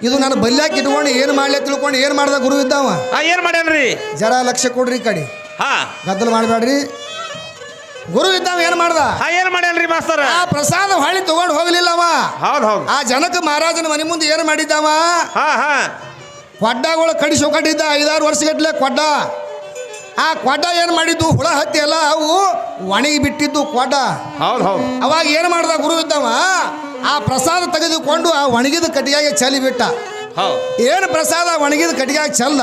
ಇದು ನಾನು ಬಲ್ಯಾಕ ಇಟ್ಕೊಂಡು ಏನು ಮಾಡ್ಲಿ ತಿಳ್ಕೊಂಡು ಏನು ಮಾಡ್ದ ಗುರು ಇದ್ದಾವ? ಹಾ ಏನ್ ಮಾಡ್ಯಾನ್ರಿ? ಜರ ಲಕ್ಷ್ಯ ಕೊಡ್ರಿ ಈ ಕಡೆ, ಹಾ ಗದ್ದಲ ಮಾಡಬೇಡ್ರಿ. ಗುರು ಇದ್ದಾವ ಏನ್ ಮಾಡ್ದ ಏನ್ ಮಾಡ್ಯಾನ್ರಿ ಮಾಸ್ತರ ಆ ಪ್ರಸಾದ ಹೊಳ್ಳಿ ತಗೊಂಡು ಹೋಗ್ಲಿಲ್ಲವ ಹೌದ್ ಹೌದ್ ಆ ಜನಕ ಮಹಾರಾಜನ ಮನೆ ಮುಂದೆ ಏನ್ ಮಾಡಿದ್ದಾವ ಹಾ ಹಾ ಕೊಡ್ಡಗಳು ಕಡಿಸಿ ಹೋಗಿದ್ದ 5-6 ವರ್ಷಗಟ್ಲೆ ಕೊಡ್ಡ ಆ ಕೊಡ್ಡ ಏನ್ ಮಾಡಿದ್ದು ಹುಳ ಹತ್ತಿ ಎಲ್ಲ ಅವು ಒಣಗಿ ಬಿಟ್ಟಿದ್ದು ಕೊಡ್ಡ ಹೌದ್ ಹೌದ್ ಅವಾಗ ಏನ್ ಮಾಡ್ದ ಗುರು ಇದ್ದವ ಆ ಪ್ರಸಾದ ತೆಗೆದುಕೊಂಡು ಆ ಒಣಗಿದ ಕಟ್ಟಿಗೆಗೆ ಚೆಲ್ಲಿ ಬಿಟ್ಟ ಹೌದ್ ಏನು ಪ್ರಸಾದ ಒಣಗಿದ ಕಟ್ಟಿಗೆಗೆ ಚೆಲ್ಲ